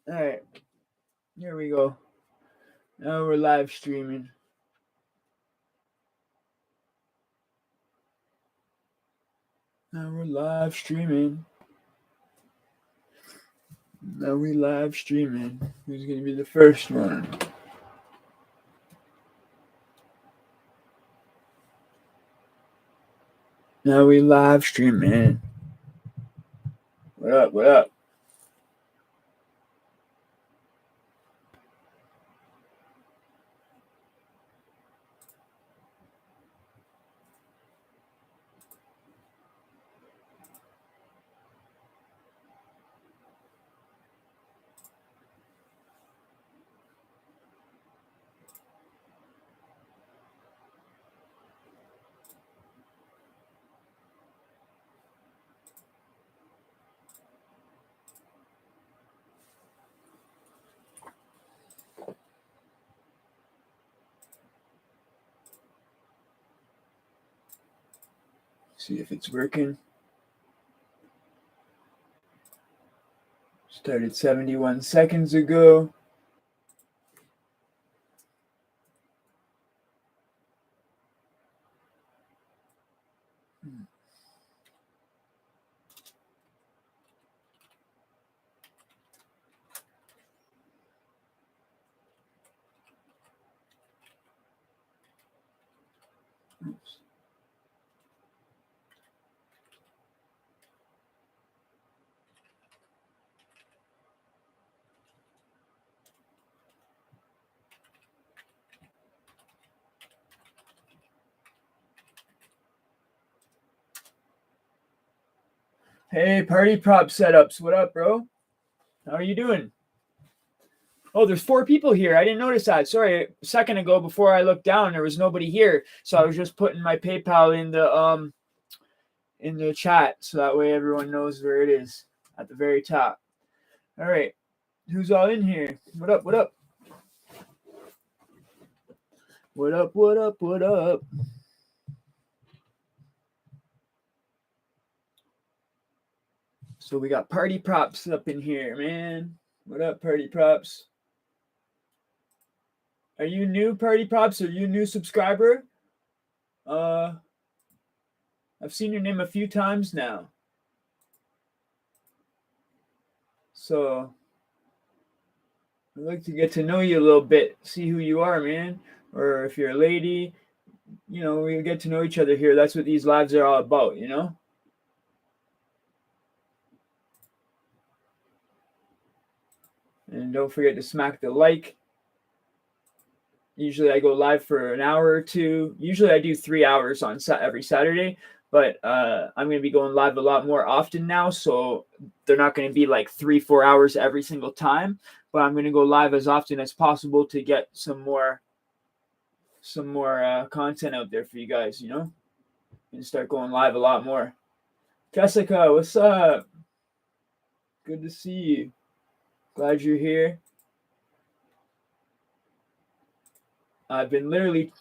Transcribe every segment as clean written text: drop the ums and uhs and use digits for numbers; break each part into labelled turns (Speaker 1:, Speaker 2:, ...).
Speaker 1: All right, here we go. Now we're live streaming. Now we're live streaming. Now we live streaming. Who's gonna be the first one? Now we live streaming. What up? What up? See if it's working. Started 71 seconds ago. Oops. Hey, party prop setups. What up, bro? How are you doing? Oh, there's 4 people here. I didn't notice that. Sorry, a second ago before I looked down, there was nobody here. So I was just putting my PayPal in the chat so that way everyone knows where it is at the very top. All right. Who's all in here? What up? What up? What up? What up? What up? So we got party props up in here, man. What up, party props? Are you new, party props? Are you a new subscriber? I've seen your name a few times now. So I'd like to get to know you a little bit, see who you are, man. Or if you're a lady, you know, we get to know each other here. That's what these lives are all about, you know? And don't forget to smack the like. Usually I go live for an hour or two. Usually I do 3 hours on every Saturday, but I'm going to be going live a lot more often now. So they're not going to be like 3-4 hours every single time, but I'm going to go live as often as possible to get some more content out there for you guys, you know, and start going live a lot more. Jessica, what's up? Good to see you. Glad you're here. I've been literally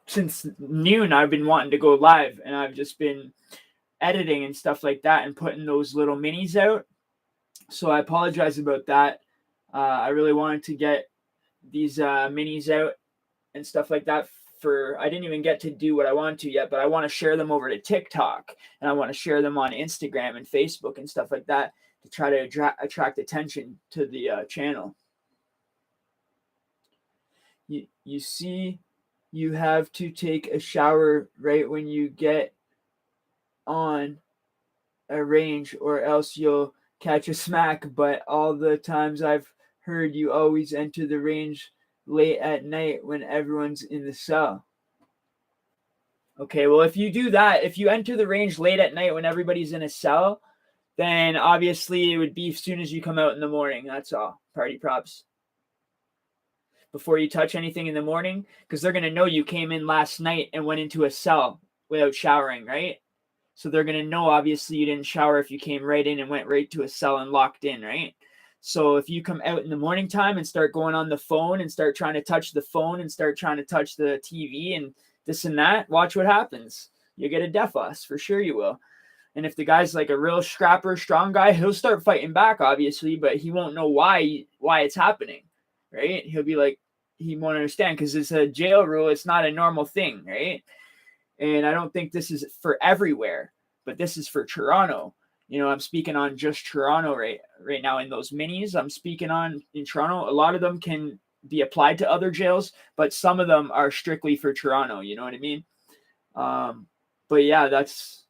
Speaker 1: since noon, I've been wanting to go live, and I've just been editing and stuff like that and putting those little minis out. So I apologize about that. I really wanted to get these minis out and stuff like that. I didn't even get to do what I wanted to yet, but I want to share them over to TikTok, and I want to share them on Instagram and Facebook and stuff like that to try to attract attention to the channel. You see, you have to take a shower right when you get on a range, or else you'll catch a smack. But all the times I've heard, you always enter the range late at night when everyone's in the cell. Okay, well, if you do that, if you enter the range late at night when everybody's in a cell, then obviously it would be as soon as you come out in the morning. That's all. Party props. Before you touch anything in the morning, because they're going to know you came in last night and went into a cell without showering, right? So they're going to know, obviously, you didn't shower if you came right in and went right to a cell and locked in, right? So if you come out in the morning time and start going on the phone and start trying to touch the phone and start trying to touch the TV and this and that, watch what happens. You'll get a deaf us. For sure you will. And if the guy's like a real scrapper, strong guy, he'll start fighting back, obviously, but he won't know why it's happening, right? He'll be like, he won't understand because it's a jail rule. It's not a normal thing, right? And I don't think this is for everywhere, but this is for Toronto. I'm speaking on just Toronto right now in those minis. I'm speaking on in Toronto. A lot of them can be applied to other jails, but some of them are strictly for Toronto. You know what I mean? But yeah, that's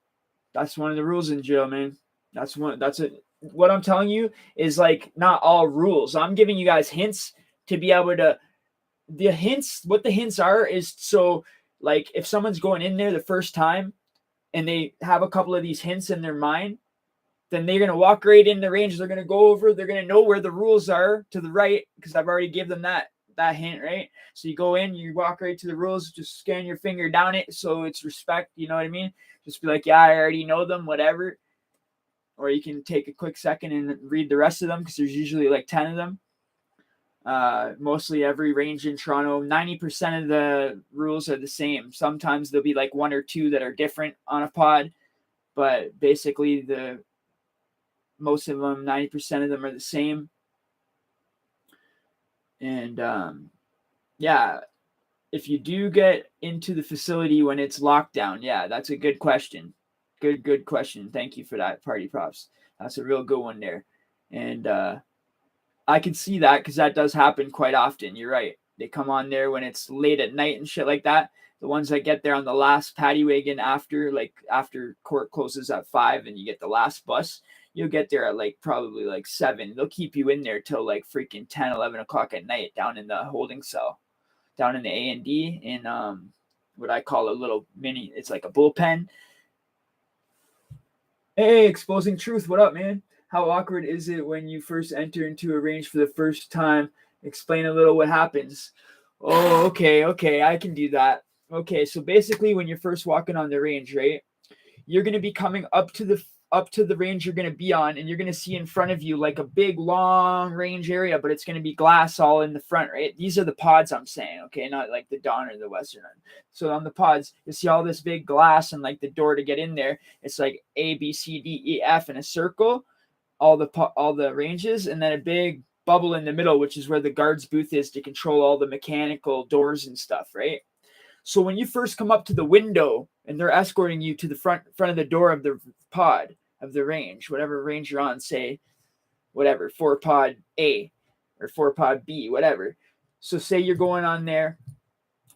Speaker 1: one of the rules in jail, man. That's it. What I'm telling you is like not all rules. I'm giving you guys hints to be able to. What the hints are is so like if someone's going in there the first time and they have a couple of these hints in their mind, then they're going to walk right in the range. They're going to go over. They're going to know where the rules are to the right because I've already given them that hint, right? So you go in, you walk right to the rules, just scan your finger down it so it's respect. You know what I mean? Just be like, yeah, I already know them, whatever. Or you can take a quick second and read the rest of them because there's usually like 10 of them. Mostly every range in Toronto, 90% of the rules are the same. Sometimes there'll be like one or two that are different on a pod, but basically most of them, 90% of them are the same. And yeah, if you do get into the facility when it's locked down, yeah, that's a good question. Good question. Thank you for that, Party Props. That's a real good one there. And I can see that because that does happen quite often. You're right. They come on there when it's late at night and shit like that. The ones that get there on the last paddy wagon after court closes at 5 and you get the last bus, you'll get there at like probably like 7. They'll keep you in there till like freaking 10, 11 o'clock at night down in the holding cell, down in the A&D in what I call a little mini, it's like a bullpen. Hey, Exposing Truth, what up, man? How awkward is it when you first enter into a range for the first time? Explain a little what happens. Oh, okay, I can do that. Okay, so basically when you're first walking on the range, right? You're going to be coming up to the range you're going to be on, and you're going to see in front of you like a big long range area, but it's going to be glass all in the front, right? These are the pods I'm saying, okay? Not like the Dawn or the Western. So on the pods, you see all this big glass and like the door to get in there. It's like A, B, C, D, E, F in a circle, all the ranges, and then a big bubble in the middle, which is where the guard's booth is to control all the mechanical doors and stuff, right? So when you first come up to the window and they're escorting you to the front of the door of the pod of the range, whatever range you're on, say, whatever, 4 pod A or 4 pod B, whatever. So say you're going on there,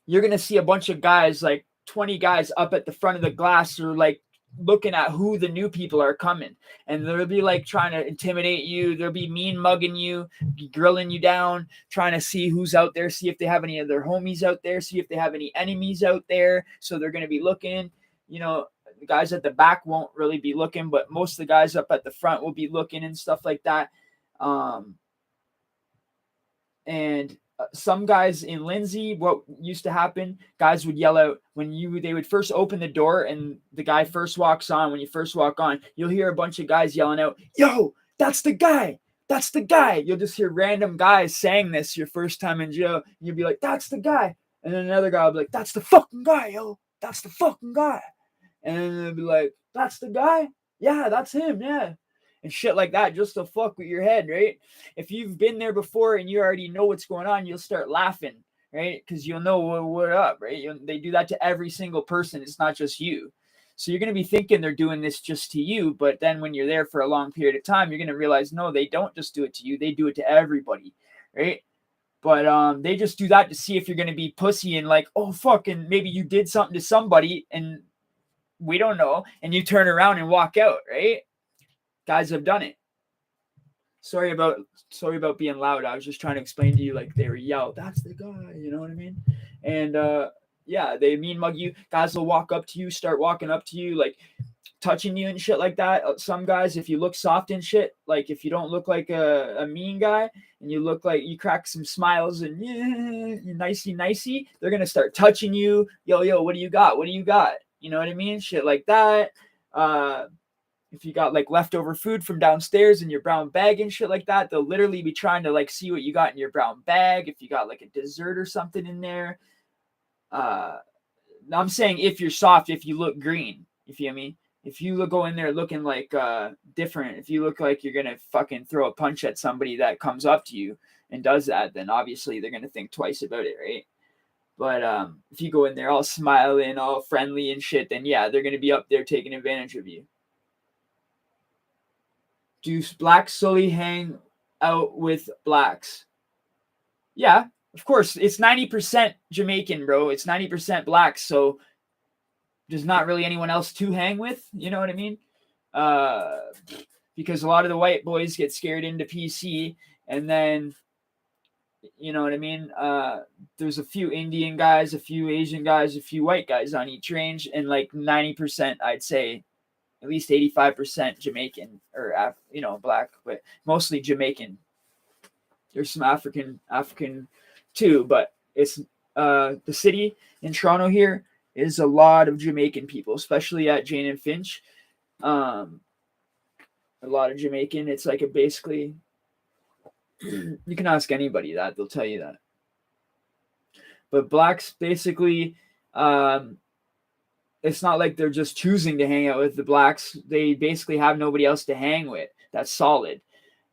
Speaker 1: you're going to see a bunch of guys, like 20 guys up at the front of the glass or like looking at who the new people are coming, and they'll be like trying to intimidate you. They'll be mean mugging you, grilling you down, trying to see who's out there, see if they have any of their homies out there, see if they have any enemies out there. So they're going to be looking, the guys at the back won't really be looking, but most of the guys up at the front will be looking and stuff like that. And some guys in Lindsay, what used to happen, guys would yell out when they would first open the door and the guy first walks on. When you first walk on, you'll hear a bunch of guys yelling out, "Yo, that's the guy. That's the guy." You'll just hear random guys saying this your first time in jail. You'll be like, "That's the guy." And then another guy will be like, "That's the fucking guy, yo. That's the fucking guy." And then they'll be like, "That's the guy? Yeah, that's him, yeah." And shit like that, just to fuck with your head, right? If you've been there before and you already know what's going on, you'll start laughing, right? Because you'll know what up, right? They do that to every single person. It's not just you. So you're going to be thinking they're doing this just to you, but then when you're there for a long period of time, you're going to realize, no, they don't just do it to you. They do it to everybody, right? But they just do that to see if you're going to be pussy and like, oh, fuck, and maybe you did something to somebody and we don't know, and you turn around and walk out, right? Guys have done it. Sorry about being loud. I was just trying to explain to you, like, they were yelled, "That's the guy," you know what I mean? And yeah, they mean mug you. Guys will walk up to you, start walking up to you, like touching you and shit like that. Some guys, if you look soft and shit, like if you don't look like a mean guy and you look like you crack some smiles and yeah, you nicey, they're gonna start touching you. Yo, what do you got? What do you got? You know what I mean? Shit like that. If you got like leftover food from downstairs in your brown bag and shit like that, they'll literally be trying to like see what you got in your brown bag. If you got like a dessert or something in there. I'm saying if you're soft, if you look green, you feel me? If you go in there looking like different, if you look like you're gonna fucking throw a punch at somebody that comes up to you and does that, then obviously they're gonna think twice about it, right? But if you go in there all smiling, all friendly and shit, then yeah, they're gonna be up there taking advantage of you. Do blacks solely hang out with blacks? Yeah, of course. It's 90% Jamaican, bro. It's 90% blacks, so there's not really anyone else to hang with. You know what I mean? Uh, because a lot of the white boys get scared into PC, and then you know what I mean. There's a few Indian guys, a few Asian guys, a few white guys on each range, and like 90%, I'd say, at least 85% Jamaican or black, but mostly Jamaican. There's some African too, but it's the city in Toronto here is a lot of Jamaican people, especially at Jane and Finch. A lot of Jamaican. It's like basically you can ask anybody that, they'll tell you that. But blacks basically, it's not like they're just choosing to hang out with the blacks. They basically have nobody else to hang with. That's solid.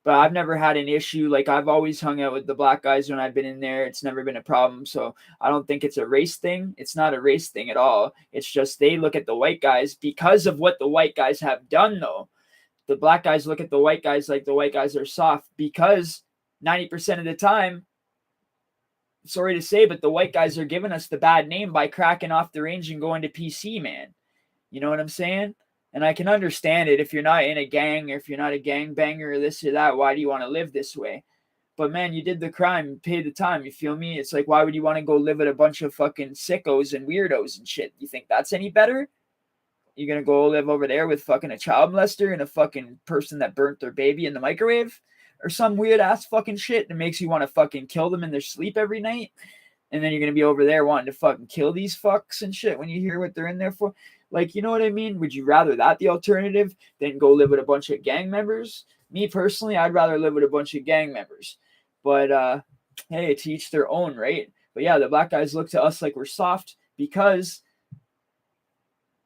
Speaker 1: But I've never had an issue. Like, I've always hung out with the black guys when I've been in there. It's never been a problem. So I don't think it's a race thing. It's not a race thing at all. It's just they look at the white guys because of what the white guys have done, though. The black guys look at the white guys like the white guys are soft because 90% of the time, sorry to say, but the white guys are giving us the bad name by cracking off the range and going to PC, man. You know what I'm saying? And I can understand it if you're not in a gang or if you're not a gangbanger or this or that. Why do you want to live this way? But man, you did the crime, pay the time. You feel me? It's like, why would you want to go live with a bunch of fucking sickos and weirdos and shit? You think that's any better? You're gonna go live over there with fucking a child molester and a fucking person that burnt their baby in the microwave? Or some weird ass fucking shit that makes you want to fucking kill them in their sleep every night? And then you're gonna be over there wanting to fucking kill these fucks and shit when you hear what they're in there for? Like, you know what I mean? Would you rather that the alternative than go live with a bunch of gang members? Me personally, I'd rather live with a bunch of gang members. But hey, to each their own, right? But yeah, the black guys look to us like we're soft because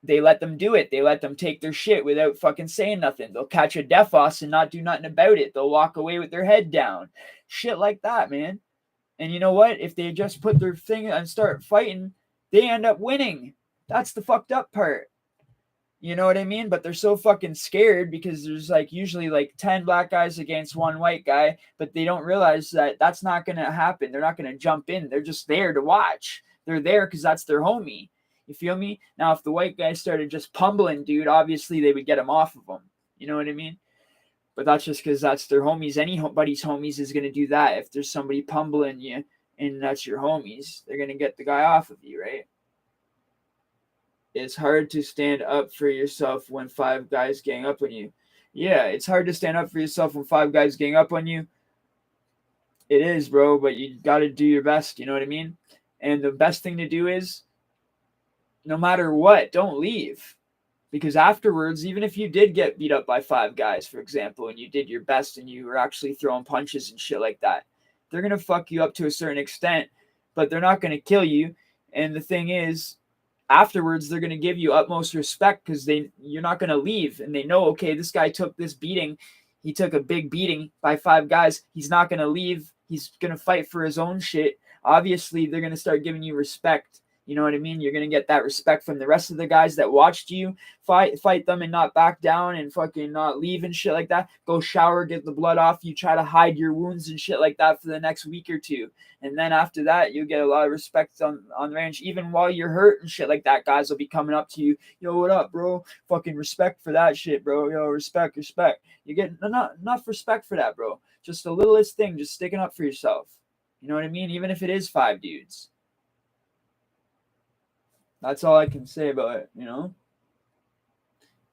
Speaker 1: they let them do it. They let them take their shit without fucking saying nothing. They'll catch a DEFOS and not do nothing about it. They'll walk away with their head down. Shit like that, man. And you know what? If they just put their thing and start fighting, they end up winning. That's the fucked up part. You know what I mean? But they're so fucking scared because there's like usually like 10 black guys against one white guy, but they don't realize that that's not going to happen. They're not going to jump in. They're just there to watch. They're there because that's their homie. You feel me? Now, if the white guy started just pummeling, dude, obviously they would get him off of him. You know what I mean? But that's just because that's their homies. Anybody's homies is going to do that. If there's somebody pummeling you and that's your homies, they're going to get the guy off of you, right? It's hard to stand up for yourself when 5 guys gang up on you. Yeah, it's hard to stand up for yourself when 5 guys gang up on you. It is, bro, but you got to do your best. You know what I mean? And the best thing to do is, no matter what, don't leave. Because afterwards, even if you did get beat up by 5 guys, for example, and you did your best and you were actually throwing punches and shit like that, they're going to fuck you up to a certain extent, but they're not going to kill you. And the thing is, afterwards, they're going to give you utmost respect because you're not going to leave. And they know, okay, this guy took this beating. He took a big beating by 5 guys. He's not going to leave. He's going to fight for his own shit. Obviously, they're going to start giving you respect. You know what I mean? You're going to get that respect from the rest of the guys that watched you fight them and not back down and fucking not leave and shit like that. Go shower, get the blood off. You try to hide your wounds and shit like that for the next week or two. And then after that, you get a lot of respect on the range. Even while you're hurt and shit like that, guys will be coming up to you. Yo, what up, bro? Fucking respect for that shit, bro. Yo, respect. You get enough respect for that, bro. Just the littlest thing, just sticking up for yourself. You know what I mean? Even if it is 5 dudes. That's all I can say about it, you know?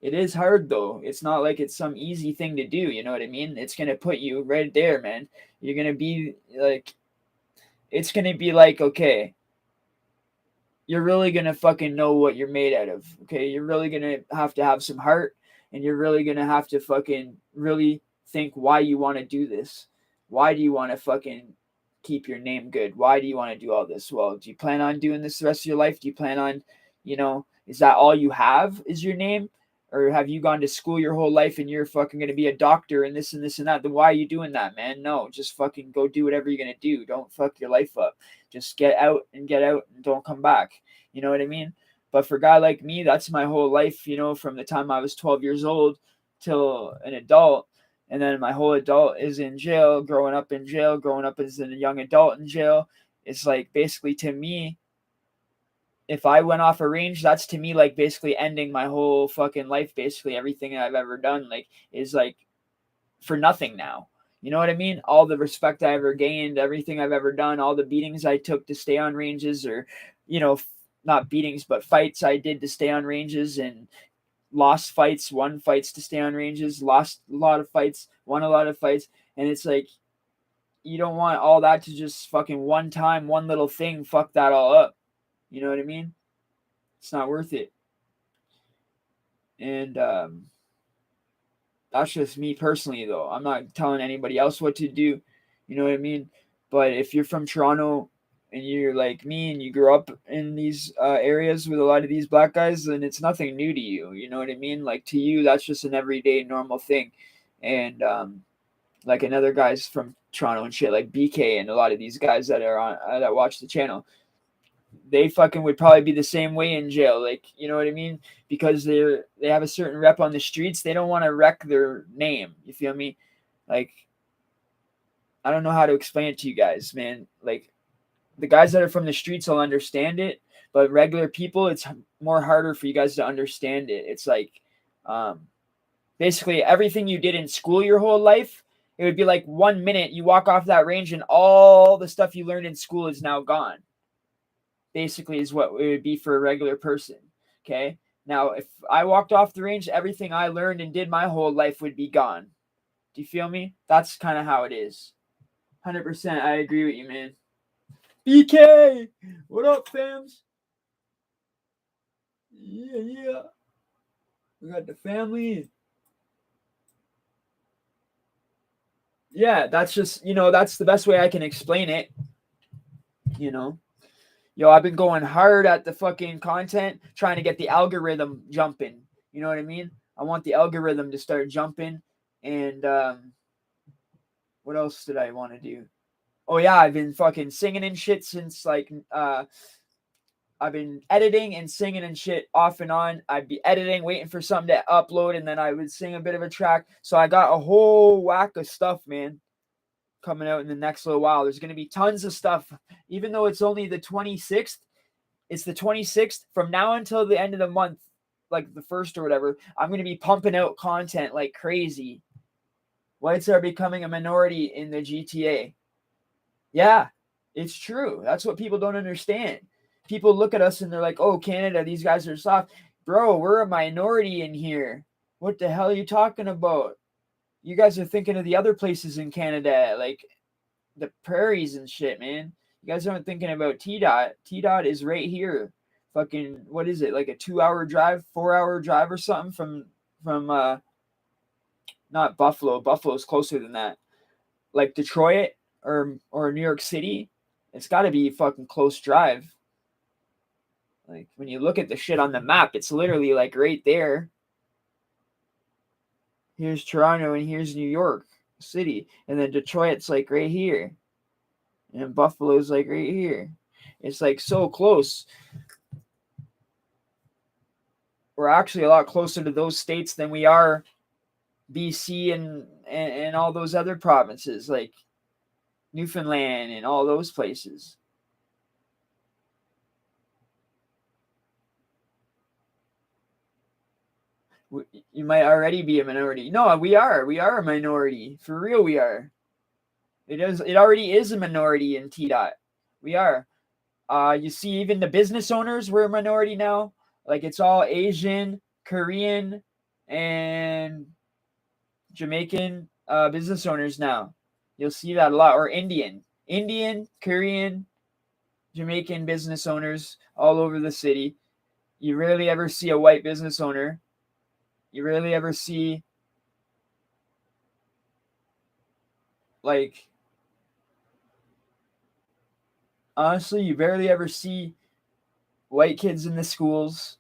Speaker 1: It is hard, though. It's not like it's some easy thing to do, you know what I mean? It's going to put you right there, man. You're going to be like, it's going to be like, okay, you're really going to fucking know what you're made out of, okay? You're really going to have some heart, and you're really going to have to fucking really think why you want to do this. Why do you want to fucking keep your name good? Why do you want to do all this? Well, do you plan on doing this the rest of your life? Do you plan on, is that all you have is your name? Or have you gone to school your whole life and you're fucking going to be a doctor and this and this and that? Then why are you doing that, man? No, just fucking go do whatever you're going to do. Don't fuck your life up. Just get out and don't come back. You know what I mean? But for a guy like me, that's my whole life, you know, from the time I was 12 years old till an adult. And then my whole adult is in jail, growing up in jail, growing up as a young adult in jail. It's like basically to me, if I went off a range, that's to me like basically ending my whole fucking life. Basically, everything I've ever done like is like for nothing now. You know what I mean? All the respect I ever gained, everything I've ever done, all the beatings I took to stay on ranges, or you know, not beatings, but fights I did to stay on ranges, and lost fights, won fights to stay on ranges, lost a lot of fights, won a lot of fights, and it's like you don't want all that to just fucking one time, one little thing, fuck that all up. You know what I mean? It's not worth it. And that's just me personally, though. I'm not telling anybody else what to do. You know what I mean? But if you're from Toronto and you're like me and you grew up in these areas with a lot of these black guys, then it's nothing new to you. You know what I mean? Like to you, that's just an everyday normal thing. And like another guys from Toronto and shit, like BK and a lot of these guys that are on that watch the channel, they fucking would probably be the same way in jail. Like, you know what I mean? Because they have a certain rep on the streets. They don't want to wreck their name. You feel me? Like, I don't know how to explain it to you guys, man. Like, the guys that are from the streets will understand it, but regular people, it's more harder for you guys to understand it. It's like, basically everything you did in school your whole life, it would be like 1 minute you walk off that range and all the stuff you learned in school is now gone. Basically is what it would be for a regular person. Okay. Now, if I walked off the range, everything I learned and did my whole life would be gone. Do you feel me? That's kind of how it is. 100%. I agree with you, man. BK, what up, fams? Yeah. We got the family. Yeah, that's just, that's the best way I can explain it. You know, I've been going hard at the fucking content, trying to get the algorithm jumping. You know what I mean? I want the algorithm to start jumping. And what else did I want to do? Oh yeah, I've been fucking singing and shit since like I've been editing and singing and shit off and on. I'd be editing, waiting for something to upload, and then I would sing a bit of a track. So I got a whole whack of stuff, man, coming out in the next little while. There's gonna be tons of stuff, even though it's only the 26th. It's the 26th. From now until the end of the month, like the first or whatever, I'm gonna be pumping out content like crazy. Whites are becoming a minority in the GTA. Yeah, it's true. That's what people don't understand. People look at us and they're like, "Oh, Canada, these guys are soft." Bro, we're a minority in here. What the hell are you talking about? You guys are thinking of the other places in Canada, like the prairies and shit, man. You guys aren't thinking about T Dot. T Dot is right here. Fucking what is it? Like a 2-hour drive, 4-hour drive or something from not Buffalo. Buffalo's closer than that. Like Detroit or New York City. It's got to be a fucking close drive. Like when you look at the shit on the map, it's literally like right there. Here's Toronto and here's New York City, and then Detroit's like right here, and Buffalo's like right here. It's like so close. We're actually a lot closer to those states than we are BC and all those other provinces like Newfoundland and all those places. You might already be a minority. No, we are. We are a minority. For real, we are. It is. It already is a minority in T dot. We are. You see, even the business owners were a minority now. Like it's all Asian, Korean, and Jamaican business owners now. You'll see that a lot. Or Indian, Korean, Jamaican business owners all over the city. You rarely ever see a white business owner. You rarely ever see like honestly, you barely ever see white kids in the schools.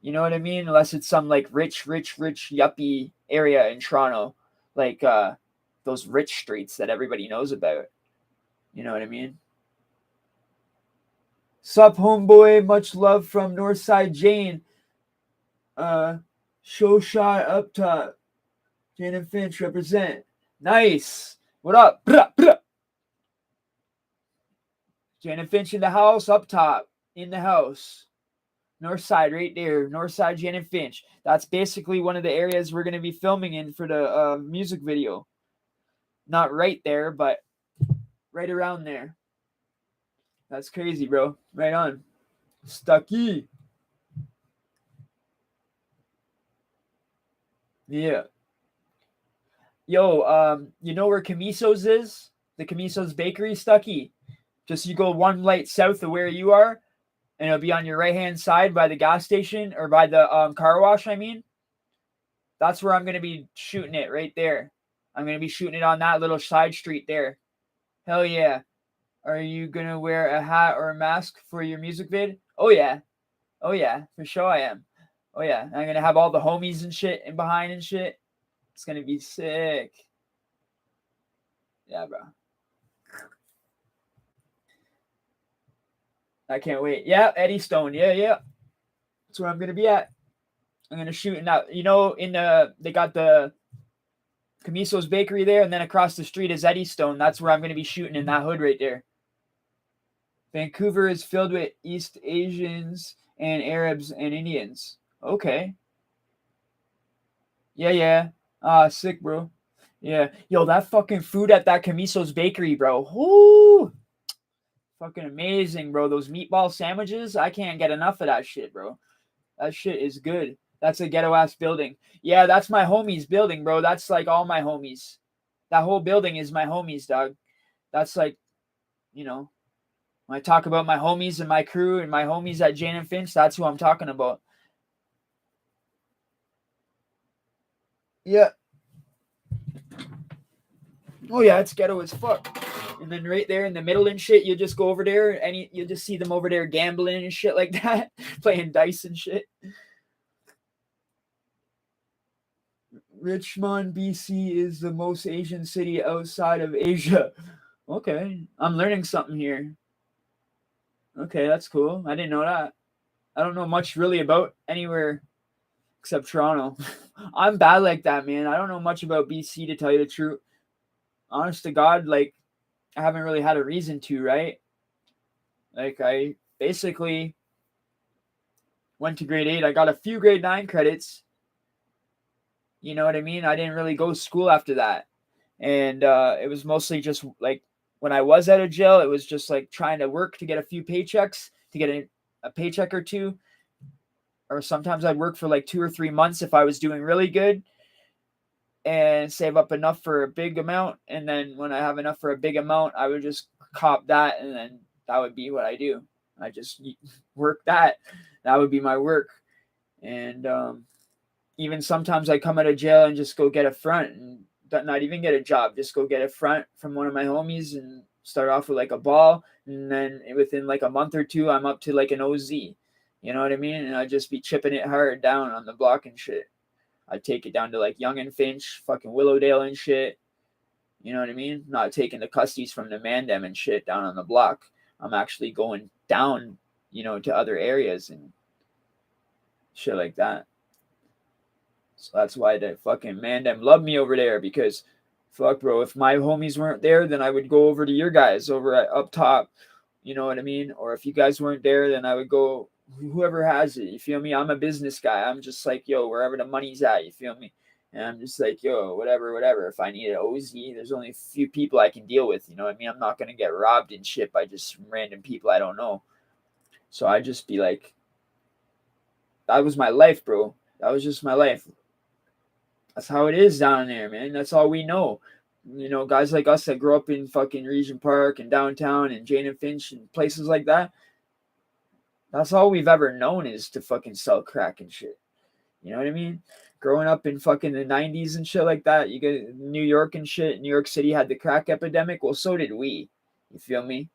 Speaker 1: You know what I mean? Unless it's some like rich yuppie area in Toronto, like those rich streets that everybody knows about. You know what I mean? Sup, homeboy. Much love from Northside Jane. Show shot up top. Jane and Finch represent. Nice. What up? Brah, brah. Jane and Finch in the house, up top. In the house. North side right there. North side Jane and Finch. That's basically one of the areas we're going to be filming in for the music video. Not right there, but right around there. That's crazy, bro. Right on. Stucky. Yeah. Yo, you know where Camiso's is? The Camiso's Bakery, Stucky. Just you go one light south of where you are, and it'll be on your right hand side by the gas station or by the car wash. I mean, that's where I'm gonna be shooting it right there. I'm gonna be shooting it on that little side street there. Hell yeah! Are you gonna wear a hat or a mask for your music vid? Oh yeah, oh yeah, for sure I am. Oh yeah, I'm gonna have all the homies and shit in behind and shit. It's gonna be sick. Yeah, bro. I can't wait. Yeah, Eddie Stone. Yeah, yeah. That's where I'm gonna be at. I'm gonna shoot in that. You know, in the they got the Camiso's Bakery there, and then across the street is Eddie Stone. That's where I'm gonna be shooting in that hood right there. Vancouver is filled with East Asians and Arabs and Indians. Okay. Yeah, yeah. Sick, bro. Yeah. Yo, that fucking food at that Camiso's Bakery, bro. Whoo! Fucking amazing, bro. Those meatball sandwiches, I can't get enough of that shit, bro. That shit is good. That's a ghetto ass building. Yeah, that's my homies building, bro. That's like all my homies. That whole building is my homies, dog. That's like, you know, when I talk about my homies and my crew and my homies at Jane and Finch, that's who I'm talking about. Yeah. Oh yeah, it's ghetto as fuck. And then right there in the middle and shit, you just go over there and you just see them over there gambling and shit like that, playing dice and shit. Richmond, BC is the most Asian city outside of Asia. Okay, I'm learning something here. Okay, that's cool. I didn't know that. I don't know much really about anywhere except Toronto. I'm bad like that, man. I don't know much about BC to tell you the truth. Honest to God, like I haven't really had a reason to, right? Like I basically went to grade 8. I got a few grade 9 credits. You know what I mean? I didn't really go to school after that. And it was mostly just like when I was out of jail, it was just like trying to work to get a few paychecks, to get a paycheck or two. Or sometimes I'd work for like 2 or 3 months if I was doing really good and save up enough for a big amount. And then when I have enough for a big amount, I would just cop that. And then that would be what I do. I just work that. That would be my work. And even sometimes I come out of jail and just go get a front and not even get a job, just go get a front from one of my homies and start off with like a ball. And then within like a month or two, I'm up to like an OZ. You know what I mean? And I'd just be chipping it hard down on the block and shit. I'd take it down to like Young and Finch, fucking Willowdale and shit. You know what I mean? Not taking the custies from the Mandem and shit down on the block. I'm actually going down, to other areas and shit like that. So that's why the fucking Mandem love me over there because, fuck, bro, if my homies weren't there, then I would go over to your guys over at up top. You know what I mean? Or if you guys weren't there, then I would go whoever has it. You feel me? I'm a business guy. I'm just like, yo, wherever the money's at. You feel me? And I'm just like, yo, whatever. If I need an OZ, there's only a few people I can deal with. You know what I mean? I'm not gonna get robbed and shit by just random people I don't know. So I just be like, that was my life, bro. That was just my life. That's how it is down there, man. That's all we know. Guys like us that grew up in fucking Regent Park and downtown and Jane and Finch and places like that. That's all we've ever known is to fucking sell crack and shit. You know what I mean? Growing up in fucking the 90s and shit like that, you get New York and shit. New York City had the crack epidemic. Well, so did we. You feel me?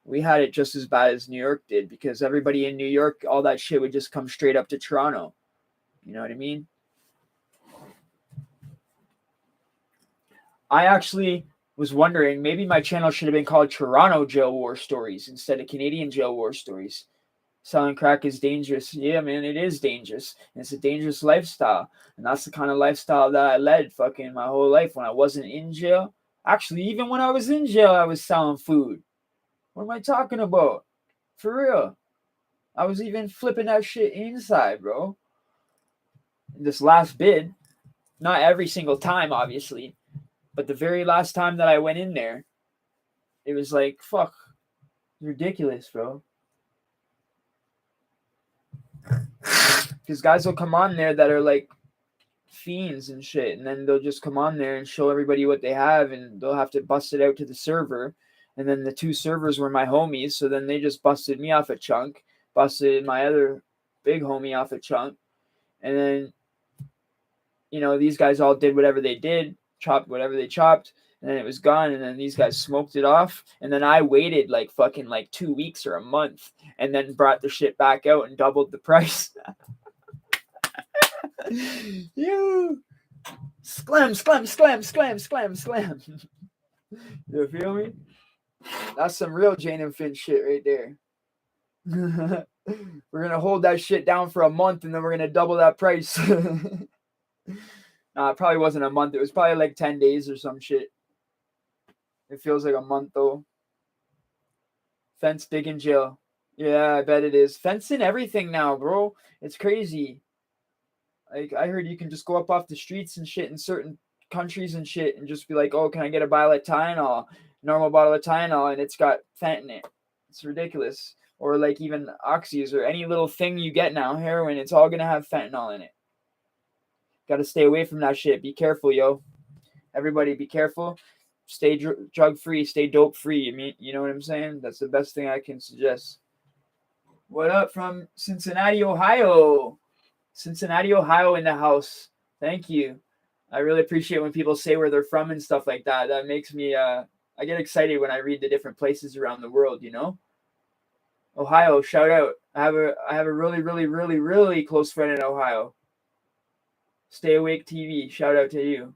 Speaker 1: We had it just as bad as New York did because everybody in New York, all that shit would just come straight up to Toronto. You know what I mean? I actually was wondering maybe my channel should have been called Toronto Jail War Stories instead of Canadian Jail War Stories. Selling crack is dangerous. Yeah, man, it is dangerous. And it's a dangerous lifestyle. And that's the kind of lifestyle that I led fucking my whole life when I wasn't in jail. Actually, even when I was in jail, I was selling food. What am I talking about? For real. I was even flipping that shit inside, bro. This last bid, not every single time, obviously, but the very last time that I went in there, it was like, fuck, ridiculous, bro. Because guys will come on there that are like fiends and shit, and then they'll just come on there and show everybody what they have, and they'll have to bust it out to the server. And then the two servers were my homies, so then they just busted me off a chunk, busted my other big homie off a chunk, and then these guys all did whatever they did, chopped whatever they chopped, and then it was gone, and then these guys smoked it off, and then I waited like fucking like 2 weeks or a month, and then brought the shit back out and doubled the price. You slam. You feel me? That's some real Jane and Finn shit right there. We're gonna hold that shit down for a month, and then we're gonna double that price. Nah, it probably wasn't a month. It was probably like 10 days or some shit. It feels like a month though. Fence digging jail. Yeah, I bet it is. Fencing everything now, bro. It's crazy. Like, I heard you can just go up off the streets and shit in certain countries and shit and just be like, oh, can I get a bottle of Tylenol? Normal bottle of Tylenol, and it's got fent in it. It's ridiculous. Or like even oxys or any little thing you get now, heroin, it's all going to have fentanyl in it. Got to stay away from that shit. Be careful, yo. Everybody be careful. Stay drug free, stay dope free. I mean, you know what I'm saying? That's the best thing I can suggest. What up from Cincinnati, Ohio? Cincinnati, Ohio in the house. Thank you. I really appreciate when people say where they're from and stuff like that. That makes me I get excited when I read the different places around the world, you know? Ohio, shout out. I have a really, really, really, really close friend in Ohio. Stay Awake TV. Shout out to you.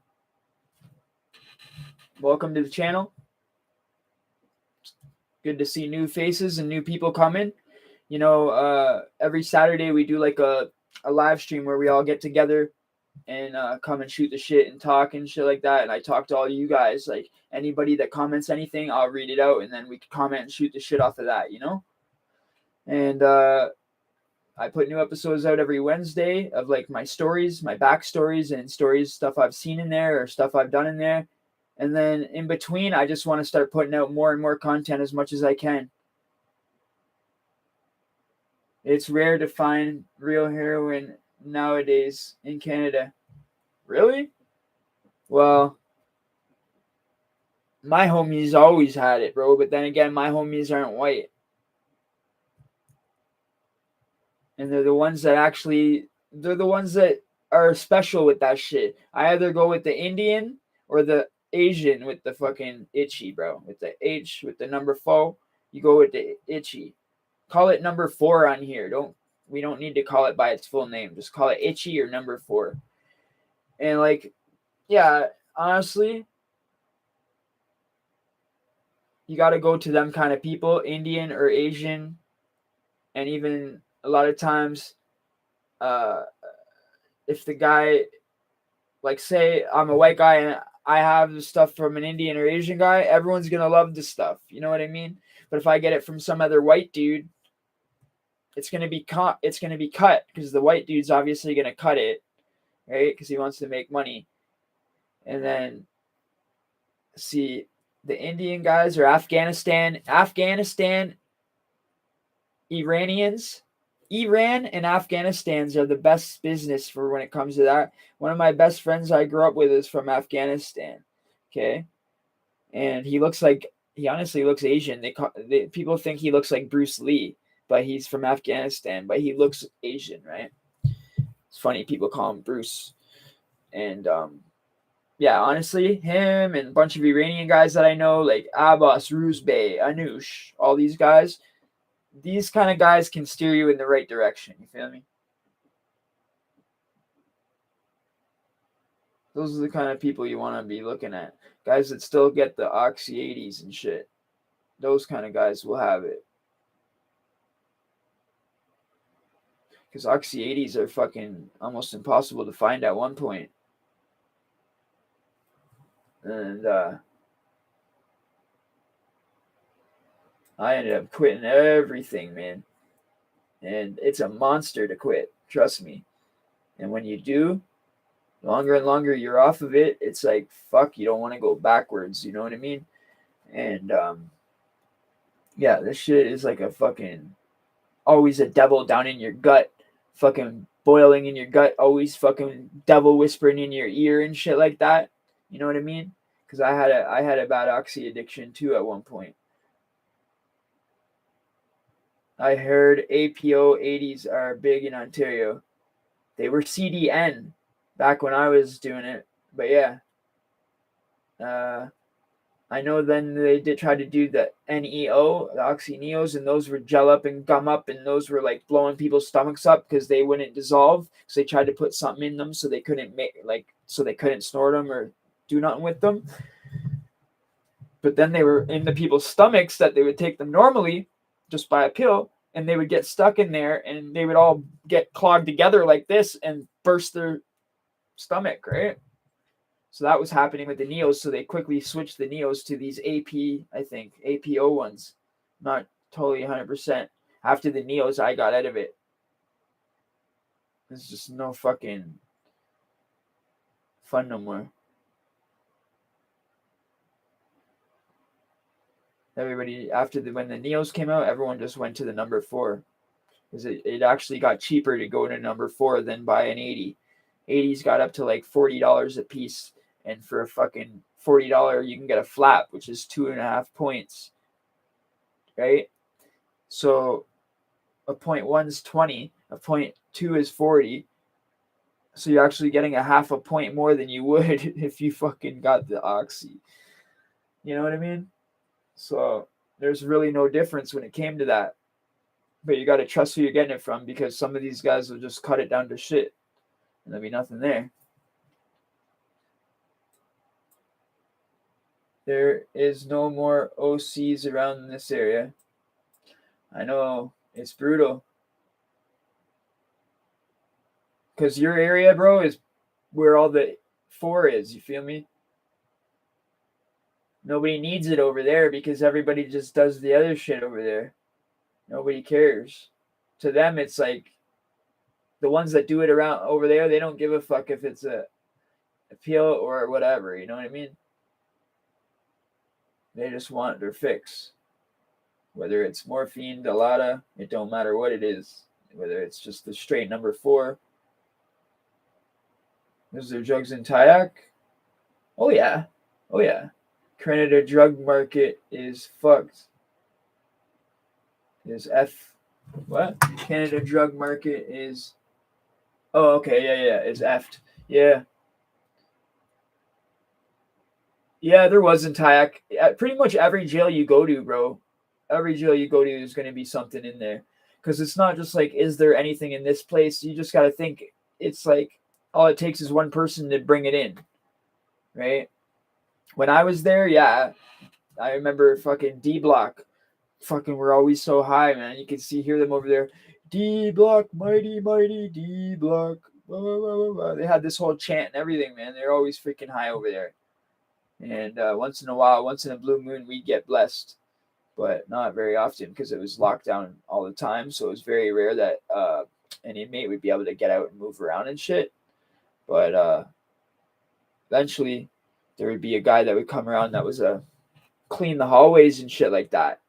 Speaker 1: Welcome to the channel. Good to see new faces and new people coming. Every Saturday we do like a live stream where we all get together and come and shoot the shit and talk and shit like that. And I talk to all you guys. Like anybody that comments anything, I'll read it out and then we can comment and shoot the shit off of that, you know? And I put new episodes out every Wednesday of like my stories, my backstories and stories, stuff I've seen in there or stuff I've done in there. And then in between, I just want to start putting out more and more content as much as I can. It's rare to find real heroin nowadays in Canada. Really? Well, my homies always had it, bro. But then again, my homies aren't white. And they're the ones that are special with that shit. I either go with the Indian or the Asian with the fucking itchy, bro. With the H, with the number 4. You go with the itchy. Call it number 4 on here. We don't need to call it by its full name. Just call it itchy or number 4. And like, yeah, honestly, you got to go to them kind of people, Indian or Asian. And even a lot of times, if the guy, like say I'm a white guy and I have the stuff from an Indian or Asian guy, everyone's going to love the stuff. You know what I mean? But if I get it from some other white dude, it's going to be cut because the white dude's obviously going to cut it, right? Because he wants to make money. And then see the Indian guys or Afghanistan, Iranians, Iran and Afghanistan's are the best business for when it comes to that. One of my best friends I grew up with is from Afghanistan. Okay. And he honestly looks Asian. People think he looks like Bruce Lee, but he's from Afghanistan, but he looks Asian, right? It's funny. People call him Bruce. And, yeah, honestly, him and a bunch of Iranian guys that I know, like Abbas, Ruzbey, Anush, all these kind of guys can steer you in the right direction. You feel me? Those are the kind of people you want to be looking at. Guys that still get the Oxy 80s and shit. Those kind of guys will have it. Because Oxy 80s are fucking almost impossible to find at one point. And I ended up quitting everything, man. And it's a monster to quit. Trust me. And when you do, longer and longer you're off of it, it's like, fuck, you don't want to go backwards. You know what I mean? And yeah, this shit is like a fucking always a devil down in your gut, fucking boiling in your gut, always fucking devil whispering in your ear and shit like that. You know what I mean? Because I had a bad oxy addiction too at one point. I heard APO 80s are big in Ontario. They were CDN back when I was doing it, but yeah. I know then they did try to do the NEO, the Oxy Neos, and those were gel up and gum up, and those were like blowing people's stomachs up because they wouldn't dissolve. So they tried to put something in them so they couldn't so they couldn't snort them or do nothing with them. But then they were in the people's stomachs that they would take them normally just by a pill, and they would get stuck in there, and they would all get clogged together like this and burst their stomach, right? So that was happening with the Neos. So they quickly switched the Neos to these I think, APO ones. Not totally 100%. After the Neos, I got out of it. There's just no fucking fun no more. Everybody, when the Neos came out, everyone just went to the number 4. Because it actually got cheaper to go to number 4 than buy an 80. 80s got up to like $40 a piece. And for a fucking $40, you can get a flap, which is 2.5 points. Right? So a 0.1 is 20, a 0.2 is 40. So you're actually getting a half a point more than you would if you fucking got the Oxy. You know what I mean? So there's really no difference when it came to that. But you got to trust who you're getting it from, because some of these guys will just cut it down to shit and there'll be nothing there. There is no more OCs around in this area. I know, it's brutal. Because your area, bro, is where all the 4 is. You feel me? Nobody needs it over there because everybody just does the other shit over there. Nobody cares. To them, it's like the ones that do it around over there, they don't give a fuck if it's a pill or whatever. You know what I mean? They just want their fix. Whether it's morphine, Dilaudid, it don't matter what it is. Whether it's just the straight number 4. Is there drugs in Tyack? Oh yeah. Oh yeah. Canada drug market is fucked. Is F what? Canada drug market is oh okay, yeah, it's effed. Yeah. Yeah, there was in Tyack. Pretty much every jail you go to, bro. Every jail you go to is going to be something in there. Because it's not just like, is there anything in this place? You just got to think it's like all it takes is one person to bring it in, right? When I was there, yeah, I remember fucking D Block. Fucking, we're always so high, man. You can hear them over there. D Block, mighty, mighty D Block. They had this whole chant and everything, man. They're always freaking high over there. And once in a while, once in a blue moon, we get blessed, but not very often because it was locked down all the time. So it was very rare that an inmate would be able to get out and move around and shit. But eventually, there would be a guy that would come around that was clean the hallways and shit like that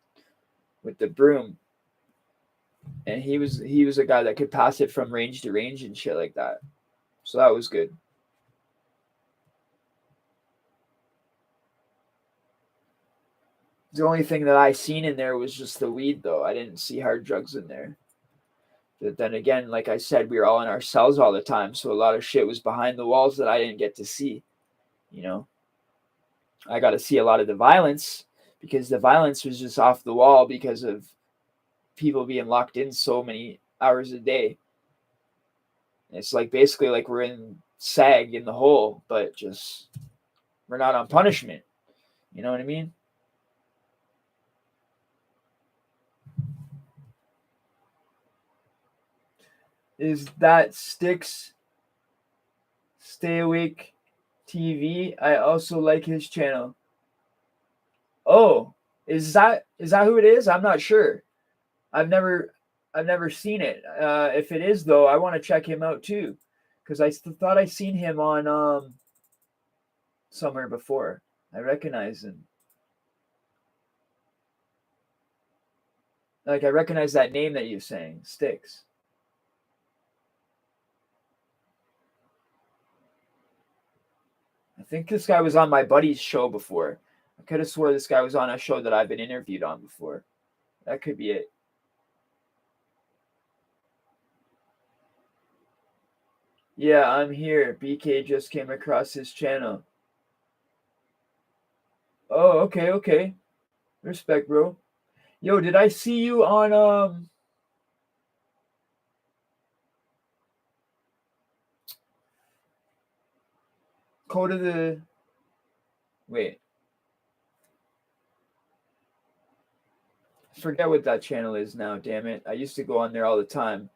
Speaker 1: with the broom, and he was a guy that could pass it from range to range and shit like that. So that was good. The only thing that I seen in there was just the weed, though. I didn't see hard drugs in there. But then again, like I said, we were all in our cells all the time, so a lot of shit was behind the walls that I didn't get to see. You know, I got to see a lot of the violence because the violence was just off the wall because of people being locked in so many hours a day. It's like basically like we're in SAG in the hole, but just we're not on punishment. You know what I mean? Is that Sticks Stay Awake TV? I also like his channel. Oh, is that who it is? I'm not sure. I've never I've never seen it. If it is though, I want to check him out too, because thought I seen him on somewhere before. I recognize him. Like I recognize that name that you're saying, Sticks. I think this guy was on my buddy's show before. I could have swore this guy was on a show that I've been interviewed on before. That could be it. Yeah, I'm here. BK just came across his channel. Oh, okay, okay. Respect, bro. Yo, did I see you on Code of the Wait. Forget what that channel is now, damn it. I used to go on there all the time.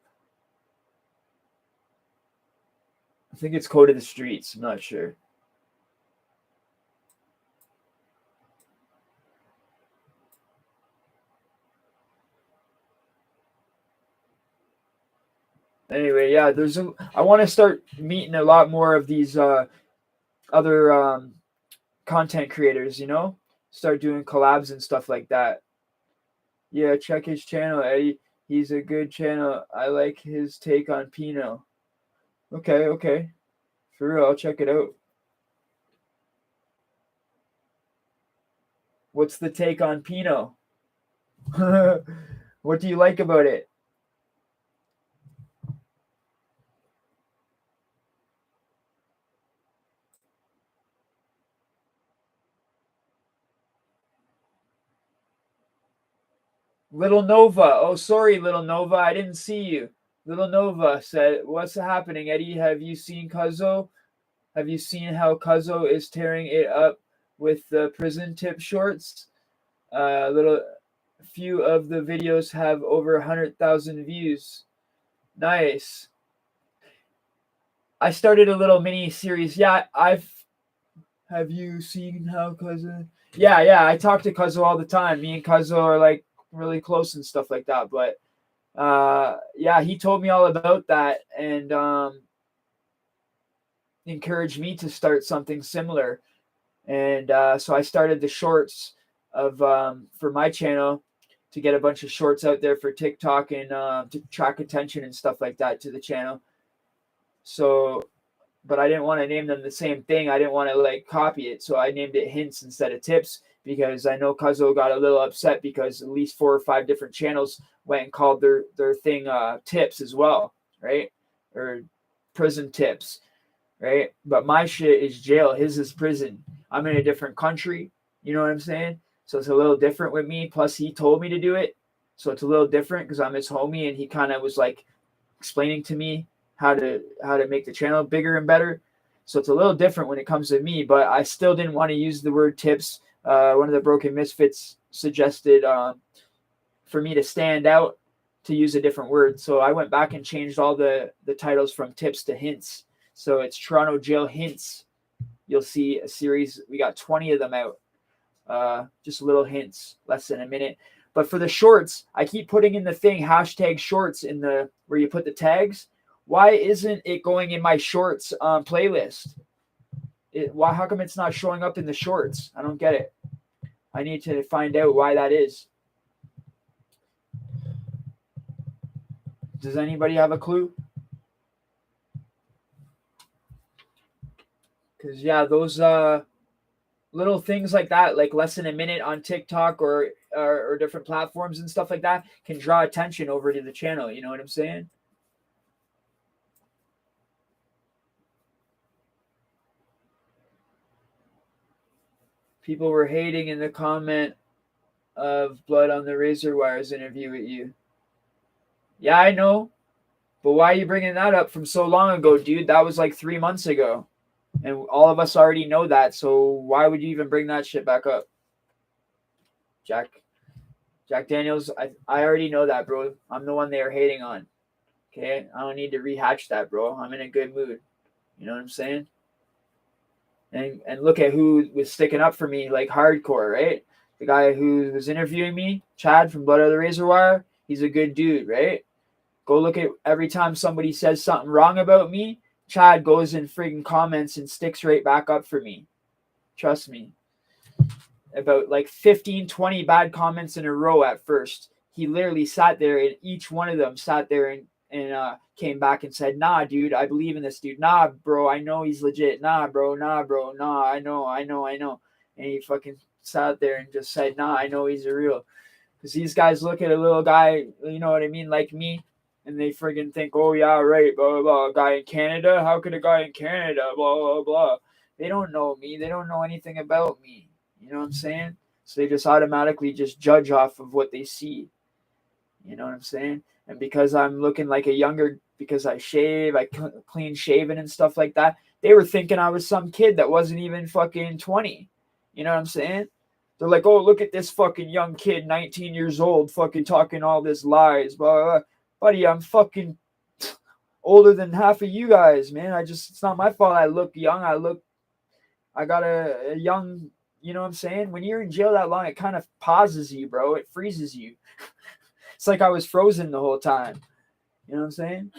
Speaker 1: I think it's Code of the Streets, I'm not sure. Anyway, yeah, I want to start meeting a lot more of these other content creators, you know? Start doing collabs and stuff like that. Yeah, check his channel, Eddie. He's a good channel. I like his take on Pinot. Okay, okay. For real, I'll check it out. What's the take on Pinot? What do you like about it? Little Nova. Oh, sorry, Little Nova. I didn't see you. Little Nova said, "What's happening, Eddie? Have you seen Cuzzo? Have you seen how Cuzzo is tearing it up with the prison tip shorts? Little few of the videos have over 100,000 views. Nice. I started a little mini series. Yeah, I've. Have you seen how Cuzzo? Yeah, yeah. I talk to Cuzzo all the time. Me and Cuzzo are like really close and stuff like that. But yeah, he told me all about that and encouraged me to start something similar. And so I started the shorts of for my channel to get a bunch of shorts out there for TikTok and to track attention and stuff like that to the channel. So, but I didn't want to name them the same thing. I didn't want to like copy it, so I named it Hints instead of Tips because I know Cuzzo got a little upset because at least 4 or 5 different channels went and called their thing Tips as well, right? Or prison tips, right? But my shit is jail. His is prison. I'm in a different country. You know what I'm saying? So it's a little different with me. Plus, he told me to do it. So it's a little different because I'm his homie and he kind of was like explaining to me how to make the channel bigger and better. So it's a little different when it comes to me, but I still didn't want to use the word tips. One of the Broken Misfits suggested for me to stand out to use a different word. So I went back and changed all the titles from tips to hints. So it's Toronto Jail Hints. You'll see a series. We got 20 of them out. Just little hints, less than a minute. But for the shorts, I keep putting in the thing hashtag shorts in the where you put the tags. Why isn't it going in my shorts playlist? Why? How come it's not showing up in the shorts? I don't get it. I need to find out why that is. Does anybody have a clue? Because yeah, those little things like that, like less than a minute on TikTok or different platforms and stuff like that, can draw attention over to the channel. You know what I'm saying? People were hating in the comment of Blood on the Razor Wire's interview with you. Yeah, I know. But why are you bringing that up from so long ago, dude? That was like 3 months ago. And all of us already know that. So why would you even bring that shit back up? Jack Daniels, I already know that, bro. I'm the one they are hating on. Okay? I don't need to rehatch that, bro. I'm in a good mood. You know what I'm saying? And look at who was sticking up for me like hardcore, right? The guy who was interviewing me, Chad from Blood of the Razor Wire, he's a good dude, right? Go look at every time somebody says something wrong about me, Chad goes and friggin' comments and sticks right back up for me. Trust me. About like 15, 20 bad comments in a row at first. He literally sat there and each one of them sat there and came back and said, nah, dude, I believe in this dude. Nah, bro, I know he's legit. Nah, bro, nah, I know. And he fucking sat there and just said, nah, I know he's a real. Because these guys look at a little guy, you know what I mean, like me, and they friggin' think, oh, yeah, right, blah, blah, blah. A guy in Canada? How could a guy in Canada? Blah, blah, blah. They don't know me. They don't know anything about me. You know what I'm saying? So they just automatically just judge off of what they see. You know what I'm saying? And because I'm looking like a younger, because I shave, I clean shaven and stuff like that, they were thinking I was some kid that wasn't even fucking 20. You know what I'm saying? They're like, oh, look at this fucking young kid, 19 years old, fucking talking all this lies, blah, blah, blah. Buddy, I'm fucking older than half of you guys, man. It's not my fault I look young. I got a young, you know what I'm saying? When you're in jail that long, it kind of pauses you, bro. It freezes you. It's like I was frozen the whole time. You know what I'm saying?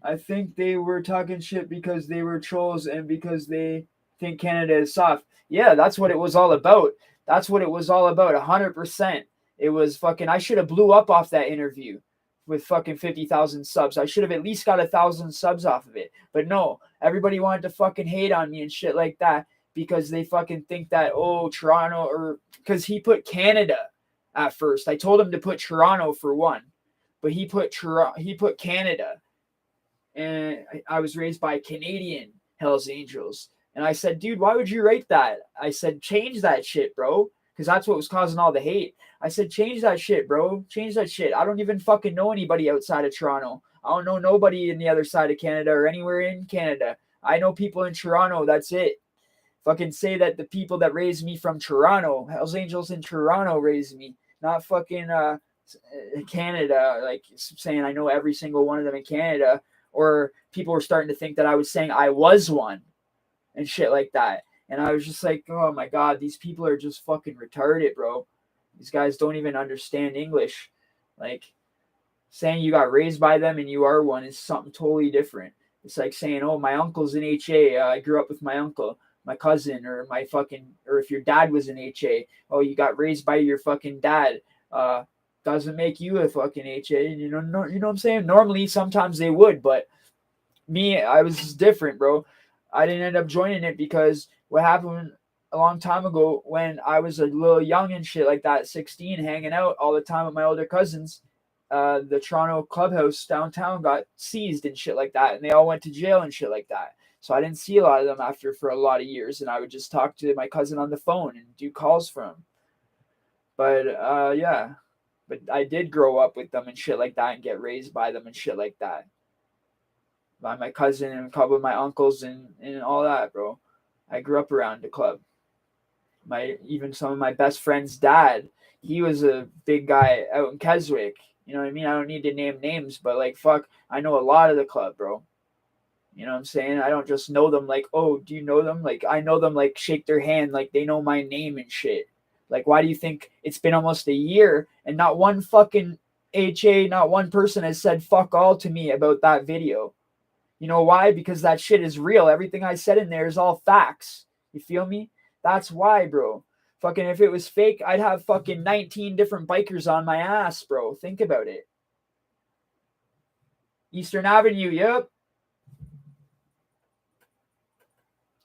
Speaker 1: I think they were talking shit because they were trolls and because they think Canada is soft. Yeah, that's what it was all about. That's what it was all about, 100%. It was fucking, I should have blew up off that interview with fucking 50,000 subs. I should have at least got 1,000 subs off of it. But no, everybody wanted to fucking hate on me and shit like that because they fucking think that, oh, Toronto, or because he put Canada at first. I told him to put Toronto for one, but he put Canada. And I was raised by Canadian Hells Angels. And I said, dude, why would you write that? I said, change that shit, bro. Because that's what was causing all the hate. I said, change that shit, bro. Change that shit. I don't even fucking know anybody outside of Toronto. I don't know nobody in the other side of Canada or anywhere in Canada. I know people in Toronto. That's it. Fucking say that the people that raised me from Toronto, Hells Angels in Toronto raised me. Not fucking Canada, like saying I know every single one of them in Canada. Or people were starting to think that I was saying I was one and shit like that. And I was just like, oh my God, these people are just fucking retarded, bro. These guys don't even understand English. Like, saying you got raised by them and you are one is something totally different. It's like saying, oh, my uncle's an HA. I grew up with my uncle, my cousin, or or if your dad was an HA, oh, you got raised by your fucking dad. Doesn't make you a fucking HA. You know what I'm saying? Normally, sometimes they would, but me, I was just different, bro. I didn't end up joining it because what happened a long time ago when I was a little young and shit like that, 16, hanging out all the time with my older cousins, the Toronto clubhouse downtown got seized and shit like that, and they all went to jail and shit like that. So I didn't see a lot of them after for a lot of years, and I would just talk to my cousin on the phone and do calls for him. But yeah, but I did grow up with them and shit like that and get raised by them and shit like that. By my cousin and a couple of my uncles and all that, bro. I grew up around the club. Even some of my best friend's dad, he was a big guy out in Keswick. You know what I mean? I don't need to name names, but like, fuck, I know a lot of the club, bro. You know what I'm saying? I don't just know them like, oh, do you know them? Like, I know them, like, shake their hand, like they know my name and shit. Like, why do you think it's been almost a year and not one fucking HA, not one person has said fuck all to me about that video? You know why? Because that shit is real. Everything I said in there is all facts. You feel me? That's why, bro. Fucking if it was fake, I'd have fucking 19 different bikers on my ass, bro. Think about it. Eastern Avenue, yep.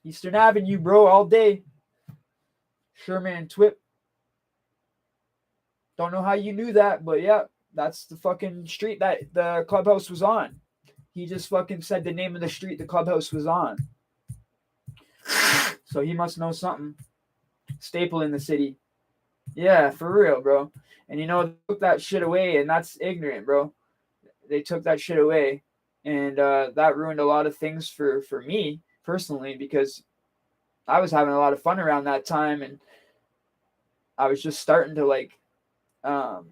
Speaker 1: Eastern Avenue, bro, all day. Sherman and Twip. Don't know how you knew that, but yeah, that's the fucking street that the clubhouse was on. He just fucking said the name of the street the clubhouse was on. So he must know something. staple in the city. Yeah, for real, bro. And you know, they took that shit away, and that's ignorant, bro. They took that shit away, and that ruined a lot of things for me personally because I was having a lot of fun around that time, and I was just starting to like um,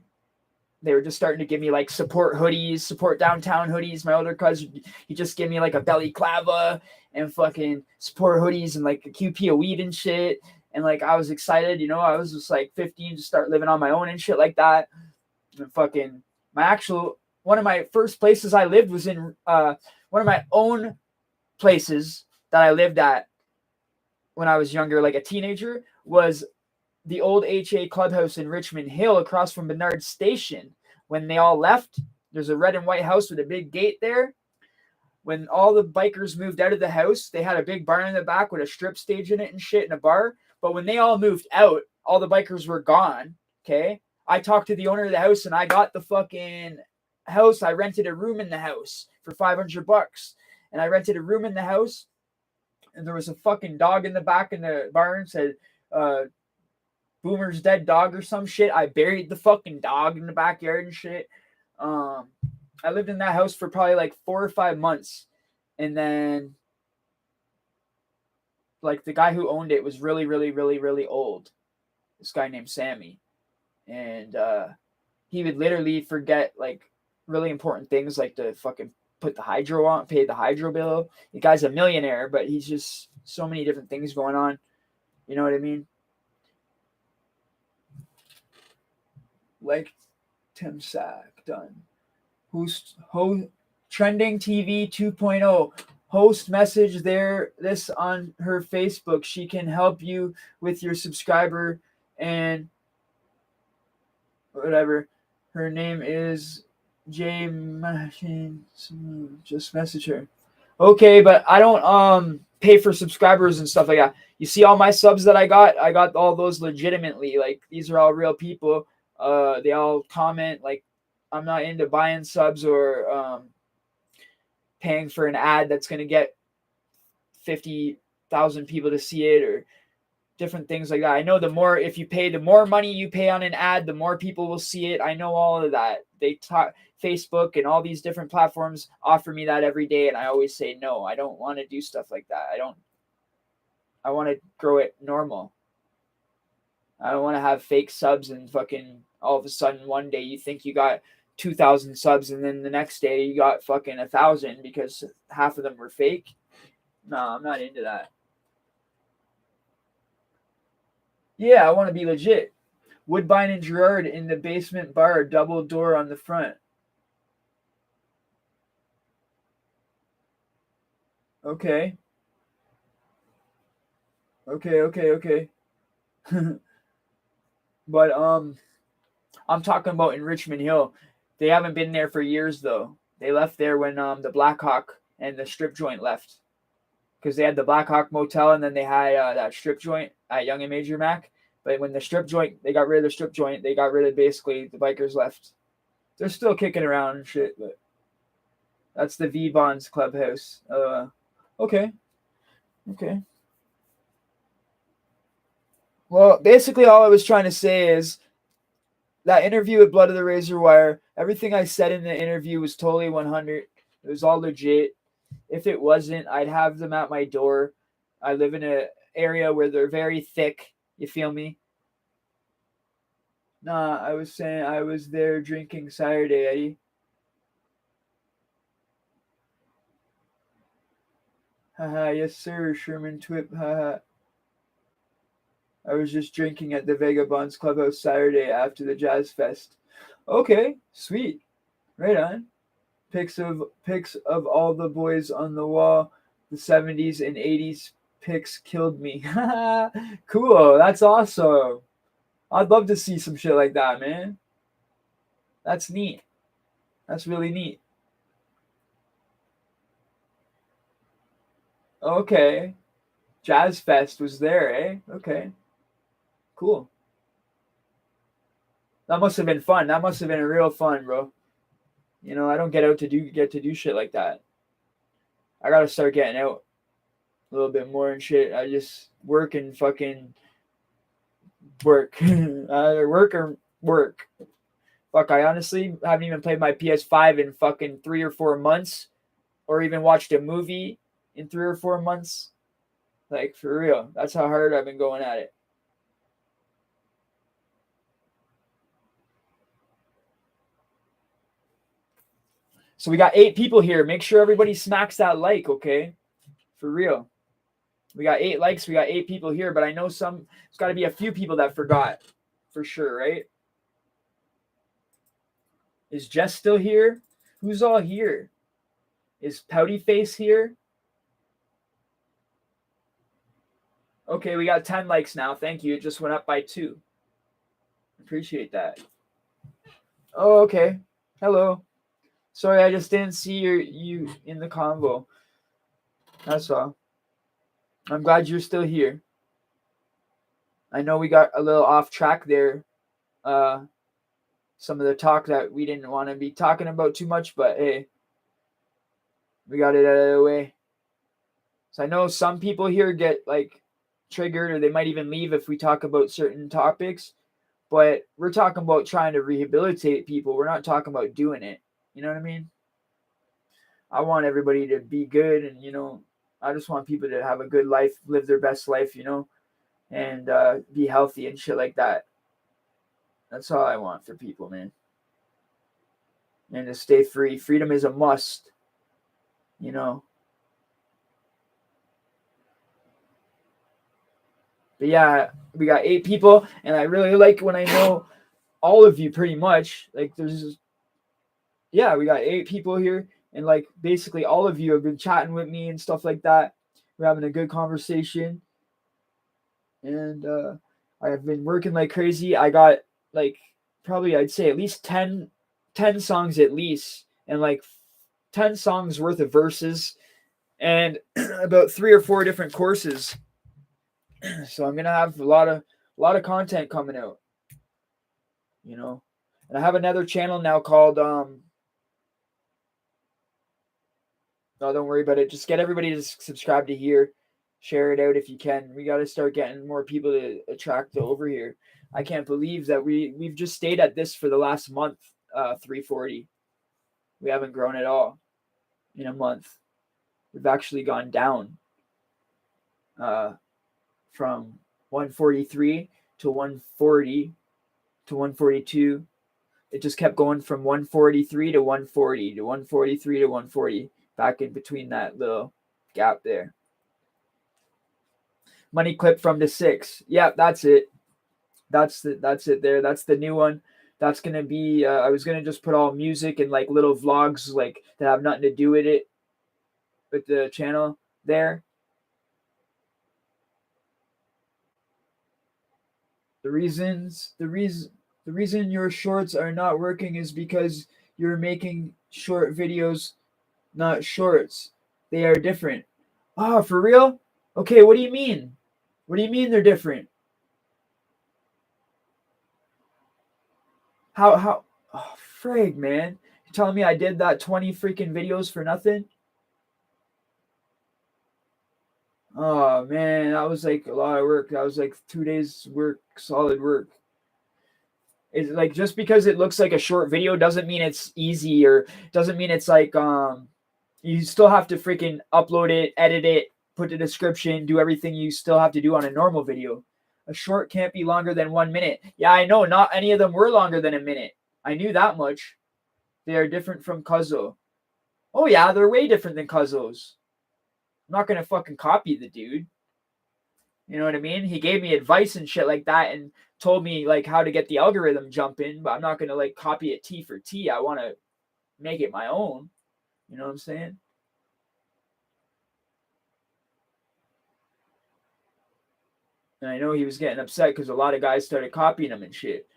Speaker 1: they were just starting to give me like support hoodies, support downtown hoodies. My older cousin, he just gave me like a belly clava and fucking support hoodies and like a QP of weed and shit. And like I was excited, you know, I was just like 15 to start living on my own and shit like that. And fucking my actual one of my first places I lived was in one of my own places that I lived at when I was younger, like a teenager, was the old HA clubhouse in Richmond Hill across from Bernard Station. When they all left, there's a red and white house with a big gate there. When all the bikers moved out of the house, they had a big barn in the back with a strip stage in it and shit and a bar. But when they all moved out, all the bikers were gone. Okay. I talked to the owner of the house and I got the fucking house. I rented a room in the house for $500. And I rented a room in the house. And there was a fucking dog in the back in the barn, said, Boomer's dead dog or some shit. I buried the fucking dog in the backyard and shit. I lived in that house for probably like 4 or 5 months. And then like the guy who owned it was really, really, really, really old. This guy named Sammy. And he would literally forget like really important things like to fucking put the hydro on, pay the hydro bill. The guy's a millionaire, but he's just so many different things going on. You know what I mean? Like Tim Sack done. Trending TV 2.0. Host message there this on her Facebook. She can help you with your subscriber and whatever. Her name is J Machine. Just message her. Okay, but I don't pay for subscribers and stuff like that. You see all my subs that I got all those legitimately. Like these are all real people. They all comment. Like I'm not into buying subs or paying for an ad that's gonna get 50,000 people to see it or different things like that. I know the more if you pay, the more money you pay on an ad, the more people will see it. I know all of that. They talk Facebook and all these different platforms offer me that every day, and I always say no. I don't want to do stuff like that. I want to grow it normal. I don't want to have fake subs and fucking all of a sudden one day you think you got 2,000 subs and then the next day you got fucking 1,000 because half of them were fake. No, I'm not into that. Yeah, I want to be legit. Woodbine and Gerard in the basement bar, double door on the front. Okay. Okay. But I'm talking about in Richmond Hill. They haven't been there for years though. They left there when the Blackhawk and the strip joint left. Because they had the Blackhawk Motel and then they had that strip joint at Young and Major Mac. But when the strip joint, they got rid of the strip joint, they got rid of basically the bikers left. They're still kicking around and shit, but that's the V Bonds clubhouse. Okay. Well, basically all I was trying to say is that interview with Blood of the Razor Wire, everything I said in the interview was totally 100. It was all legit. If it wasn't, I'd have them at my door. I live in an area where they're very thick. You feel me? Nah, I was saying I was there drinking Saturday, Eddie. Haha, yes sir, Sherman Twip, haha. I was just drinking at the Vagabonds Clubhouse Saturday after the Jazz Fest. Okay, sweet. Right on. Pics of all the boys on the wall. The 70s and 80s pics killed me. Cool. That's awesome. I'd love to see some shit like that, man. That's neat. That's really neat. Okay. Jazz Fest was there, eh? Okay. Cool. That must have been fun. That must have been real fun, bro. You know, I don't get to do shit like that. I gotta start getting out a little bit more and shit. I just work and fucking Work. Either work or work. Fuck, I honestly haven't even played my PS5 in fucking 3 or 4 months, or even watched a movie in 3 or 4 months. Like, for real. That's how hard I've been going at it. So we got 8 people here. Make sure everybody smacks that like, okay? For real. We got 8 likes. We got 8 people here, but I know there's got to be a few people that forgot. For sure, right? Is Jess still here? Who's all here? Is Pouty Face here? Okay, we got 10 likes now. Thank you. It just went up by 2. Appreciate that. Oh, okay. Hello. Sorry, I just didn't see you in the convo. That's all. I'm glad you're still here. I know we got a little off track there. Some of the talk that we didn't want to be talking about too much, but hey, we got it out of the way. So I know some people here get like triggered, or they might even leave if we talk about certain topics, but we're talking about trying to rehabilitate people. We're not talking about doing it. You know what I mean? I want everybody to be good, and I just want people to have a good life, live their best life, and be healthy and shit like that. That's all I want for people, man. And to stay free. Freedom is a must, But yeah, we got 8 people, and I really like when I know all of you pretty much. Like, we got 8 people here, and like basically all of you have been chatting with me and stuff like that. We're having a good conversation, and I have been working like crazy. I got like probably I'd say at least 10 songs at least, and like 10 songs worth of verses, and about 3 or 4 different courses. So I'm gonna have a lot of content coming out, and I have another channel now called no, don't worry about it. Just get everybody to subscribe to here. Share it out if you can. We got to start getting more people to attract over here. I can't believe that we've just stayed at this for the last month, 340. We haven't grown at all in a month. We've actually gone down from 143 to 140 to 142. It just kept going from 143 to 140 to 143 to 140, back in between that little gap there. Money clip from the 6. Yeah, that's it. That's it there. That's the new one. That's gonna be. I was gonna just put all music and like little vlogs like that have nothing to do with it, with the channel there. The reason your shorts are not working is because you're making short videos, not shorts. They are different. Ah, for real? Okay, what do you mean? What do you mean they're different? How oh, frig, man. You're telling me I did that 20 freaking videos for nothing? Oh man, that was like a lot of work. That was like 2 days work, solid work. It's like, just because it looks like a short video doesn't mean it's easy, or doesn't mean it's like you still have to freaking upload it, edit it, put the description, do everything you still have to do on a normal video. A short can't be longer than 1 minute. Yeah, I know, not any of them were longer than a minute. I knew that much. They are different from Cuzzo. Oh yeah, they're way different than Cuzzo's. I'm not gonna fucking copy the dude. You know what I mean? He gave me advice and shit like that, and told me like how to get the algorithm jumping, but I'm not gonna like copy it T for T. I want to make it my own. You know what I'm saying? And I know he was getting upset because a lot of guys started copying him and shit.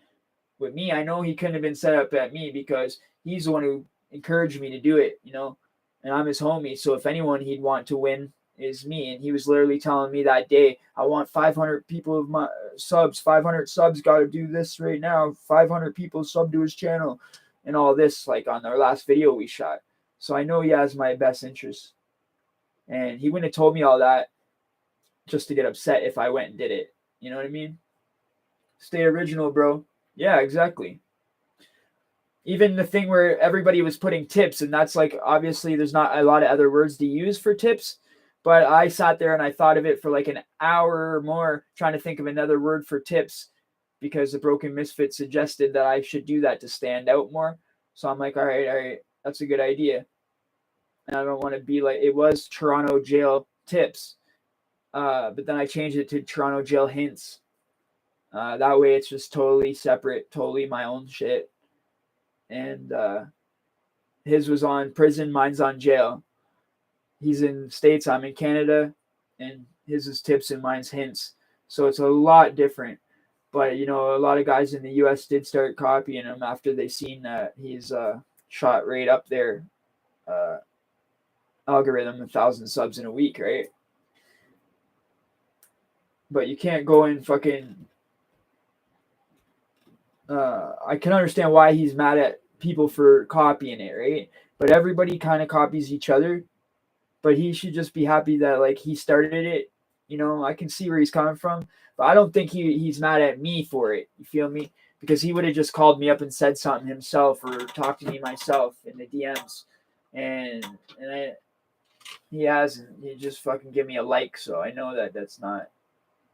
Speaker 1: With me, I know he couldn't have been set up at me because he's the one who encouraged me to do it, and I'm his homie. So if anyone he'd want to win is me. And he was literally telling me that day, I want 500 people of my subs, 500 subs, got to do this right now. 500 people sub to his channel and all this, like on our last video we shot. So I know he has my best interest. And he wouldn't have told me all that just to get upset if I went and did it. You know what I mean? Stay original, bro. Yeah, exactly. Even the thing where everybody was putting tips, and that's like, obviously there's not a lot of other words to use for tips, but I sat there and I thought of it for like an hour or more trying to think of another word for tips, because the Broken Misfit suggested that I should do that to stand out more. So I'm like, all right, that's a good idea. And I don't want to be like, it was Toronto Jail Tips, but then I changed it to Toronto Jail Hints. That way it's just totally separate, totally my own shit. And his was on prison, mine's on jail. He's in States, I'm in Canada, and his is tips and mine's hints. So it's a lot different. But you know, a lot of guys in the US did start copying him after they seen that he's shot right up their uh, algorithm, 1,000 subs in a week, right? But you can't go and fucking. I can understand why he's mad at people for copying it, right? But everybody kind of copies each other. But he should just be happy that like he started it. You know, I can see where he's coming from, but I don't think he's mad at me for it. You feel me? Because he would have just called me up and said something himself or talked to me myself in the DMs, and he hasn't. He just fucking give me a like, so I know that that's not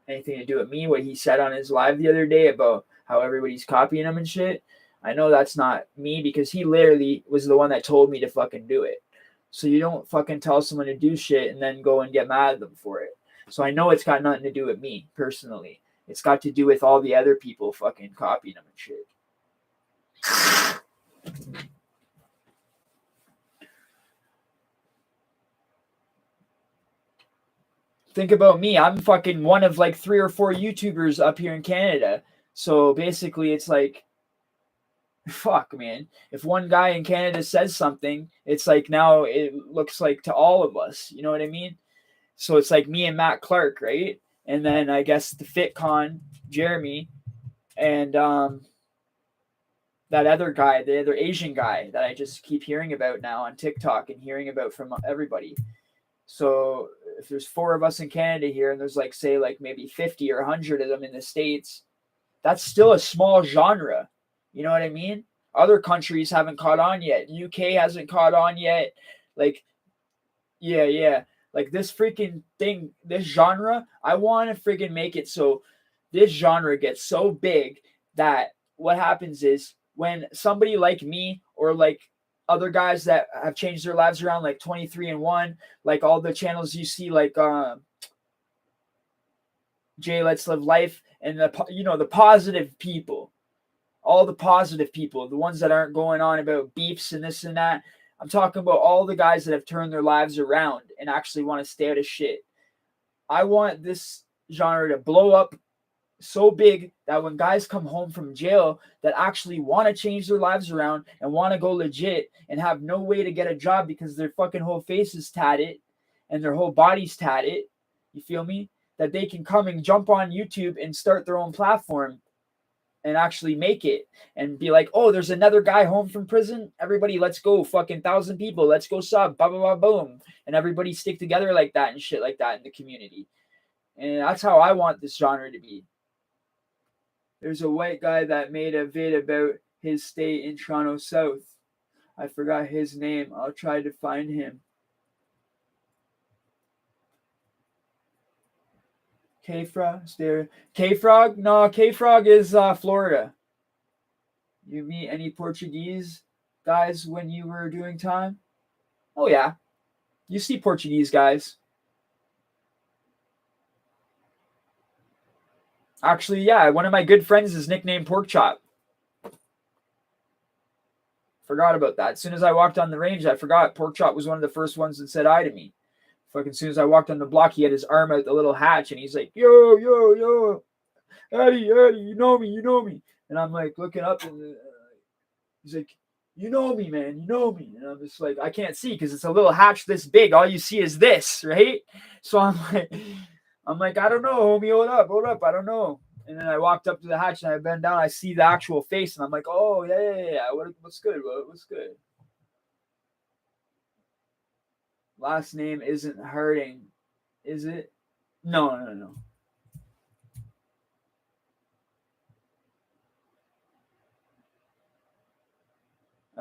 Speaker 1: anything to do with me. What he said on his live the other day about how everybody's copying him and shit, I know that's not me, because he literally was the one that told me to fucking do it. So you don't fucking tell someone to do shit and then go and get mad at them for it. So I know it's got nothing to do with me personally. It's got to do with all the other people fucking copying him and shit. Think about me. I'm fucking one of like 3 or 4 YouTubers up here in Canada. So basically, it's like, fuck, man. If one guy in Canada says something, it's like now it looks like to all of us. You know what I mean? So it's like me and Matt Clark, right? And then I guess the FitCon, Jeremy, and that other guy, the other Asian guy that I just keep hearing about now on TikTok and hearing about from everybody. So if there's 4 of us in Canada here, and there's like, say, like maybe 50 or 100 of them in the States, that's still a small genre. You know what I mean? Other countries haven't caught on yet. UK hasn't caught on yet. Like, yeah. Like this freaking thing, this genre, I want to freaking make it so this genre gets so big that what happens is when somebody like me or like other guys that have changed their lives around, like 23andOne, like all the channels you see, like Jay Let's Live Life, and the positive people, all the positive people, the ones that aren't going on about beefs and this and that. I'm talking about all the guys that have turned their lives around and actually want to stay out of shit. I want this genre to blow up so big that when guys come home from jail that actually want to change their lives around and want to go legit and have no way to get a job because their fucking whole face is tatted and their whole body's tatted, you feel me? That they can come and jump on YouTube and start their own platform and actually make it and be like, oh, there's another guy home from prison. Everybody, let's go. Fucking 1,000 people. Let's go sub. Blah, blah, blah, boom. And everybody stick together like that and shit like that in the community. And that's how I want this genre to be. There's a white guy that made a vid about his stay in Toronto South. I forgot his name. I'll try to find him. K-Frog? K-Frog? No, K-Frog is Florida. You meet any Portuguese guys when you were doing time? Oh, yeah. You see Portuguese guys. Actually, yeah, one of my good friends is nicknamed Pork Chop. Forgot about that. As soon as I walked on the range, I forgot Pork Chop was one of the first ones that said hi to me. Fucking as soon as I walked on the block, he had his arm out the little hatch and he's like, yo, Eddie, you know me. And I'm like looking up and he's like, you know me, man, you know me. And I'm just like, I can't see because it's a little hatch this big. All you see is this, right? So I'm like, I don't know, homie, hold up, I don't know. And then I walked up to the hatch and I bend down, I see the actual face, and I'm like, oh yeah. What's good, bro? What's good? Last name isn't hurting, is it? No.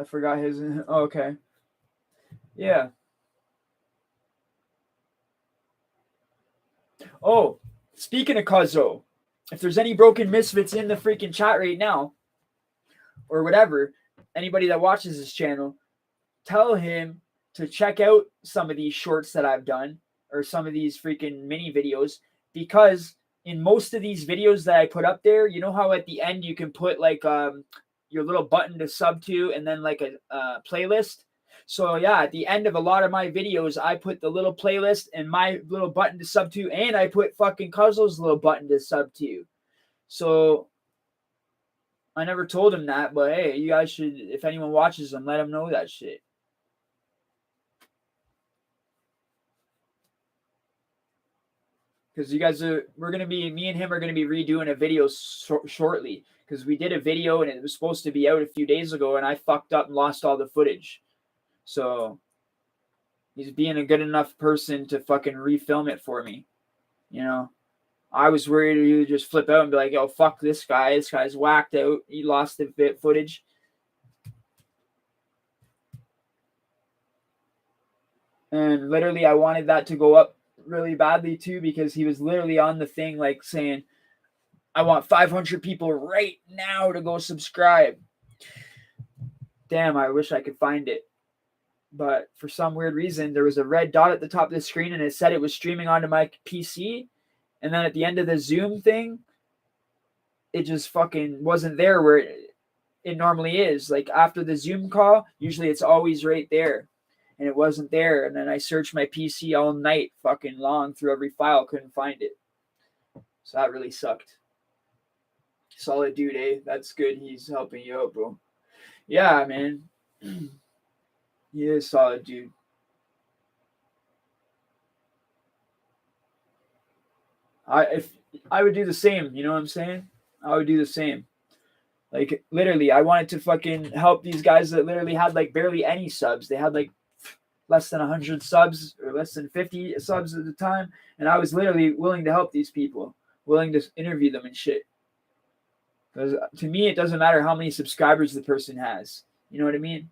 Speaker 1: I forgot his. Oh, okay. Yeah. Oh, speaking of Cuzzo, if there's any broken misfits in the freaking chat right now, or whatever, anybody that watches this channel, tell him to check out some of these shorts that I've done, or some of these freaking mini videos, because in most of these videos that I put up there, you know how at the end you can put like your little button to sub to, and then like a playlist. So yeah, at the end of a lot of my videos, I put the little playlist and my little button to sub to, and I put fucking Cuzzo's little button to sub to. So I never told him that, but hey, you guys should, if anyone watches them, let them know that shit. Because you guys we're going to be, me and him are going to be redoing a video shortly. Because we did a video and it was supposed to be out a few days ago, and I fucked up and lost all the footage. So he's being a good enough person to fucking refilm it for me. You know, I was worried he would just flip out and be like, "Oh, fuck this guy. This guy's whacked out. He lost the footage." And literally, I wanted that to go up really badly too, because he was literally on the thing like saying, "I want 500 people right now to go subscribe." Damn, I wish I could find it. But for some weird reason, there was a red dot at the top of the screen and it said it was streaming onto my PC. And then at the end of the Zoom thing, it just fucking wasn't there where it normally is. Like after the Zoom call, usually it's always right there. And it wasn't there. And then I searched my PC all night fucking long through every file, couldn't find it. So that really sucked. Solid dude, eh? That's good. He's helping you out, bro. Yeah, man. He is solid dude. If I would do the same, you know what I'm saying? I would do the same. Like literally, I wanted to fucking help these guys that literally had like barely any subs. They had like less than 100 subs or less than 50 subs at the time, and I was literally willing to help these people, willing to interview them and shit. Because to me, it doesn't matter how many subscribers the person has. You know what I mean?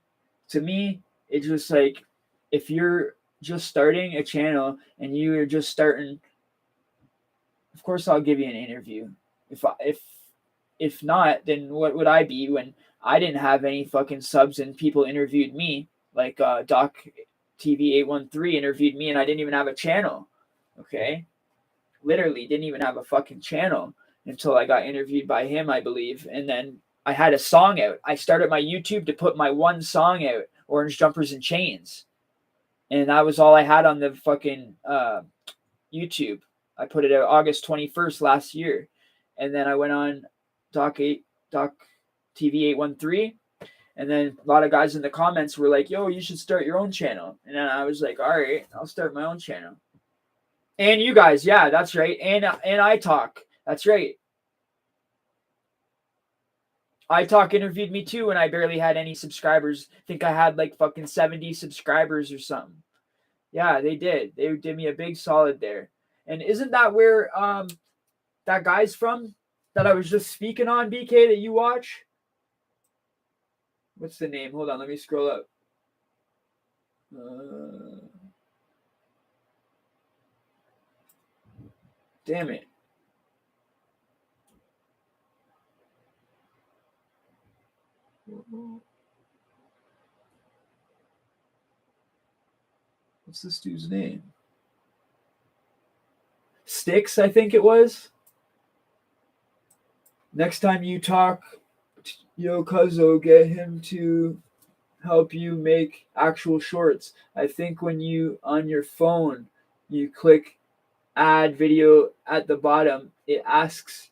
Speaker 1: To me, it's just like if you're just starting a channel and you're just starting, of course I'll give you an interview. If not, then what would I be when I didn't have any fucking subs and people interviewed me? Like Doc TV 813 interviewed me and I didn't even have a channel. Okay, literally didn't even have a fucking channel until I got interviewed by him, I believe. And then I had a song out. I started my YouTube to put my one song out, Orange Jumpers and Chains. And that was all I had on the fucking YouTube. I put it out August 21st last year. And then I went on Doc TV 813. And then a lot of guys in the comments were like, "Yo, you should start your own channel." And then I was like, "All right, I'll start my own channel." And you guys, yeah, that's right. And iTalk, that's right. iTalk interviewed me too when I barely had any subscribers. I think I had like fucking 70 subscribers or something. Yeah, they did. They did me a big solid there. And isn't that where that guy's from that I was just speaking on, BK, that you watch? What's the name? Hold on, let me scroll up. Damn it. What's this dude's name? Sticks, I think it was. Next time you talk, Yo Cuzzo, get him to help you make actual shorts. I think when you, on your phone, you click add video at the bottom, it asks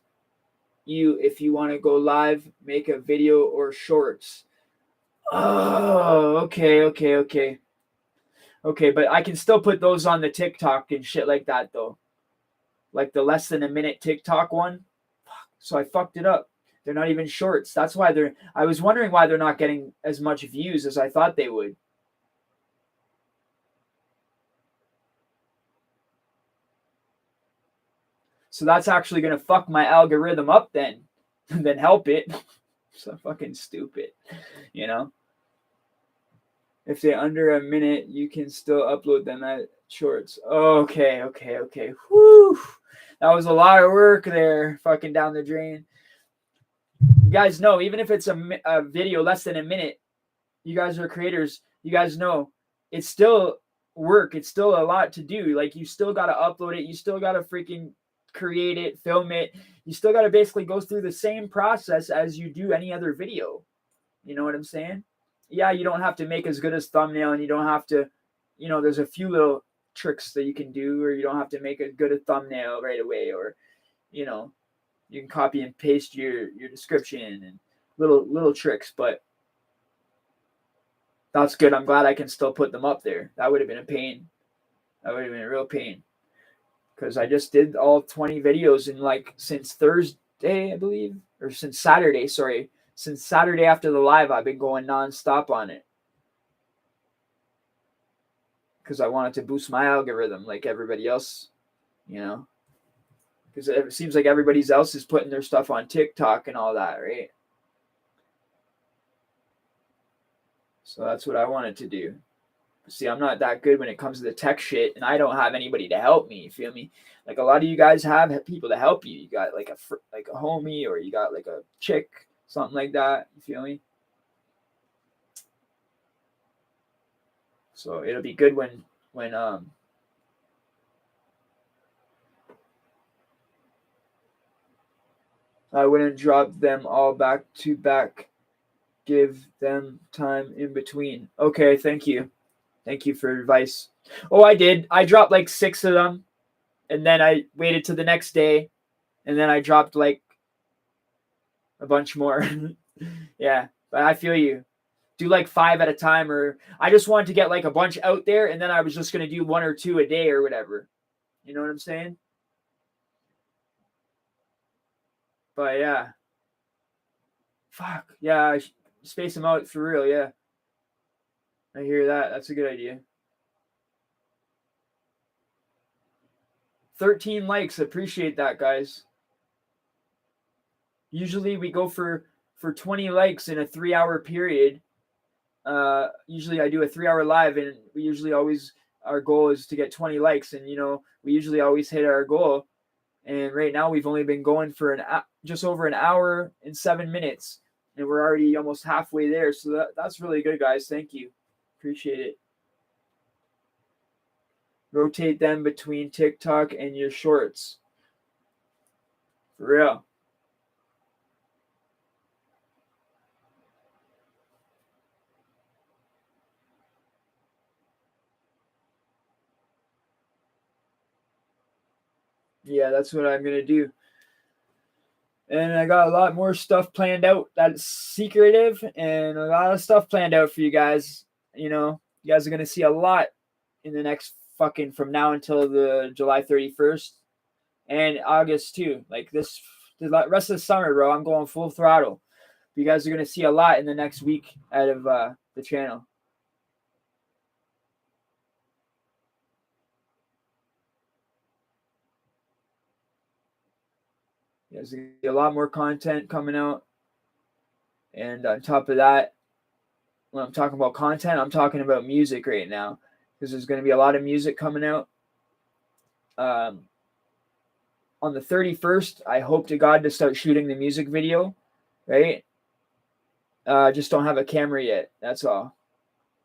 Speaker 1: you if you want to go live, make a video or shorts. Oh, okay. Okay, but I can still put those on the TikTok and shit like that though. Like the less than a minute TikTok one. So I fucked it up. They're not even shorts. That's why I was wondering why they're not getting as much views as I thought they would. So that's actually going to fuck my algorithm up then. Then help it. So fucking stupid, you know? If they're under a minute, you can still upload them at shorts. Okay. Whew. That was a lot of work there, fucking down the drain. You guys know, even if it's a video less than a minute, you guys are creators. You guys know it's still work. It's still a lot to do. Like, you still got to upload it. You still got to freaking create it, film it. You still got to basically go through the same process as you do any other video. You know what I'm saying? Yeah, you don't have to make as good as thumbnail, and you don't have to, there's a few little tricks that you can do, or you don't have to make as good a thumbnail right away, or, you can copy and paste your description and little tricks, but that's good. I'm glad I can still put them up there. That would have been a pain. That would have been a real pain, because I just did all 20 videos in since Thursday, I believe, or since Saturday. Sorry, since Saturday after the live, I've been going nonstop on it, because I wanted to boost my algorithm like everybody else, because it seems like everybody else is putting their stuff on TikTok and all that, right? So that's what I wanted to do. See, I'm not that good when it comes to the tech shit, and I don't have anybody to help me. You feel me? Like, a lot of you guys have people to help you. You got like a homie, or you got like a chick, something like that. You feel me? So it'll be good when I wouldn't drop them all back to back. Give them time in between. Okay, thank you. Thank you for advice. Oh, I did. I dropped like 6 of them, and then I waited till the next day, and then I dropped like a bunch more. Yeah, but I feel you. Do like 5 at a time, or I just wanted to get like a bunch out there, and then I was just gonna do 1 or 2 a day or whatever. You know what I'm saying? But yeah, fuck yeah, space them out for real. Yeah, I hear that. That's a good idea. 13 likes. Appreciate that, guys. Usually we go for 20 likes in a 3-hour period. Usually I do a 3-hour live, and we usually always, our goal is to get 20 likes, and we usually always hit our goal. And right now we've only been going for just over an hour and 7 minutes, and we're already almost halfway there. So that's really good, guys. Thank you. Appreciate it. Rotate them between TikTok and your shorts. For real. Yeah, that's what I'm going to do. And I got a lot more stuff planned out that's secretive, and a lot of stuff planned out for you guys. You guys are going to see a lot in the next fucking, from now until the July 31st and August too. Like the rest of the summer, bro, I'm going full throttle. You guys are going to see a lot in the next week out of the channel. There's going to be a lot more content coming out. And on top of that, when I'm talking about content, I'm talking about music right now, because there's going to be a lot of music coming out. On the 31st, I hope to God to start shooting the music video, right? Just don't have a camera yet. That's all.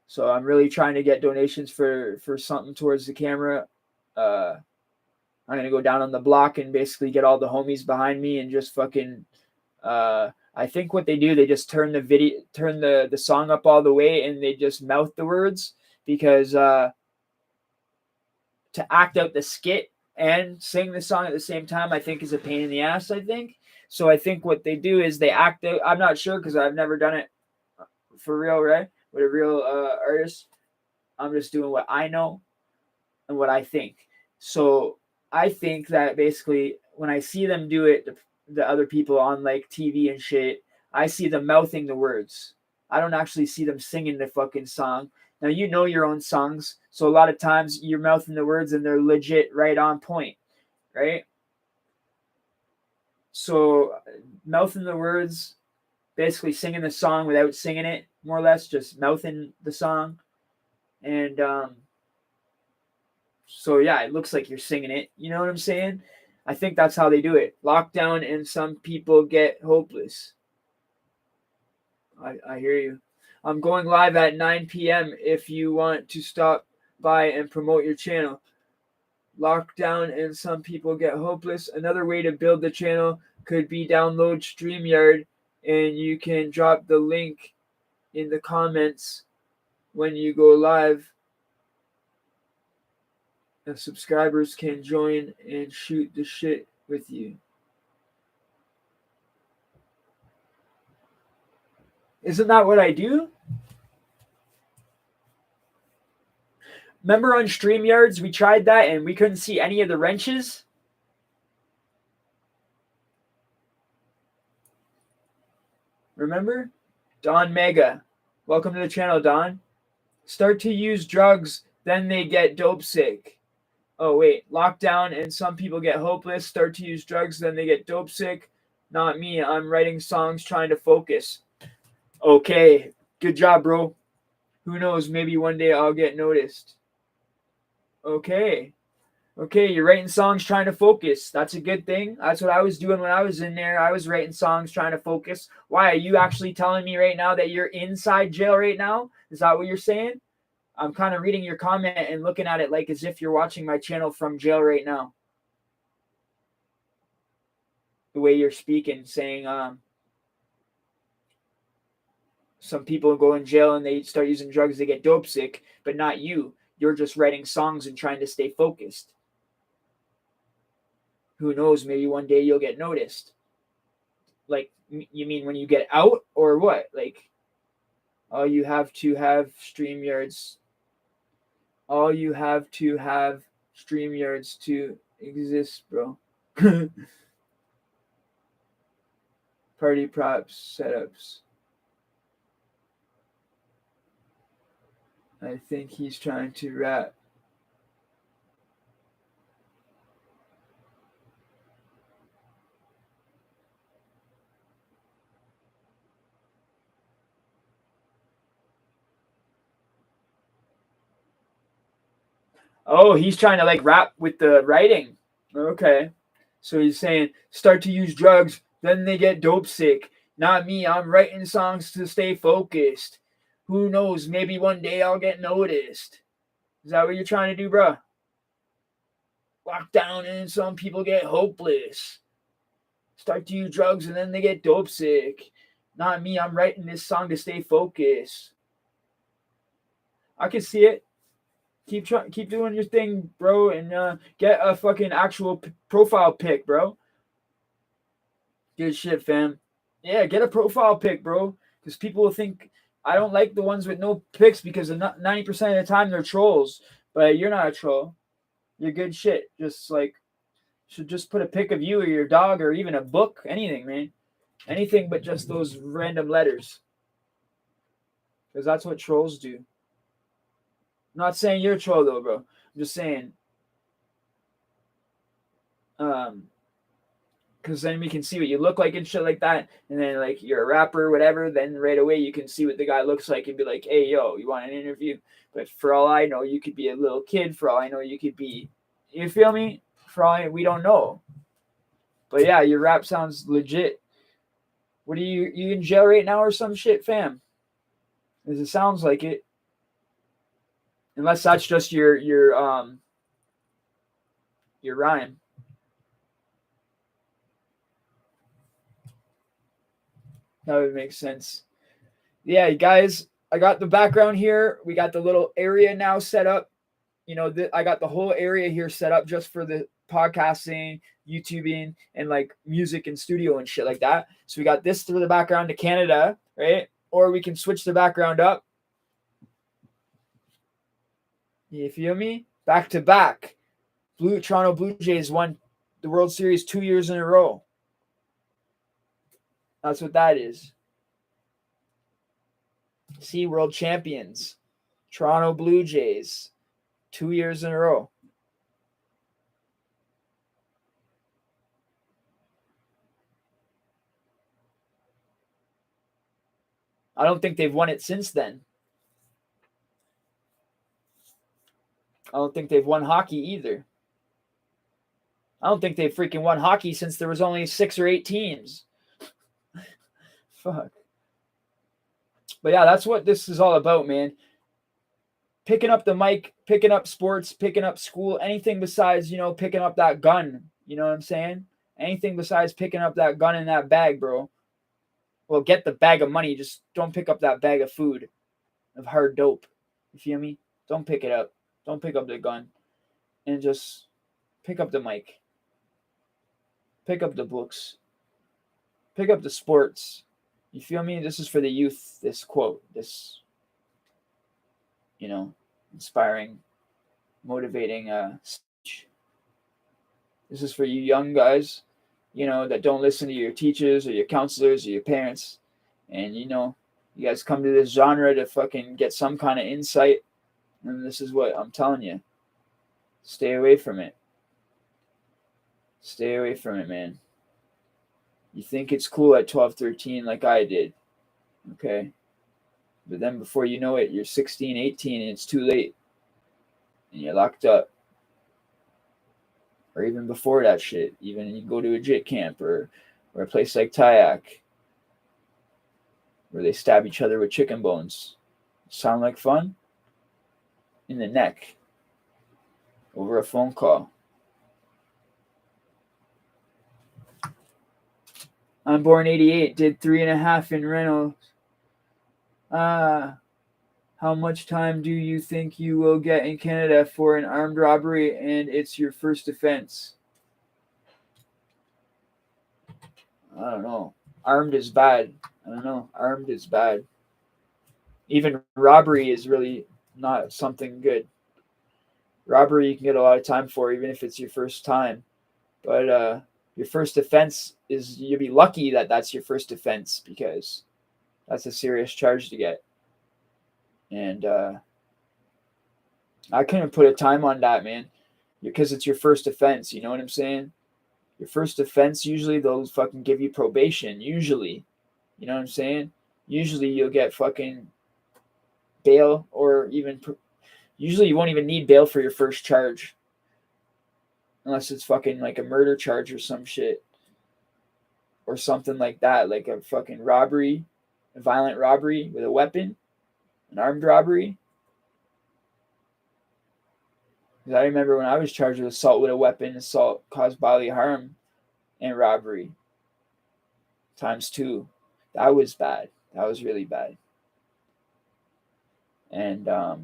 Speaker 1: So I'm really trying to get donations for something towards the camera. I'm gonna go down on the block and basically get all the homies behind me and just fucking. I think what they do, they just turn the song up all the way, and they just mouth the words, because to act out the skit and sing the song at the same time, I think, is a pain in the ass. I think so. I think what they do is they act out. I'm not sure, because I've never done it for real, right? With a real artist. I'm just doing what I know and what I think. So I think that basically when I see them do it, the other people on like TV and shit, I see them mouthing the words. I don't actually see them singing the fucking song. Now, you know your own songs, so a lot of times you're mouthing the words and they're legit right on point, right? So mouthing the words, basically singing the song without singing it, more or less, just mouthing the song. And so yeah, it looks like you're singing it. You know what I'm saying? I think that's how they do it. Lockdown and some people get hopeless. I hear you. I'm going live at 9 p.m. if you want to stop by and promote your channel. Lockdown and some people get hopeless. Another way to build the channel could be download StreamYard, and you can drop the link in the comments when you go live. And subscribers can join and shoot the shit with you. Isn't that what I do? Remember on StreamYards, we tried that and we couldn't see any of the wrenches? Remember? Don Mega. Welcome to the channel, Don. Start to use drugs, then they get dope sick. Oh, wait. Lockdown and some people get hopeless. Start to use drugs, then they get dope sick. Not me. I'm writing songs trying to focus. Okay. Good job, bro. Who knows? Maybe one day I'll get noticed. Okay. Okay, you're writing songs trying to focus. That's a good thing. That's what I was doing when I was in there. I was writing songs trying to focus. Why? Are you actually telling me right now that you're inside jail right now? Is that what you're saying? I'm kind of reading your comment and looking at it like as if you're watching my channel from jail right now. The way you're speaking, saying some people go in jail and they start using drugs, they get dope sick, but not you. You're just writing songs and trying to stay focused. Who knows? Maybe one day you'll get noticed. Like, you mean when you get out or what? Like, all you have to have StreamYards. All you have to have StreamYards to exist, bro. Party props, setups. I think he's trying to rap. Oh, he's trying to like rap with the writing. Okay. So he's saying start to use drugs, then they get dope sick. Not me. I'm writing songs to stay focused. Who knows? Maybe one day I'll get noticed. Is that what you're trying to do, bro? Lockdown and some people get hopeless. Start to use drugs and then they get dope sick. Not me. I'm writing this song to stay focused. I can see it. Keep doing your thing, bro, and get a fucking actual profile pic, bro. Good shit, fam. Yeah, get a profile pic, bro, because people will think I don't like the ones with no pics because 90% of the time they're trolls. But you're not a troll. You're good shit. Just like should just put a pic of you or your dog or even a book, anything, man. Anything but just those random letters. Because that's what trolls do. I'm not saying you're a troll though, bro. I'm just saying because then we can see what you look like and shit like that. And then like you're a rapper or whatever, then right away you can see what the guy looks like and be like, hey yo, you want an interview? But for all I know, you could be a little kid. For all I know, you could be, you feel me? For all we don't know. But yeah, your rap sounds legit. What are you in jail right now or some shit, fam? Because it sounds like it. Unless that's just your rhyme. That would make sense. Yeah, guys, I got the background here. We got the little area now set up. You know, I got the whole area here set up just for the podcasting, YouTubing, and like music and studio and shit like that. So we got this through the background to Canada, right? Or we can switch the background up. You feel me? Back to back. Toronto Blue Jays won the World Series 2 years in a row. That's what that is. See, world champions. Toronto Blue Jays. 2 years in a row. I don't think they've won it since then. I don't think they've won hockey either. I don't think they've freaking won hockey since there was only 6 or 8 teams. Fuck. But yeah, that's what this is all about, man. Picking up the mic, picking up sports, picking up school, anything besides, picking up that gun. You know what I'm saying? Anything besides picking up that gun in that bag, bro. Well, get the bag of money. Just don't pick up that bag of food, of hard dope. You feel me? Don't pick it up. Don't pick up the gun. And just pick up the mic. Pick up the books. Pick up the sports. You feel me? This is for the youth, this quote, this, inspiring, motivating speech. This is for you young guys, that don't listen to your teachers or your counselors or your parents. And, you guys come to this genre to fucking get some kind of insight. And this is what I'm telling you. Stay away from it. Stay away from it, man. You think it's cool at 12, 13 like I did. Okay? But then before you know it, you're 16, 18, and it's too late. And you're locked up. Or even before that shit. Even you go to a JIT camp or a place like Tyack, where they stab each other with chicken bones. Sound like fun? In the neck. Over a phone call. I'm born 88, did 3.5 in Reynolds. How much time do you think you will get in Canada for an armed robbery and it's your first offense? I don't know. Armed is bad. I don't know. Armed is bad. Even robbery is really not something good. Robbery you can get a lot of time for, even if it's your first time. But your first offense is, you'll be lucky that that's your first offense, because that's a serious charge to get. And I couldn't put a time on that, man, because it's your first offense. You know what I'm saying? Your first offense, usually they'll fucking give you probation. Usually. You know what I'm saying? Usually you'll get fucking bail, or even usually you won't even need bail for your first charge. Unless it's fucking like a murder charge or some shit. Or something like that. Like a fucking robbery. A violent robbery with a weapon. An armed robbery. Because I remember when I was charged with assault with a weapon, assault caused bodily harm, and robbery. ×2. That was bad. That was really bad. And at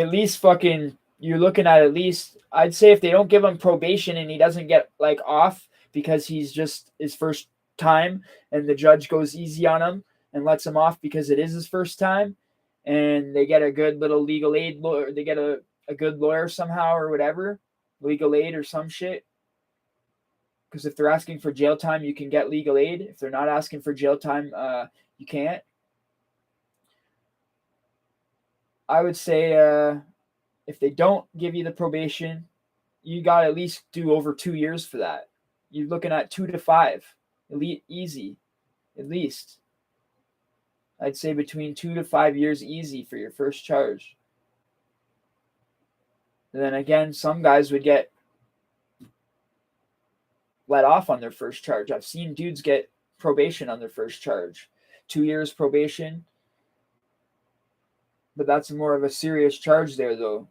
Speaker 1: least fucking, you're looking at least, I'd say if they don't give him probation and he doesn't get like off because he's just his first time, and the judge goes easy on him and lets him off because it is his first time, and they get a good little legal aid lawyer, they get a good lawyer somehow or whatever, legal aid or some shit. Because if they're asking for jail time, you can get legal aid. If they're not asking for jail time, you can't. I would say if they don't give you the probation, you got to at least do over 2 years for that. You're looking at 2 to 5. Easy. At least. I'd say between 2 to 5 years easy for your first charge. And then again, some guys would get let off on their first charge. I've seen dudes get probation on their first charge. 2 years probation. But that's more of a serious charge there, though.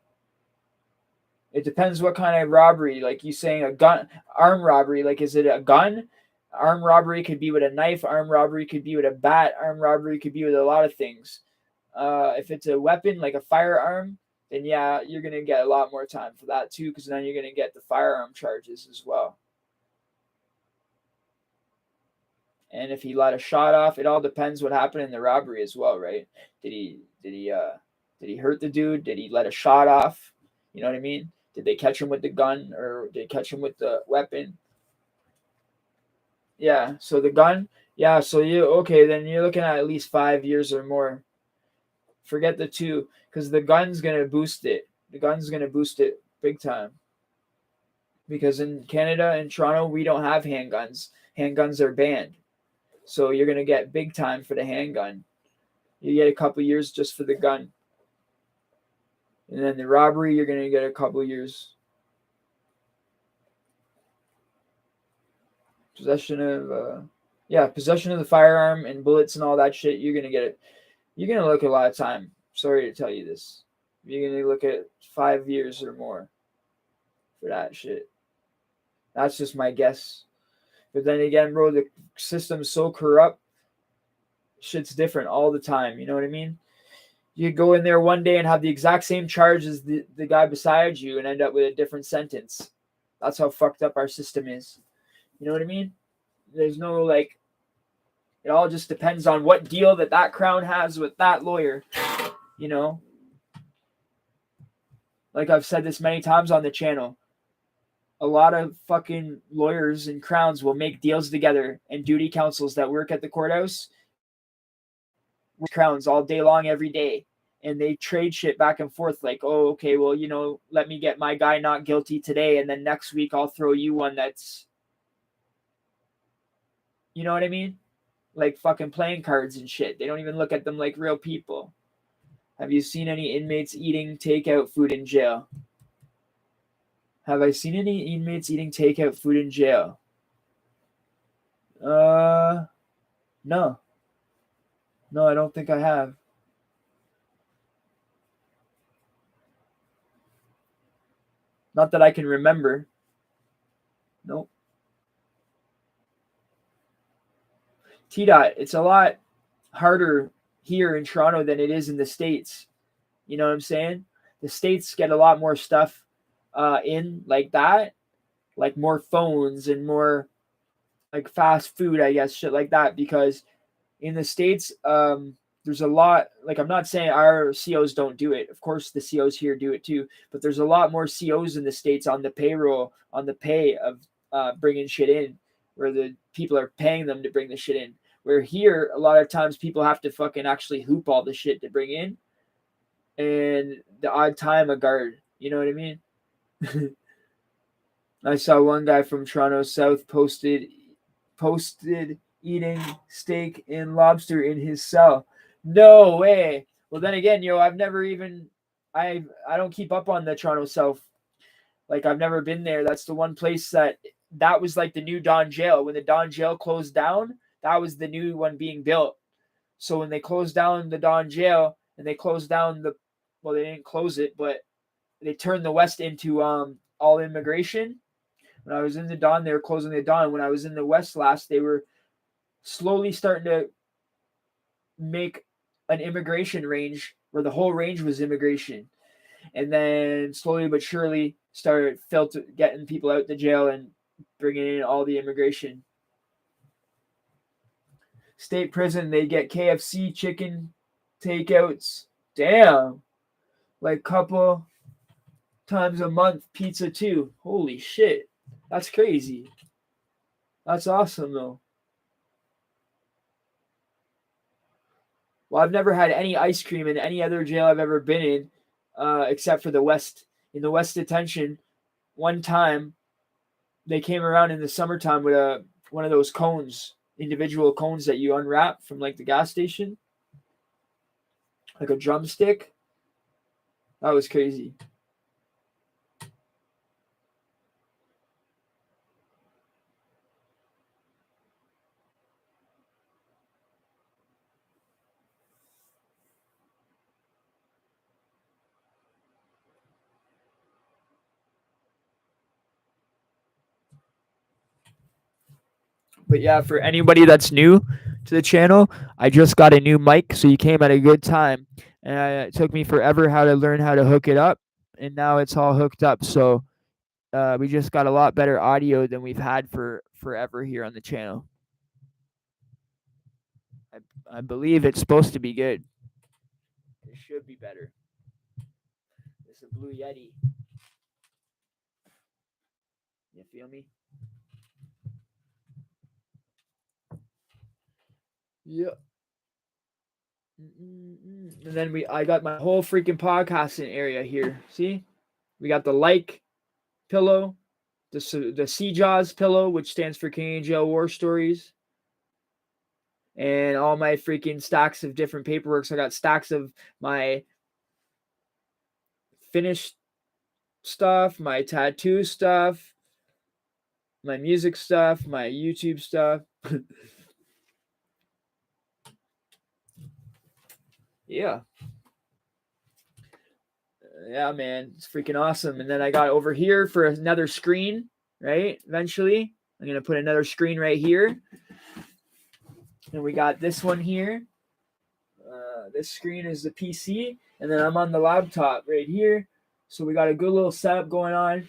Speaker 1: It depends what kind of robbery. Like you saying a gun, armed robbery. Like, is it a gun? Armed robbery could be with a knife. Armed robbery could be with a bat. Armed robbery could be with a lot of things. If it's a weapon, like a firearm, then yeah, you're going to get a lot more time for that too, because then you're going to get the firearm charges as well. And if he let a shot off, it all depends what happened in the robbery as well, right? Did he hurt the dude? Did he let a shot off? You know what I mean? Did they catch him with the gun, or did they catch him with the weapon? Yeah, so the gun, yeah, so then you're looking at least 5 years or more. Forget the 2, because the gun's going to boost it. The gun's going to boost it big time. Because in Canada and Toronto, we don't have handguns. Handguns are banned. So you're going to get big time for the handgun. You get a couple years just for the gun. And then the robbery, you're going to get a couple years. Possession of the firearm and bullets and all that shit, you're going to get it. You're going to look at a lot of time. Sorry to tell you this. You're going to look at 5 years or more for that shit. That's just my guess. But then again, bro, the system's so corrupt. Shit's different all the time. You know what I mean? You go in there one day and have the exact same charge as the guy beside you and end up with a different sentence. That's how fucked up our system is. You know what I mean? There's no like, it all just depends on what deal that crown has with that lawyer. You know? Like I've said this many times on the channel. A lot of fucking lawyers and crowns will make deals together, and duty councils that work at the courthouse with crowns all day long every day. And they trade shit back and forth like, oh, okay, well, you know, let me get my guy not guilty today, and then next week I'll throw you one that's, you know what I mean? Like fucking playing cards and shit. They don't even look at them like real people. Have you seen any inmates eating takeout food in jail? Have I seen any inmates eating takeout food in jail? No. No, I don't think I have. Not that I can remember. Nope. T-Dot, it's a lot harder here in Toronto than it is in the States. You know what I'm saying? The States get a lot more stuff in like that, like more phones and more like fast food, I guess, shit like that. Because in the States, there's a lot, like I'm not saying our COs don't do it. Of course, the COs here do it too. But there's a lot more COs in the States on the payroll, on the pay of bringing shit in, where the people are paying them to bring the shit in. Where here, a lot of times people have to fucking actually hoop all the shit to bring in. And the odd time a guard, you know what I mean? I saw one guy from Toronto South posted eating steak and lobster in his cell. No way. Well, then again, I've never even I don't keep up on the Toronto South. Like I've never been there. That's the one place that was like the new Don Jail. When the Don Jail closed down, that was the new one being built. So when they closed down the Don Jail and they closed down they didn't close it, but they turned the West into all immigration. When I was in the Don, they were closing the Don. When I was in the West last, they were slowly starting to make an immigration range where the whole range was immigration. And then slowly but surely started getting people out the jail and bringing in all the immigration. State prison, they get KFC chicken takeouts. Damn. Like couple times a month, pizza too. Holy shit. That's crazy. That's awesome though. Well, I've never had any ice cream in any other jail I've ever been in, except for the West. In the West detention, one time they came around in the summertime with one of those cones, individual cones that you unwrap from like the gas station, like a drumstick. That was crazy. But yeah, for anybody that's new to the channel, I just got a new mic, so you came at a good time. And it took me forever to learn how to hook it up, and now it's all hooked up. So we just got a lot better audio than we've had for forever here on the channel. I believe it's supposed to be good. It should be better. It's a Blue Yeti. You feel me? Yeah. And then I got my whole freaking podcasting area here. See? We got the like pillow, the CJAWS pillow, which stands for Canadian Jail War Stories, and all my freaking stacks of different paperwork. So I got stacks of my finished stuff, my tattoo stuff, my music stuff, my YouTube stuff. Yeah. Yeah, man. It's freaking awesome. And then I got over here for another screen, right? Eventually, I'm going to put another screen right here. And we got this one here. This screen is the PC. And then I'm on the laptop right here. So we got a good little setup going on.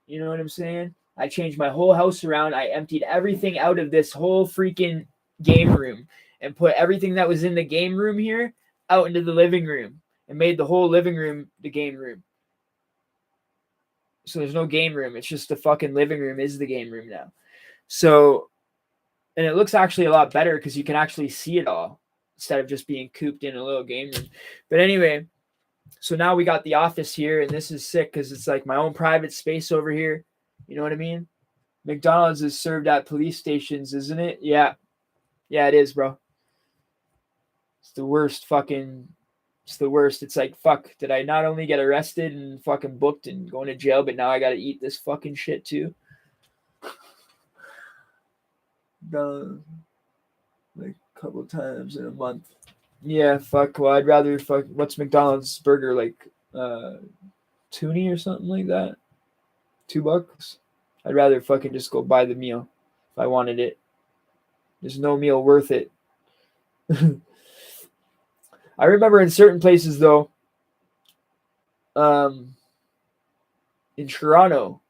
Speaker 1: You know what I'm saying? I changed my whole house around. I emptied everything out of this whole freaking game room and put everything that was in the game room here out into the living room and made the whole living room the game room. So there's no game room. It's just the fucking living room is the game room now. So, and it looks actually a lot better because you can actually see it all instead of just being cooped in a little game room. But anyway, so now we got the office here, and this is sick because it's like my own private space over here. You know what I mean? McDonald's is served at police stations, isn't it? Yeah. Yeah, it is, bro. It's the worst fucking... It's the worst. It's like, fuck, did I not only get arrested and fucking booked and going to jail, but now I gotta eat this fucking shit too? Like a couple times in a month. Yeah, fuck. Well, I'd rather fuck. What's McDonald's burger like? Toonie or something like that. $2. I'd rather fucking just go buy the meal if I wanted it. There's no meal worth it. I remember in certain places though, in Toronto,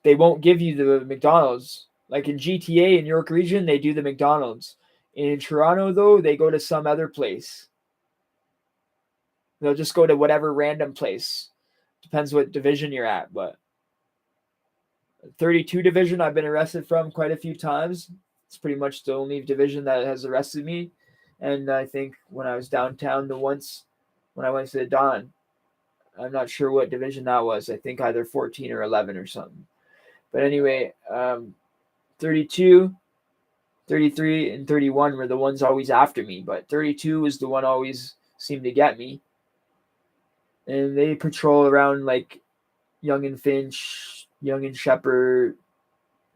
Speaker 1: they won't give you the McDonald's. Like in GTA in York Region, they do the McDonald's. In Toronto though, they go to some other place. They'll just go to whatever random place. Depends what division you're at, but 32 division I've been arrested from quite a few times. It's pretty much the only division that has arrested me. And I think when I was downtown when I went to the Dawn, I'm not sure what division that was. I think either 14 or 11 or something. But anyway, 32, 33, and 31 were the ones always after me. But 32 was the one always seemed to get me. And they patrol around like Yonge and Finch, Yonge and Shepherd,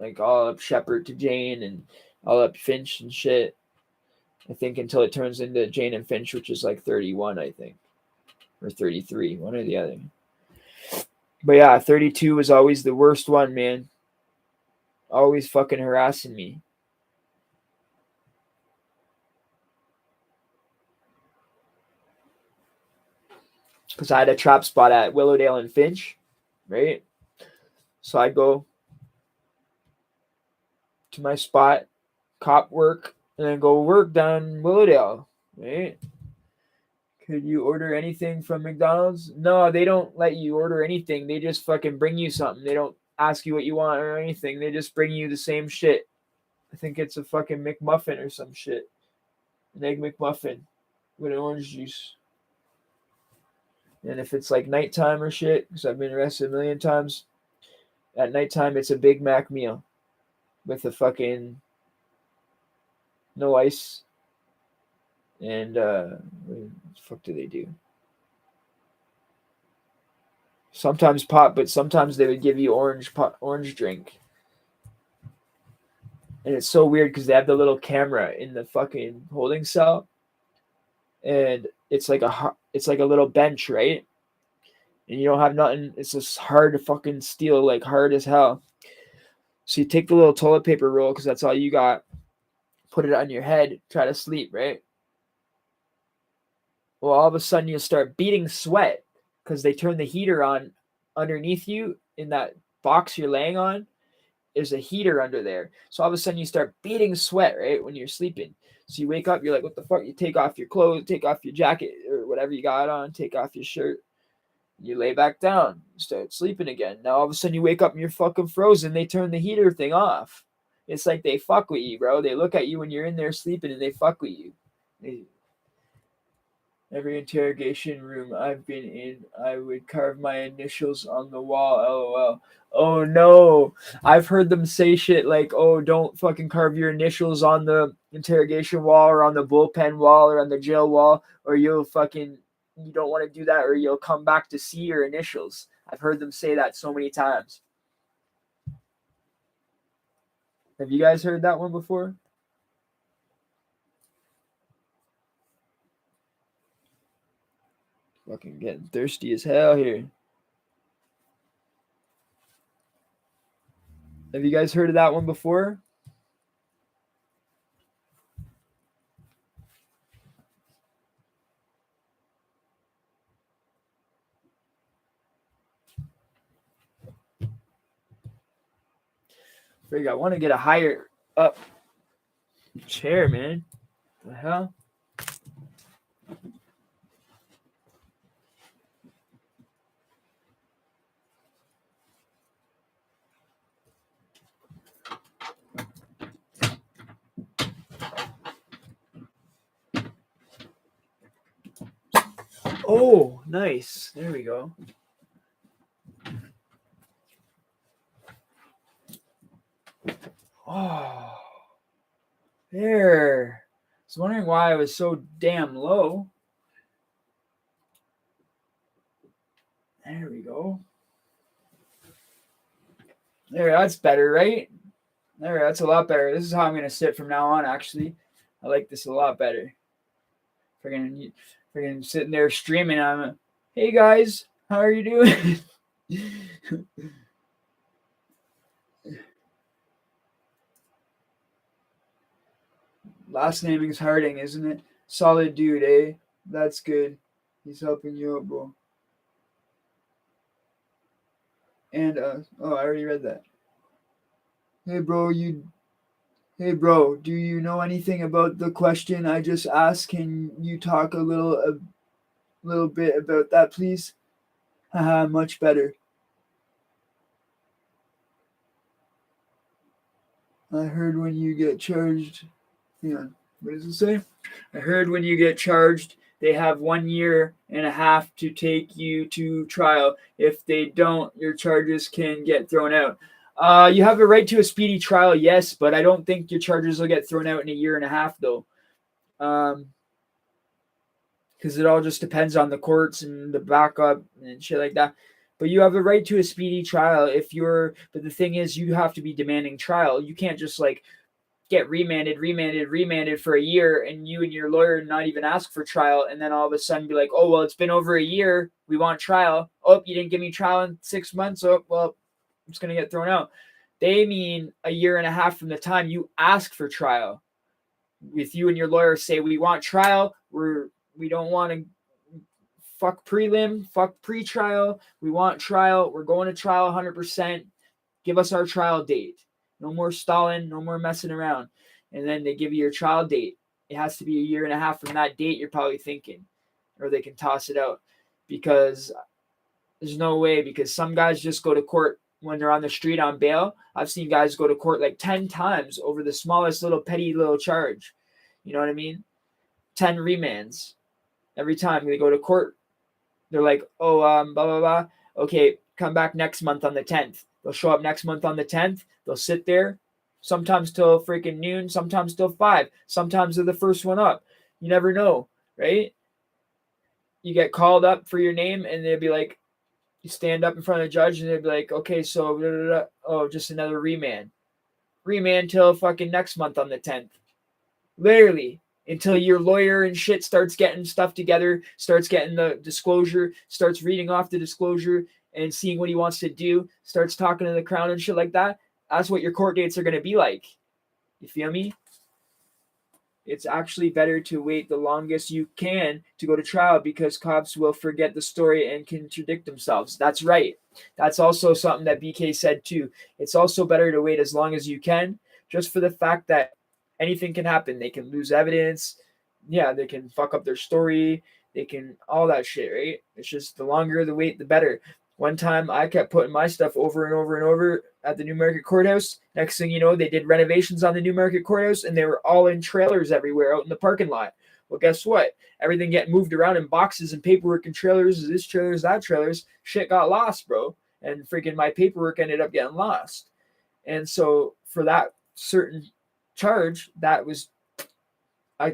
Speaker 1: like all up Shepherd to Jane and all up Finch and shit. I think until it turns into Jane and Finch, which is like 31, I think. Or 33, one or the other. But yeah, 32 was always the worst one, man. Always fucking harassing me. Because I had a trap spot at Willowdale and Finch, right? So I'd go to my spot, cop work, and then go work down Willowdale, right? Could you order anything from McDonald's? No, they don't let you order anything. They just fucking bring you something. They don't ask you what you want or anything. They just bring you the same shit. I think it's a fucking McMuffin or some shit. An egg McMuffin with an orange juice. And if it's like nighttime or shit, because I've been arrested a million times, at nighttime it's a Big Mac meal with a fucking no ice. And what the fuck do they do? Sometimes pop, but sometimes they would give you orange drink. And it's so weird because they have the little camera in the fucking holding cell, and it's like a little bench, right? And you don't have nothing. It's just hard to fucking steal, like hard as hell. So you take the little toilet paper roll because that's all you got. Put it on your head, try to sleep, right? Well, all of a sudden you'll start beating sweat because they turn the heater on underneath you in that box you're laying on. There's a heater under there. So all of a sudden you start beating sweat, right, when you're sleeping. So you wake up, you're like, what the fuck? You take off your clothes, take off your jacket or whatever you got on, take off your shirt. You lay back down, you start sleeping again. Now all of a sudden you wake up and you're fucking frozen. They turn the heater thing off. It's like they fuck with you, bro. They look at you when you're in there sleeping and they fuck with you. Every interrogation room I've been in, I would carve my initials on the wall, LOL. Oh no. I've heard them say shit like, oh, don't fucking carve your initials on the interrogation wall or on the bullpen wall or on the jail wall or you'll fucking you don't want to do that or you'll come back to see your initials. I've heard them say that so many times. Have you guys heard that one before? Fucking getting thirsty as hell here. Have you guys heard of that one before? Frig, I want to get a higher up chair, man. What the hell? Oh, nice. There we go. Oh, there. I was wondering why I was so damn low. There we go. There, that's better, right? There, that's a lot better. This is how I'm going to sit from now on, actually. I like this a lot better. Freaking sitting there streaming. I'm, hey guys, how are you doing? Last name is Harding, isn't it? Solid dude, eh? That's good. He's helping you out, bro. And I already read that. Hey bro, do you know anything about the question I just asked? Can you talk a little bit about that, please? Haha, much better. I heard when you get charged. Hang on, what does it say? I heard when you get charged, they have 1.5 years to take you to trial. If they don't, your charges can get thrown out. You have a right to a speedy trial, yes, but I don't think your charges will get thrown out in 1.5 years, though. Because it all just depends on the courts and the backup and shit like that. But you have a right to a speedy trial but the thing is, you have to be demanding trial. You can't just like get remanded for 1 year and you and your lawyer not even ask for trial and then all of a sudden be like, oh, well, it's been over 1 year. We want trial. Oh, you didn't give me trial in 6 months. Oh, well, I'm just going to get thrown out. They mean 1.5 years from the time you ask for trial. If you and your lawyer say, we want trial, we don't want to fuck prelim, fuck pre-trial. We want trial. We're going to trial 100%. Give us our trial date. No more stalling, no more messing around. And then they give you your trial date. It has to be 1.5 years from that date, you're probably thinking. Or they can toss it out. Because there's no way. Because some guys just go to court when they're on the street on bail. I've seen guys go to court like 10 times over the smallest little petty little charge. You know what I mean? 10 remands. Every time they go to court, they're like, oh, blah, blah, blah. Okay, come back next month on the 10th. They'll show up next month on the 10th. They'll sit there, sometimes till freaking noon, sometimes till 5. Sometimes they're the first one up. You never know, right? You get called up for your name, and they'd be like, you stand up in front of the judge, and they'd be like, okay, so, blah, blah, blah. Oh, just another remand. Remand till fucking next month on the 10th. Literally. Until your lawyer and shit starts getting stuff together, starts getting the disclosure, starts reading off the disclosure and seeing what he wants to do, starts talking to the crown and shit like that. That's what your court dates are going to be like. You feel me? It's actually better to wait the longest you can to go to trial because cops will forget the story and contradict themselves. That's right. That's also something that BK said too. It's also better to wait as long as you can, just for the fact that anything can happen. They can lose evidence. Yeah, they can fuck up their story. They can all that shit, right? It's just the longer the wait, the better. One time I kept putting my stuff over and over and over at the Newmarket Courthouse. Next thing you know, they did renovations on the Newmarket Courthouse and they were all in trailers everywhere out in the parking lot. Well, guess what? Everything getting moved around in boxes and paperwork and trailers, this trailers, that trailers, shit got lost, bro. And freaking my paperwork ended up getting lost. And so for that certain charge, I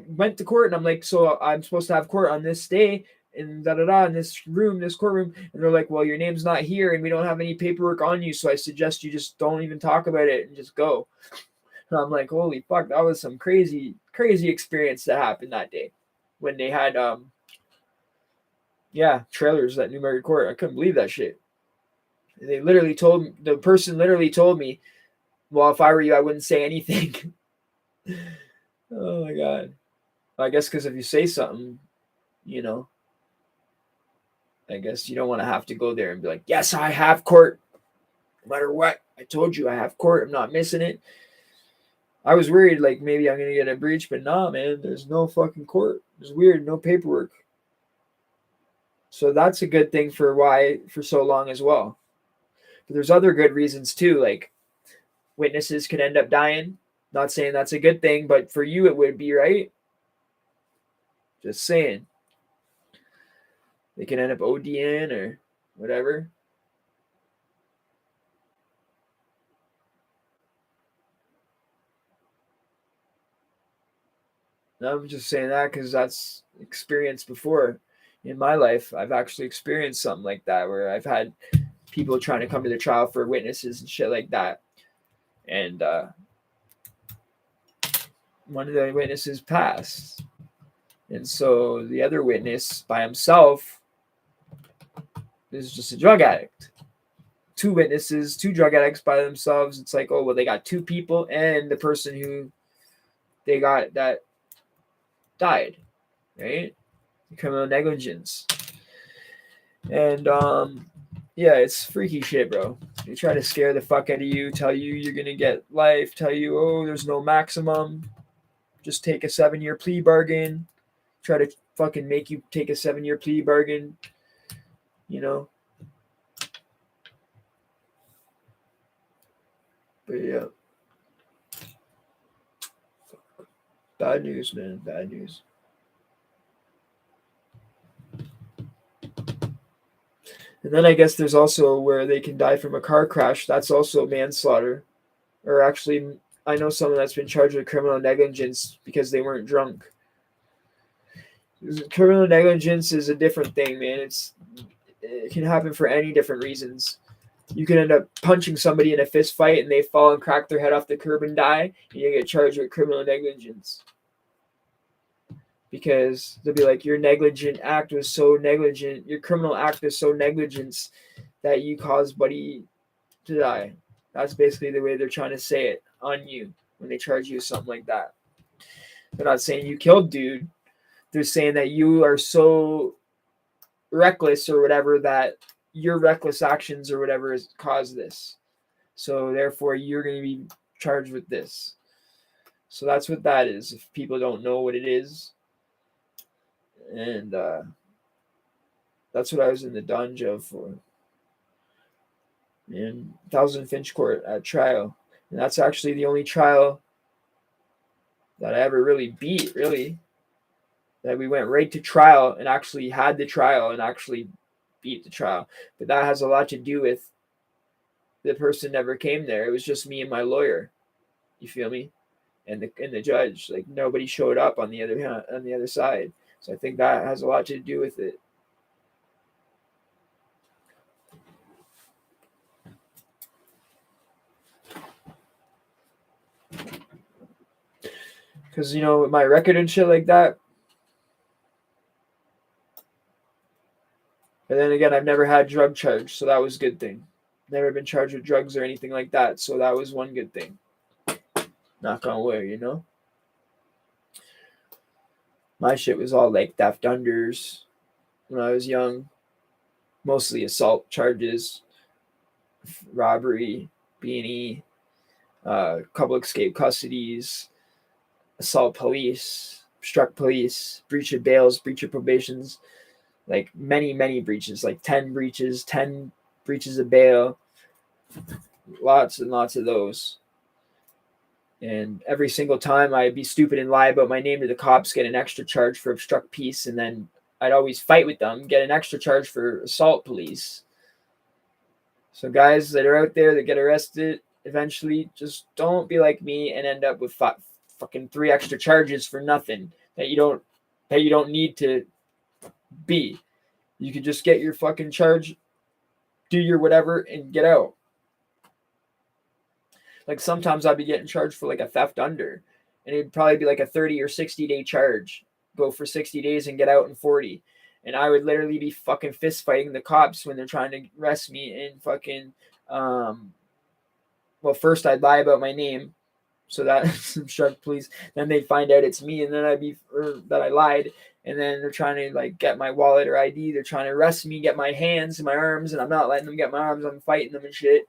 Speaker 1: went to court and I'm like, so I'm supposed to have court on this day. in in this room, this courtroom. And they're like, well, your name's not here and we don't have any paperwork on you. So I suggest you just don't even talk about it and just go. And I'm like, holy fuck, that was some crazy, crazy experience that happened that day when they had, trailers at Newmarket Court. I couldn't believe that shit. The person literally told me, well, if I were you, I wouldn't say anything. Oh my God. I guess because if you say something, you know, I guess you don't want to have to go there and be like, yes, I have court. No matter what, I told you I have court. I'm not missing it. I was worried like maybe I'm going to get a breach, but nah, man, there's no fucking court. It's weird. No paperwork. So that's a good thing for why for so long as well. But there's other good reasons too. Like witnesses could end up dying. Not saying that's a good thing, but for you it would be, right? Just saying. They can end up ODing or whatever. I'm just saying that because that's experienced before in my life. I've actually experienced something like that where I've had people trying to come to the trial for witnesses and shit like that. And one of the witnesses passed. And so the other witness by himself is just a drug addict. Two witnesses, two drug addicts by themselves. It's like, oh, well, they got two people and the person who they got that died, right? Criminal negligence. And yeah, it's freaky shit, bro. They try to scare the fuck out of you, tell you you're gonna get life, tell you, oh, there's no maximum. Just take a 7-year plea bargain. Try to fucking make you take a 7-year plea bargain. You know. But yeah. Bad news, man. Bad news. And then I guess there's also where they can die from a car crash. That's also manslaughter. Or actually, I know someone that's been charged with criminal negligence because they weren't drunk. Criminal negligence is a different thing, man. It can happen for any different reasons. You can end up punching somebody in a fist fight and they fall and crack their head off the curb and die, and you get charged with criminal negligence. Because they'll be like, your negligent act was so negligent, your criminal act is so negligent that you caused Buddy to die. That's basically the way they're trying to say it on you when they charge you with something like that. They're not saying you killed dude. They're saying that you are so reckless or whatever that your reckless actions or whatever has caused this. So therefore you're going to be charged with this. So that's what that is. If people don't know what it is. And that's what I was in the dungeon of for. In Thousand Finch Court at trial. And that's actually the only trial that I ever really beat, really. That we went right to trial and actually had the trial and actually beat the trial. But that has a lot to do with the person never came there. It was just me and my lawyer. You feel me? And the judge. Like nobody showed up on the other side. So I think that has a lot to do with it. Because, you know, with my record and shit like that. But then again, I've never had drug charge, so that was a good thing. Never been charged with drugs or anything like that, so that was one good thing. Knock on wood, you know? My shit was all like theft unders when I was young. Mostly assault charges, robbery, B&E, couple escape custodies, assault police, obstruct police, breach of bails, breach of probations, like many, many breaches, like 10 breaches, 10 breaches of bail, lots and lots of those. And every single time I'd be stupid and lie about my name to the cops, get an extra charge for obstruct peace, and then I'd always fight with them, get an extra charge for assault police. So guys that are out there that get arrested, eventually just don't be like me and end up with fucking 3 extra charges for nothing that you don't need to B, you could just get your fucking charge, do your whatever, and get out. Like sometimes I'd be getting charged for like a theft under, and it'd probably be like a 30 or 60-day charge. Go for 60 days and get out in 40. And I would literally be fucking fist fighting the cops when they're trying to arrest me and fucking well, first I'd lie about my name, so that shark police. Then they'd find out it's me, and then that I lied, and then they're trying to like get my wallet or ID. They're trying to arrest me, get my hands and my arms, and I'm not letting them get my arms. I'm fighting them and shit.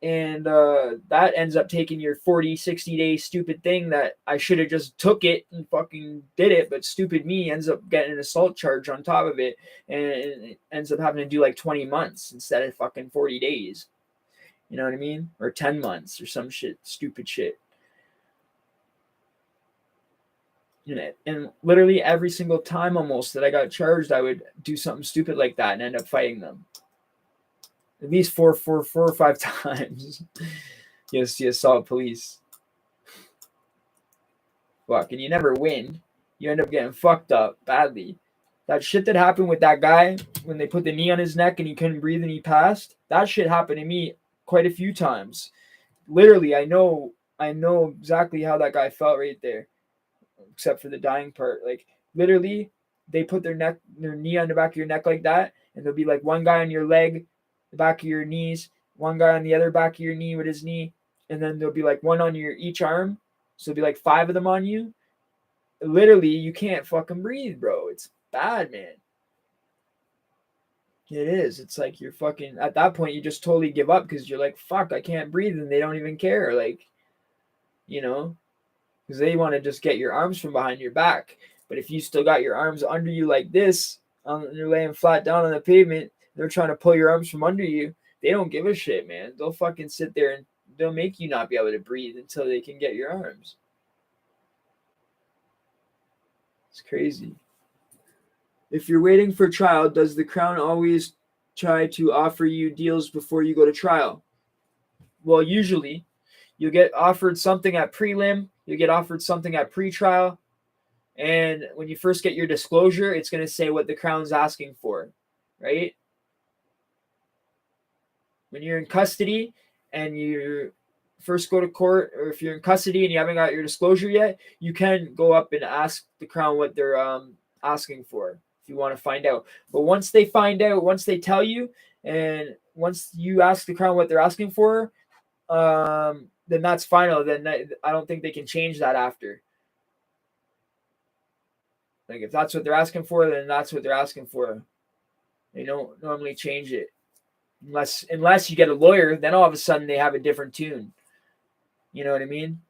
Speaker 1: And that ends up taking your 40, 60-day stupid thing that I should have just took it and fucking did it, but stupid me ends up getting an assault charge on top of it, and it ends up having to do like 20 months instead of fucking 40 days. You know what I mean? Or 10 months or some shit, stupid shit. And literally every single time almost that I got charged, I would do something stupid like that and end up fighting them. At least four or five times. Yes, the assault police. Fuck, and you never win. You end up getting fucked up badly. That shit that happened with that guy when they put the knee on his neck and he couldn't breathe and he passed, that shit happened to me quite a few times. Literally, I know exactly how that guy felt right there, except for the dying part. Like literally, they put their knee on the back of your neck like that, and there'll be like one guy on your leg, the back of your knees, one guy on the other back of your knee with his knee, and then there'll be like one on your each arm. So there'll be like 5 of them on you. Literally, you can't fucking breathe, bro. It's bad, man. It is. It's like you're fucking, at that point, you just totally give up because you're like, fuck, I can't breathe, and they don't even care. Like, you know, because they want to just get your arms from behind your back. But if you still got your arms under you like this, you're laying flat down on the pavement, they're trying to pull your arms from under you, they don't give a shit, man. They'll fucking sit there and they'll make you not be able to breathe until they can get your arms. It's crazy. If you're waiting for trial, does the Crown always try to offer you deals before you go to trial? Well, usually you'll get offered something at prelim, you get offered something at pretrial, and when you first get your disclosure, it's going to say what the Crown's asking for, right? When you're in custody and you first go to court, or if you're in custody and you haven't got your disclosure yet, you can go up and ask the Crown what they're asking for if you want to find out. But once they find out, once they tell you, and once you ask the Crown what they're asking for, then that's final. Then I don't think they can change that after. Like if that's what they're asking for, then that's what they're asking for. They don't normally change it. Unless you get a lawyer, then all of a sudden they have a different tune. You know what I mean?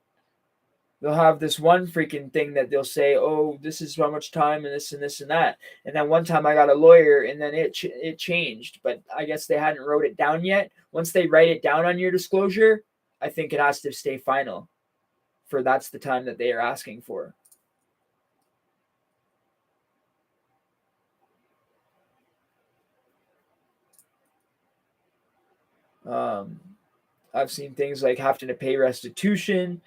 Speaker 1: They'll have this one freaking thing that they'll say, oh, this is how much time and this and this and that. And then one time I got a lawyer and then it changed, but I guess they hadn't wrote it down yet. Once they write it down on your disclosure, I think it has to stay final for that's the time that they are asking for. I've seen things like having to pay restitution,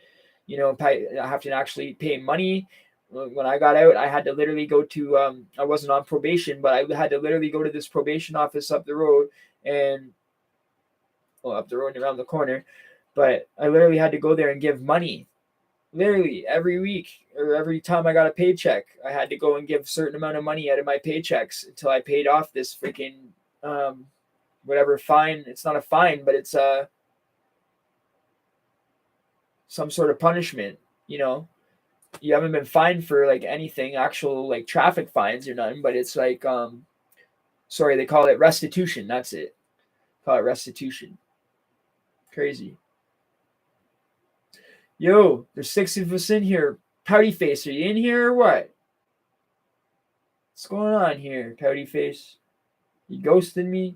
Speaker 1: having to actually pay money. When I got out, I had to literally go to, I wasn't on probation, but I had to literally go to this probation office up the road and, up the road and around the corner. But I literally had to go there and give money. Literally every week or every time I got a paycheck, I had to go and give a certain amount of money out of my paychecks until I paid off this freaking, whatever fine. It's not a fine, but it's some sort of punishment. You haven't been fined for like anything, actual like traffic fines or nothing, but it's like they call it restitution. That's it. Call it restitution. Crazy. Yo, there's 6 of us in here. Pouty face, are you in here or what? What's going on here, pouty face? You ghosting me?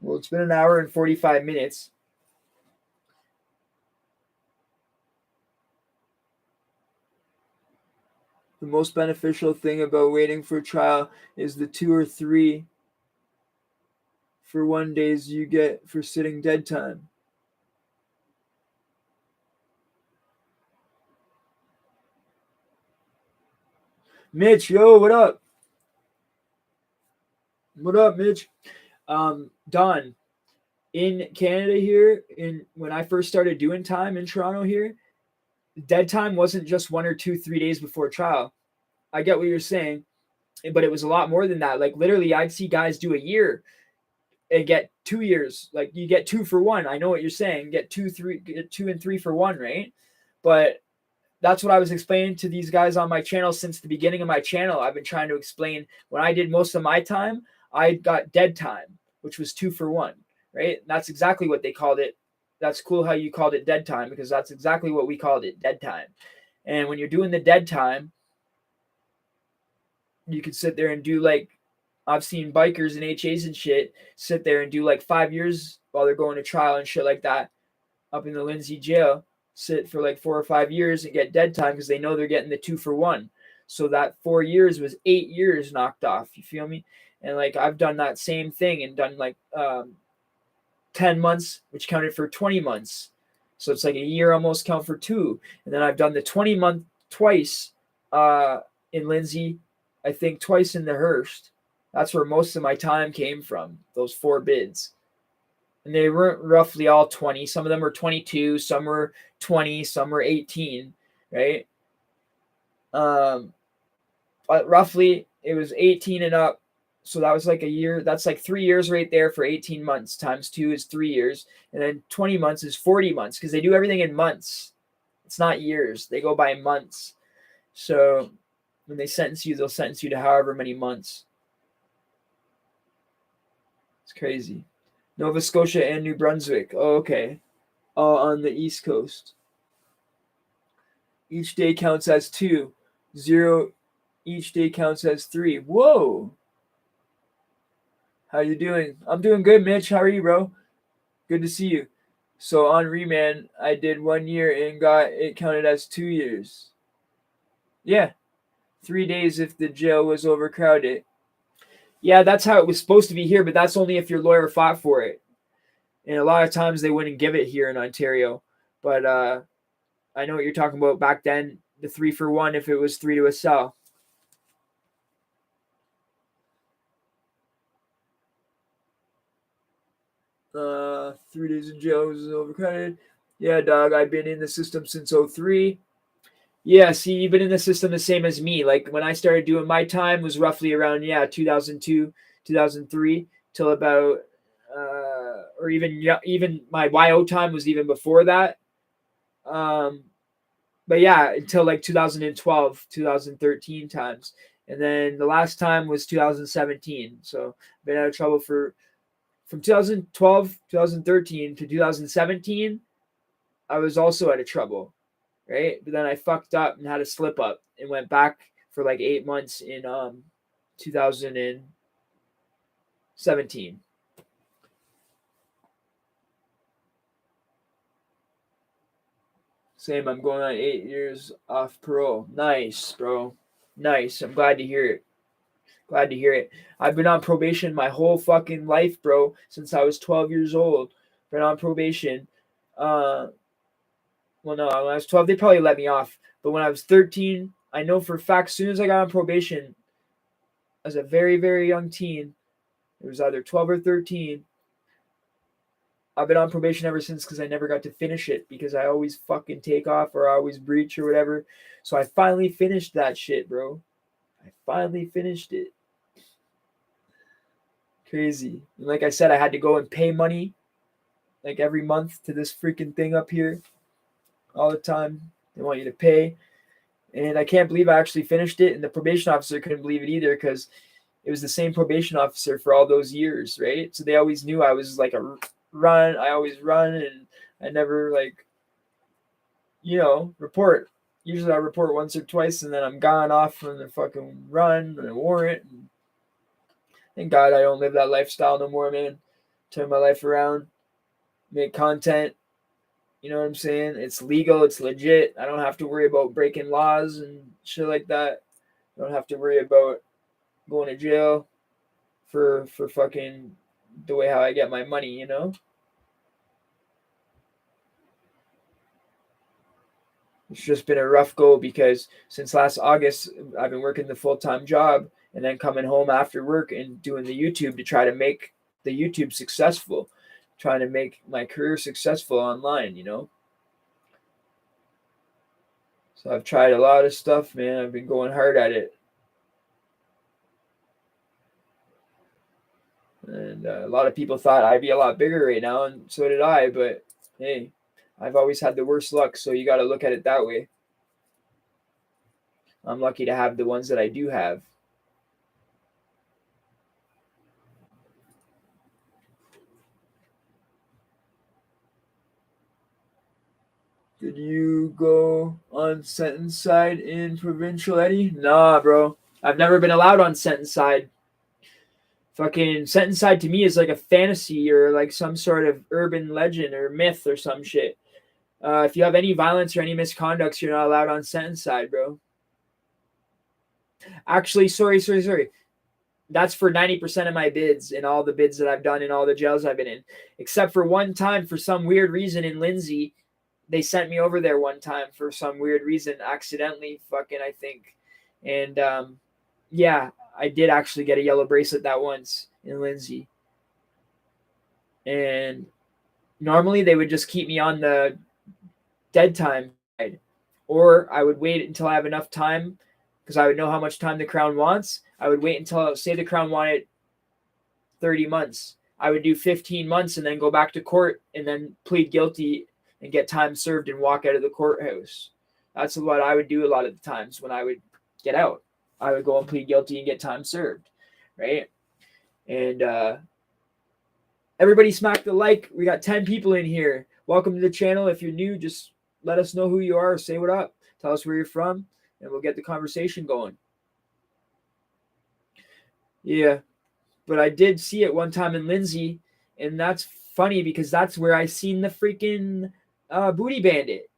Speaker 1: Well, it's been an hour and 45 minutes. The most beneficial thing about waiting for trial is the 2 or 3 for 1 days you get for sitting dead time. Mitch, yo, what up? What up, Mitch? Don, in Canada here, when I first started doing time in Toronto here, dead time wasn't just 1 or 2, 3 days before trial. I get what you're saying, but it was a lot more than that. Like literally, I'd see guys do a year and get 2 years. Like you get 2 for 1. I know what you're saying. Get 2 and 3 for 1, right? But that's what I was explaining to these guys on my channel since the beginning of my channel. I've been trying to explain when I did most of my time, I got dead time, which was 2 for 1, right? And that's exactly what they called it. That's cool how you called it dead time because that's exactly what we called it, dead time. And when you're doing the dead time, you could sit there and do like I've seen bikers and HAs and shit sit there and do like 5 years while they're going to trial and shit like that up in the Lindsay jail, sit for like 4 or 5 years and get dead time because they know they're getting the 2 for 1. So that 4 years was 8 years knocked off. You feel me? And like I've done that same thing and done like 10 months, which counted for 20 months. So it's like a year almost count for 2. And then I've done the 20-month twice in Lindsay, I think twice in the Hearst. That's where most of my time came from, those 4 bids. And they weren't roughly all 20. Some of them were 22, some were 20, some were 18, right? But roughly it was 18 and up. So that was like a year. That's like 3 years right there for 18 months. Times 2 is 3 years. And then 20 months is 40 months because they do everything in months. It's not years. They go by months. So when they sentence you, they'll sentence you to however many months. It's crazy. Nova Scotia and New Brunswick. Oh, okay. All on the East Coast. Each day counts as 2. 0 each day counts as 3. Whoa. How you doing? I'm doing good, Mitch. How are you, bro? Good to see you. So on remand, I did 1 year and got it counted as 2 years. Yeah. 3 days if the jail was overcrowded. Yeah, that's how it was supposed to be here, but that's only if your lawyer fought for it. And a lot of times they wouldn't give it here in Ontario. But I know what you're talking about back then, the 3 for 1 if it was 3 to a cell. Uh, 3 days in jail was overcrowded. Yeah, dog, I've been in the system since 03. Yeah, see, you've been in the system the same as me. Like when I started doing my time was roughly around 2002, 2003 till about or even my YO time was even before that. But yeah, until like 2012, 2013 times. And then the last time was 2017. So been out of trouble from 2012, 2013 to 2017. I was also out of trouble, right? But then I fucked up and had a slip up and went back for like 8 months in 2017. Same, I'm going on 8 years off parole. Nice, bro. Nice. I'm glad to hear it. Glad to hear it. I've been on probation my whole fucking life, bro, since I was 12 years old. Been on probation. Well, no, when I was 12, they probably let me off. But when I was 13, I know for a fact, as soon as I got on probation, as a very, very young teen, it was either 12 or 13, I've been on probation ever since because I never got to finish it because I always fucking take off or I always breach or whatever. So I finally finished that shit, bro. I finally finished it. Crazy. And like I said, I had to go and pay money like every month to this freaking thing up here all the time. They want you to pay. And I can't believe I actually finished it. And the probation officer couldn't believe it either because it was the same probation officer for all those years, right? So they always knew I was like a run. I always run and I never like, report. Usually I report once or twice and then I'm gone off from the fucking run and a warrant. And thank God I don't live that lifestyle no more, man. Turn my life around, make content. You know what I'm saying? It's legal. It's legit. I don't have to worry about breaking laws and shit like that. Don't have to worry about going to jail for fucking the way how I get my money, you know? It's just been a rough go because since last August, I've been working the full time job and then coming home after work and doing the YouTube to try to make the YouTube successful, trying to make my career successful online, you know? So I've tried a lot of stuff, man. I've been going hard at it. And a lot of people thought I'd be a lot bigger right now, and so did I. But hey, I've always had the worst luck, so you got to look at it that way. I'm lucky to have the ones that I do have. Did you go on sentence side in Provincial Eddie? Nah, bro. I've never been allowed on sentence side. Fucking sentence side to me is like a fantasy or like some sort of urban legend or myth or some shit. If you have any violence or any misconducts, you're not allowed on sentence side, bro. Actually, sorry. That's for 90% of my bids and all the bids that I've done in all the jails I've been in. Except for one time, for some weird reason in Lindsay, they sent me over there one time for some weird reason, accidentally, fucking, I think. And yeah, I did actually get a yellow bracelet that once in Lindsay. And normally they would just keep me on the dead time side, or I would wait until I have enough time because I would know how much time the Crown wants. I would wait until, say, the Crown wanted 30 months. I would do 15 months and then go back to court and then plead guilty and get time served and walk out of the courthouse. That's what I would do a lot of the times when I would get out. I would go and plead guilty and get time served, right? And everybody smack the like. We got 10 people in here. Welcome to the channel. If you're new, just let us know who you are. Say what up. Tell us where you're from, and we'll get the conversation going. Yeah, but I did see it one time in Lindsay, and that's funny because that's where I seen the freaking Booty Bandit,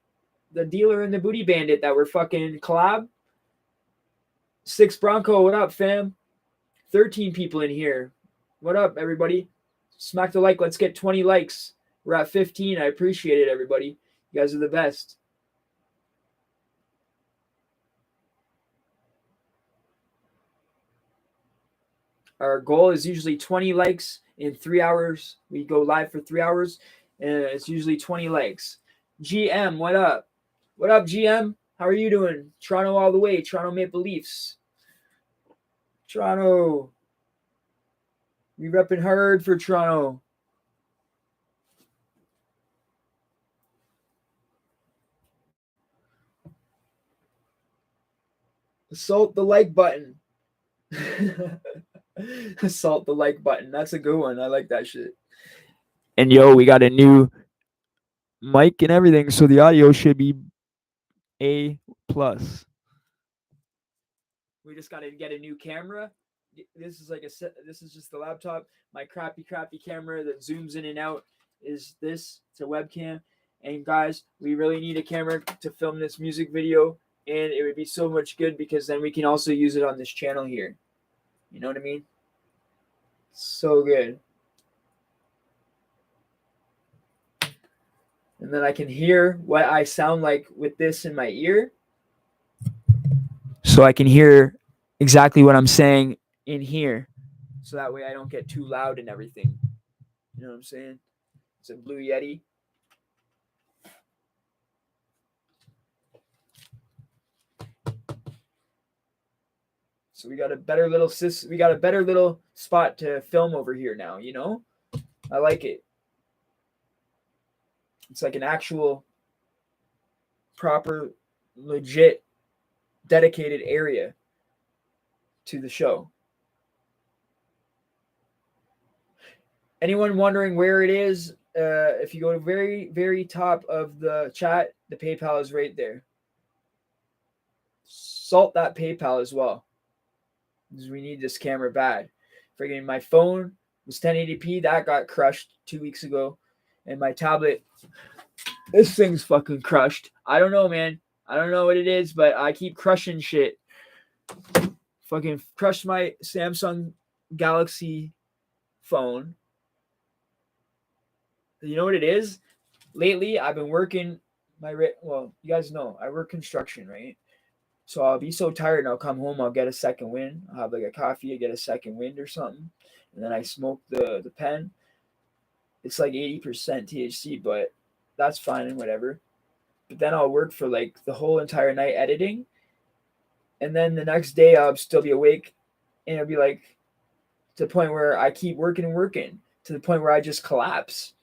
Speaker 1: the dealer and the Booty Bandit that were fucking collab. Six Bronco, what up, fam? 13 people in here. What up, everybody? Smack the like. Let's get 20 likes. We're at 15. I appreciate it, everybody. You guys are the best. Our goal is usually 20 likes in 3 hours. We go live for 3 hours, and it's usually 20 likes. GM, what up? What up, GM? How are you doing? Toronto all the way. Toronto Maple Leafs. Toronto. We repping hard for Toronto. Assault the like button. Assault the like button. That's a good one. I like that shit. And yo, we got a new mic and everything, so the audio should be A plus. We just got to get a new camera. This is like this is just the laptop. My crappy camera that zooms in and out is this. It's a webcam. And guys, we really need a camera to film this music video, and it would be so much good because then we can also use it on this channel here. You know what I mean? So good. And then I can hear what I sound like with this in my ear. So I can hear exactly what I'm saying in here. So that way I don't get too loud and everything. You know what I'm saying? It's a Blue Yeti. So we got a better little spot to film over here now, you know? I like it. It's like an actual proper legit dedicated area to the show. Anyone wondering where it is? If you go to very, very top of the chat, the PayPal is right there. Salt that PayPal as well, because we need this camera bad. Friggin' my phone was 1080p. That got crushed 2 weeks ago. And my tablet, this thing's fucking crushed. I don't know, man. I don't know what it is, but I keep crushing shit. Fucking crushed my Samsung Galaxy phone. You know what it is? Lately, I've been working well, you guys know I work construction, right? So I'll be so tired and I'll come home, I'll get a second wind. I'll have like a coffee, I get a second wind or something. And then I smoke the pen. It's like 80% THC, but that's fine and whatever. But then I'll work for like the whole entire night editing. And then the next day I'll still be awake and it'll be like to the point where I keep working and working to the point where I just collapse.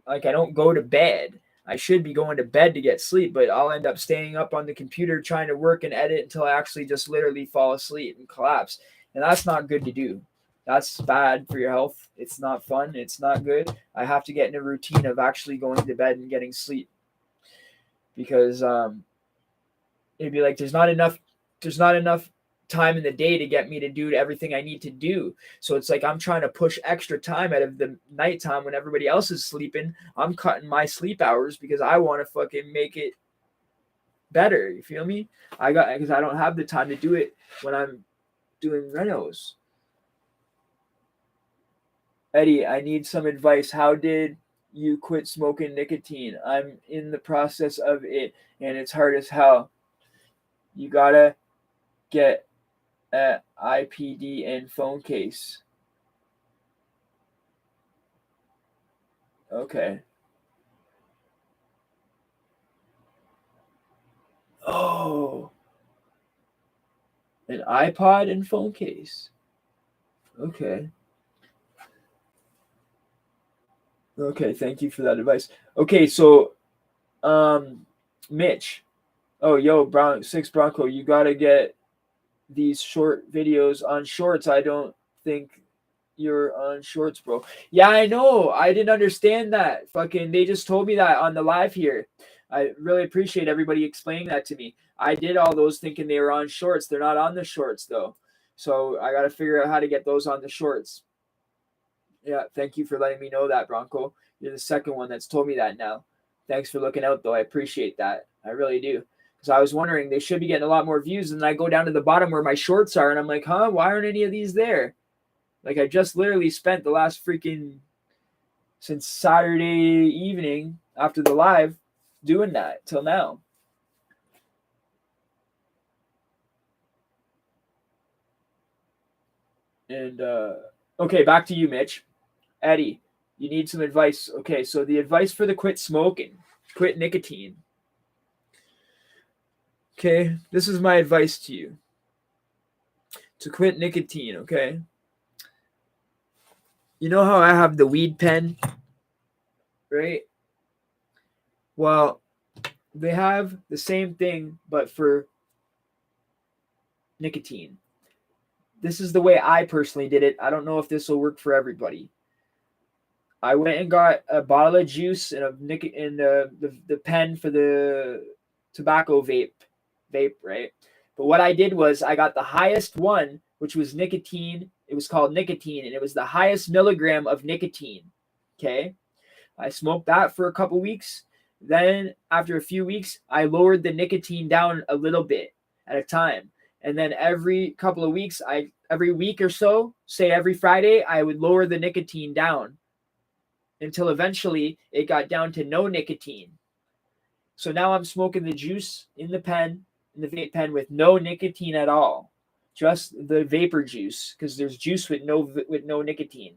Speaker 1: Like I don't go to bed. I should be going to bed to get sleep, but I'll end up staying up on the computer trying to work and edit until I actually just literally fall asleep and collapse. And that's not good to do. That's bad for your health. It's not fun. It's not good. I have to get in a routine of actually going to bed and getting sleep because it'd be like there's not enough time in the day to get me to do everything I need to do. So it's like I'm trying to push extra time out of the nighttime when everybody else is sleeping. I'm cutting my sleep hours because I want to fucking make it better. You feel me? Because I don't have the time to do it when I'm doing renos. Eddie, I need some advice. How did you quit smoking nicotine? I'm in the process of it and it's hard as hell. You gotta get a IPD and phone case. Okay. Oh. An iPod and phone case. Okay. Okay, thank you for that advice. Okay, so Mitch. Oh, yo, Six Bronco, you gotta get these short videos on shorts. I don't think you're on shorts, bro. Yeah, I know. I didn't understand that. Fucking, they just told me that on the live here. I really appreciate everybody explaining that to me. I did all those thinking they were on shorts. They're not on the shorts though. So I got to figure out how to get those on the shorts. Yeah, thank you for letting me know that, Bronco. You're the second one that's told me that now. Thanks for looking out, though. I appreciate that. I really do. Because I was wondering, they should be getting a lot more views. And then I go down to the bottom where my shorts are, and I'm like, huh? Why aren't any of these there? Like, I just literally spent the last freaking, since Saturday evening after the live, doing that till now. And, okay, back to you, Mitch. Eddie, you need some advice. Okay, so the advice for the quit smoking, quit nicotine. Okay, this is my advice to you. To quit nicotine, okay? You know how I have the weed pen, right? Well, they have the same thing, but for nicotine. This is the way I personally did it. I don't know if this will work for everybody. I went and got a bottle of juice and the pen for the tobacco vape, right? But what I did was I got the highest one, which was nicotine. It was called nicotine, and it was the highest milligram of nicotine. Okay, I smoked that for a couple weeks. Then after a few weeks, I lowered the nicotine down a little bit at a time. And then every couple of weeks, every week or so, say every Friday, I would lower the nicotine down until eventually it got down to no nicotine. So now I'm smoking the juice in the pen, in the vape pen with no nicotine at all. Just the vapor juice, because there's juice with no nicotine.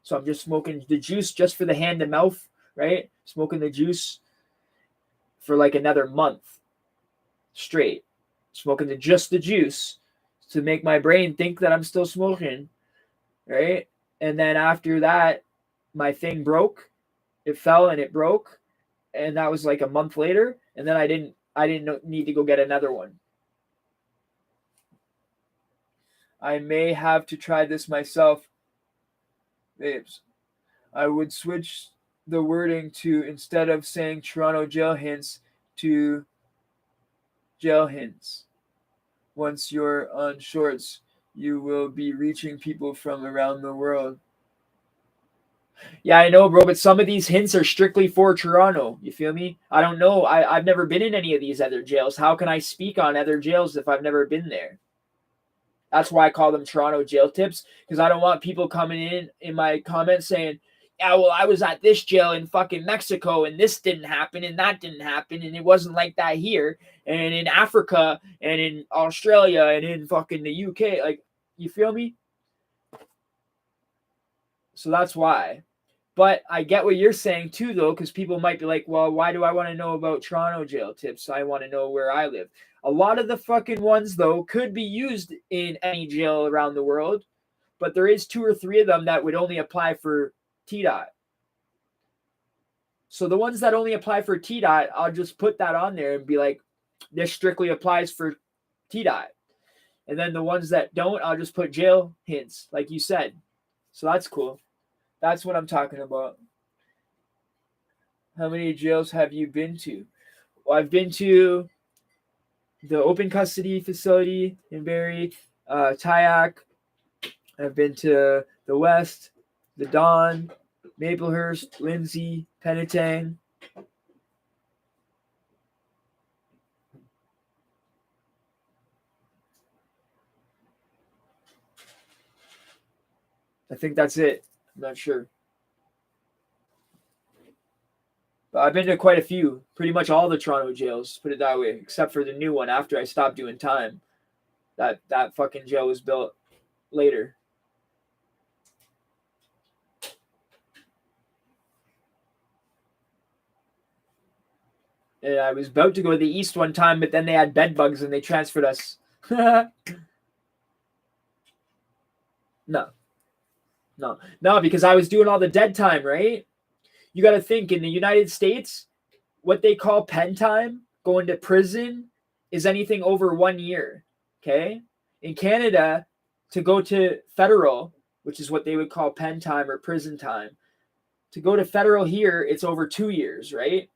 Speaker 1: So I'm just smoking the juice just for the hand to mouth, right? Smoking the juice for like another month straight. Smoking just the juice to make my brain think that I'm still smoking, right? And then after that, my thing broke. It fell and it broke, and that was like a month later. And then I didn't need to go get another one. I may have to try this myself, babes. I would switch the wording to, instead of saying Toronto jail hints, to jail hints. Once you're on shorts, you will be reaching people from around the world. Yeah, I know, bro, but some of these hints are strictly for Toronto. You feel me? I don't know. I've never been in any of these other jails. How can I speak on other jails if I've never been there? That's why I call them Toronto jail tips, because I don't want people coming in my comments saying, yeah, well, I was at this jail in fucking Mexico and this didn't happen and that didn't happen and it wasn't like that here and in Africa and in Australia and in fucking the UK. Like, you feel me? So that's why. But I get what you're saying too, though, because people might be like, well, why do I want to know about Toronto jail tips? I want to know where I live. A lot of the fucking ones, though, could be used in any jail around the world, but there is 2 or 3 of them that would only apply for TDOT. So the ones that only apply for TDOT, I'll just put that on there and be like, this strictly applies for TDOT. And then the ones that don't, I'll just put jail hints, like you said. So that's cool. That's what I'm talking about. How many jails have you been to? Well, I've been to the open custody facility in Barrie, Tyack. I've been to the West, the Don, Maplehurst, Lindsay, Penetang. I think that's it. I'm not sure. But I've been to quite a few, pretty much all the Toronto jails, put it that way, except for the new one after I stopped doing time. That fucking jail was built later. And I was about to go to the East one time, but then they had bed bugs and they transferred us. No, because I was doing all the dead time, right? You got to think, in the United States, what they call pen time, going to prison, is anything over 1 year. Okay? In Canada, to go to federal, which is what they would call pen time or prison time, to go to federal here, it's over 2 years, right?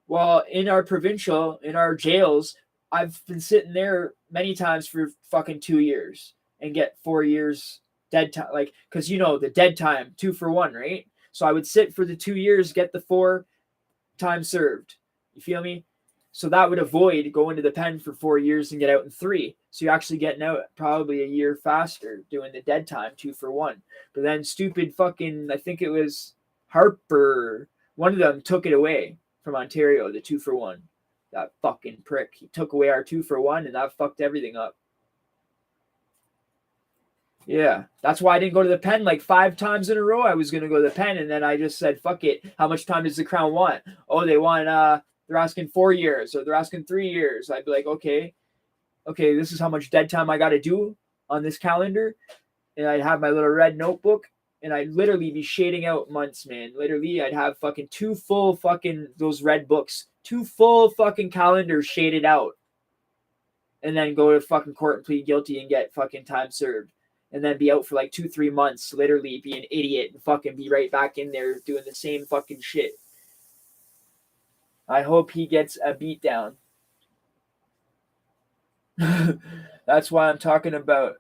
Speaker 1: Well, in our provincial, in our jails, I've been sitting there many times for fucking 2 years and get 4 years dead time. Like, because you know, the dead time, 2 for 1, right? So I would sit for the 2 years, get the 4 time served. You feel me? So that would avoid going to the pen for 4 years and get out in 3. So you're actually getting out probably a year faster doing the dead time, 2 for 1. But then stupid fucking, I think it was Harper, one of them took it away from Ontario, the 2 for 1. That fucking prick. He took away our 2 for 1 and that fucked everything up. Yeah, that's why I didn't go to the pen like 5 times in a row. I was going to go to the pen, and then I just said, fuck it. How much time does the Crown want? Oh, they want, they're asking 4 years, or they're asking 3 years. I'd be like, okay, this is how much dead time I got to do on this calendar. And I'd have my little red notebook, and I'd literally be shading out months, man. Literally, I'd have fucking 2 full fucking, those red books, 2 full fucking calendars shaded out. And then go to fucking court and plead guilty and get fucking time served. And then be out for like 2-3 months, literally be an idiot and fucking be right back in there doing the same fucking shit. I hope he gets a beat down. That's why I'm talking about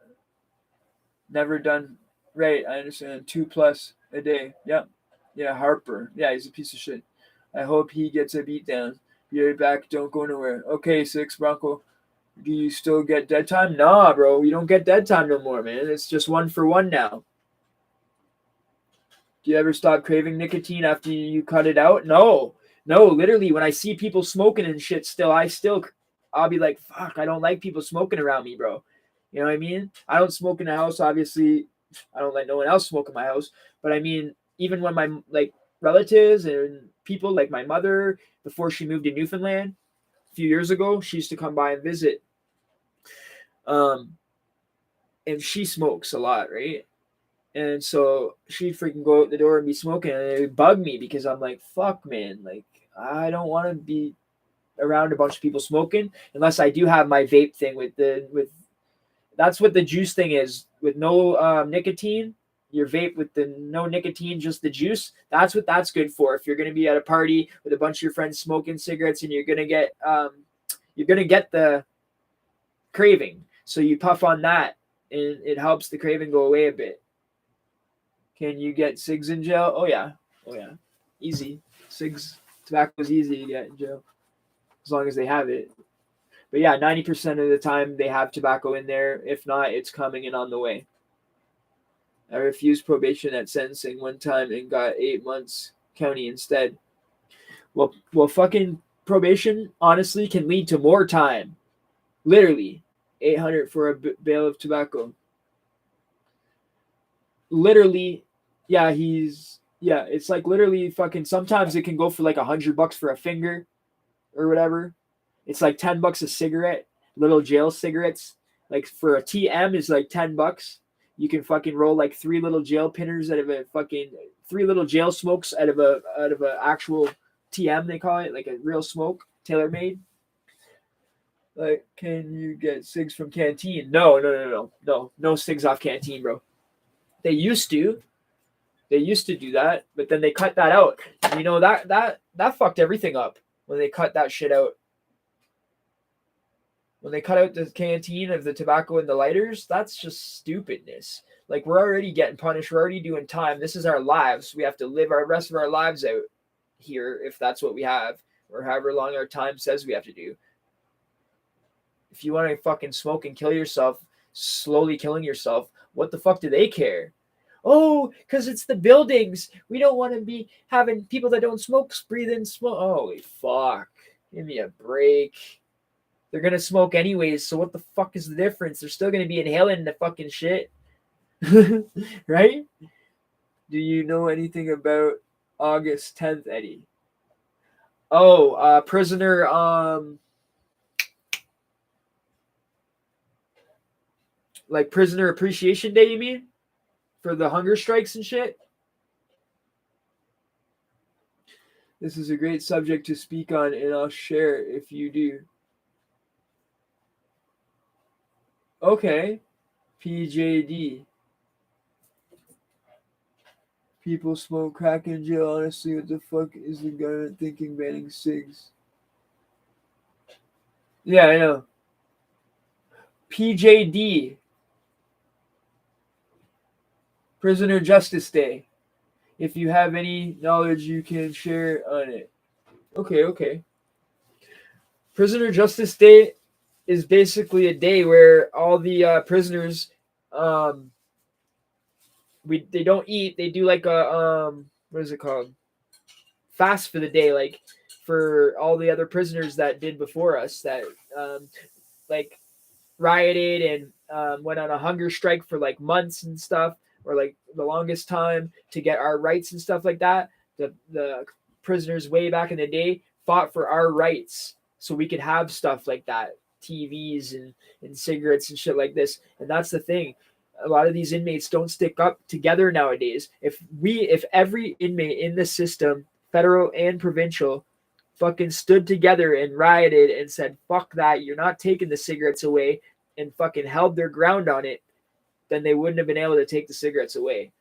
Speaker 1: never done right. I understand 2+ a day. Yeah, Harper. Yeah, he's a piece of shit. I hope he gets a beat down. Be right back. Don't go nowhere. Okay, 6 Bronco. Do you still get dead time? Nah, bro. You don't get dead time no more, man. It's just 1 for 1 now. Do you ever stop craving nicotine after you cut it out? No. Literally, when I see people smoking and shit still, I'll be like, fuck, I don't like people smoking around me, bro. You know what I mean? I don't smoke in the house. Obviously, I don't let no one else smoke in my house. But I mean, even when my relatives and people like my mother, before she moved to Newfoundland a few years ago, she used to come by and visit. And she smokes a lot, right? And so she'd freaking go out the door and be smoking, and it would bug me because I'm like, fuck, man, like I don't want to be around a bunch of people smoking unless I do have my vape thing with that's what the juice thing is, with no nicotine. Your vape with the no nicotine, just the juice. That's what that's good for. If you're going to be at a party with a bunch of your friends smoking cigarettes and you're going to get the craving. So you puff on that and it helps the craving go away a bit. Can you get cigs in jail? Oh yeah. Easy. Cigs, tobacco is easy to get in jail as long as they have it. But yeah, 90% of the time they have tobacco in there. If not, it's coming and on the way. I refused probation at sentencing one time and got 8 months county instead. Well, fucking probation honestly can lead to more time. Literally, 800 for a bale of tobacco. Literally, yeah, it's like literally fucking. Sometimes it can go for like $100 for a finger, or whatever. It's like $10 a cigarette. Little jail cigarettes, like for a TM is like $10. You can fucking roll like three little jail pinners out of a fucking three little jail smokes out of a actual TM, they call it, like a real smoke, tailor made. Like, can you get cigs from canteen? No cigs off canteen, bro. They used to do that, but then they cut that out. You know, that fucked everything up when they cut that shit out. When they cut out the canteen of the tobacco and the lighters, that's just stupidness. Like, we're already getting punished. We're already doing time. This is our lives. We have to live our rest of our lives out here if that's what we have, or however long our time says we have to do. If you want to fucking smoke and kill yourself, slowly killing yourself, what the fuck do they care? Oh, because it's the buildings. We don't want to be having people that don't smoke breathe in smoke. Holy fuck. Give me a break. They're going to smoke anyways, so what the fuck is the difference? They're still going to be inhaling the fucking shit. Right? Do you know anything about August 10th, Eddie? Oh, prisoner, like prisoner appreciation day, you mean? For the hunger strikes and shit? This is a great subject to speak on, and I'll share if you do. Okay. PJD. People smoke crack in jail. Honestly, what the fuck is the government thinking banning cigs? Yeah, I know. PJD. Prisoner Justice Day. If you have any knowledge you can share on it. Okay. Prisoner Justice Day is basically a day where all the prisoners, they don't eat. They do like a what is it called? Fast for the day, like for all the other prisoners that did before us that like rioted and went on a hunger strike for like months and stuff, or like the longest time to get our rights and stuff like that. The prisoners way back in the day fought for our rights so we could have stuff like that, TVs and cigarettes and shit like this. And that's the thing. A lot of these inmates don't stick up together nowadays. If every inmate in the system, federal and provincial, fucking stood together and rioted and said, fuck that, you're not taking the cigarettes away, and fucking held their ground on it, then they wouldn't have been able to take the cigarettes away.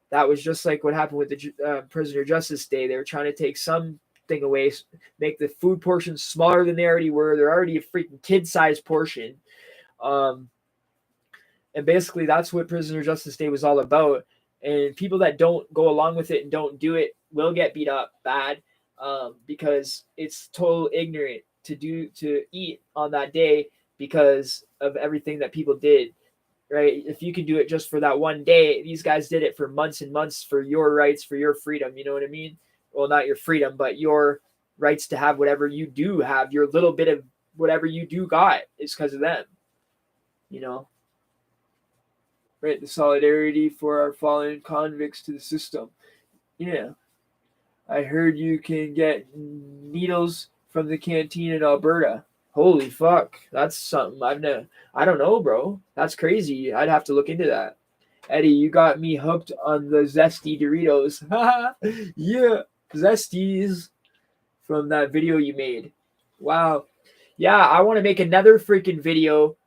Speaker 1: That was just like what happened with the Prisoner Justice Day. They were trying to take something away, make the food portions smaller than they already were. They're already a freaking kid-sized portion. And basically that's what Prisoner Justice Day was all about. And people that don't go along with it and don't do it will get beat up bad. Because it's total ignorant to eat on that day because of everything that people did, right? If you can do it just for that one day, these guys did it for months and months for your rights, for your freedom. You know what I mean? Well, not your freedom, but your rights to have whatever you do have, your little bit of whatever you do got is because of them, you know? Right? The solidarity for our fallen convicts to the system. Yeah. I heard you can get needles from the canteen in Alberta. Holy fuck. That's something I don't know, bro. That's crazy. I'd have to look into that. Eddie, you got me hooked on the zesty Doritos. Yeah. Zesties from that video you made. Wow. Yeah, I want to make another freaking video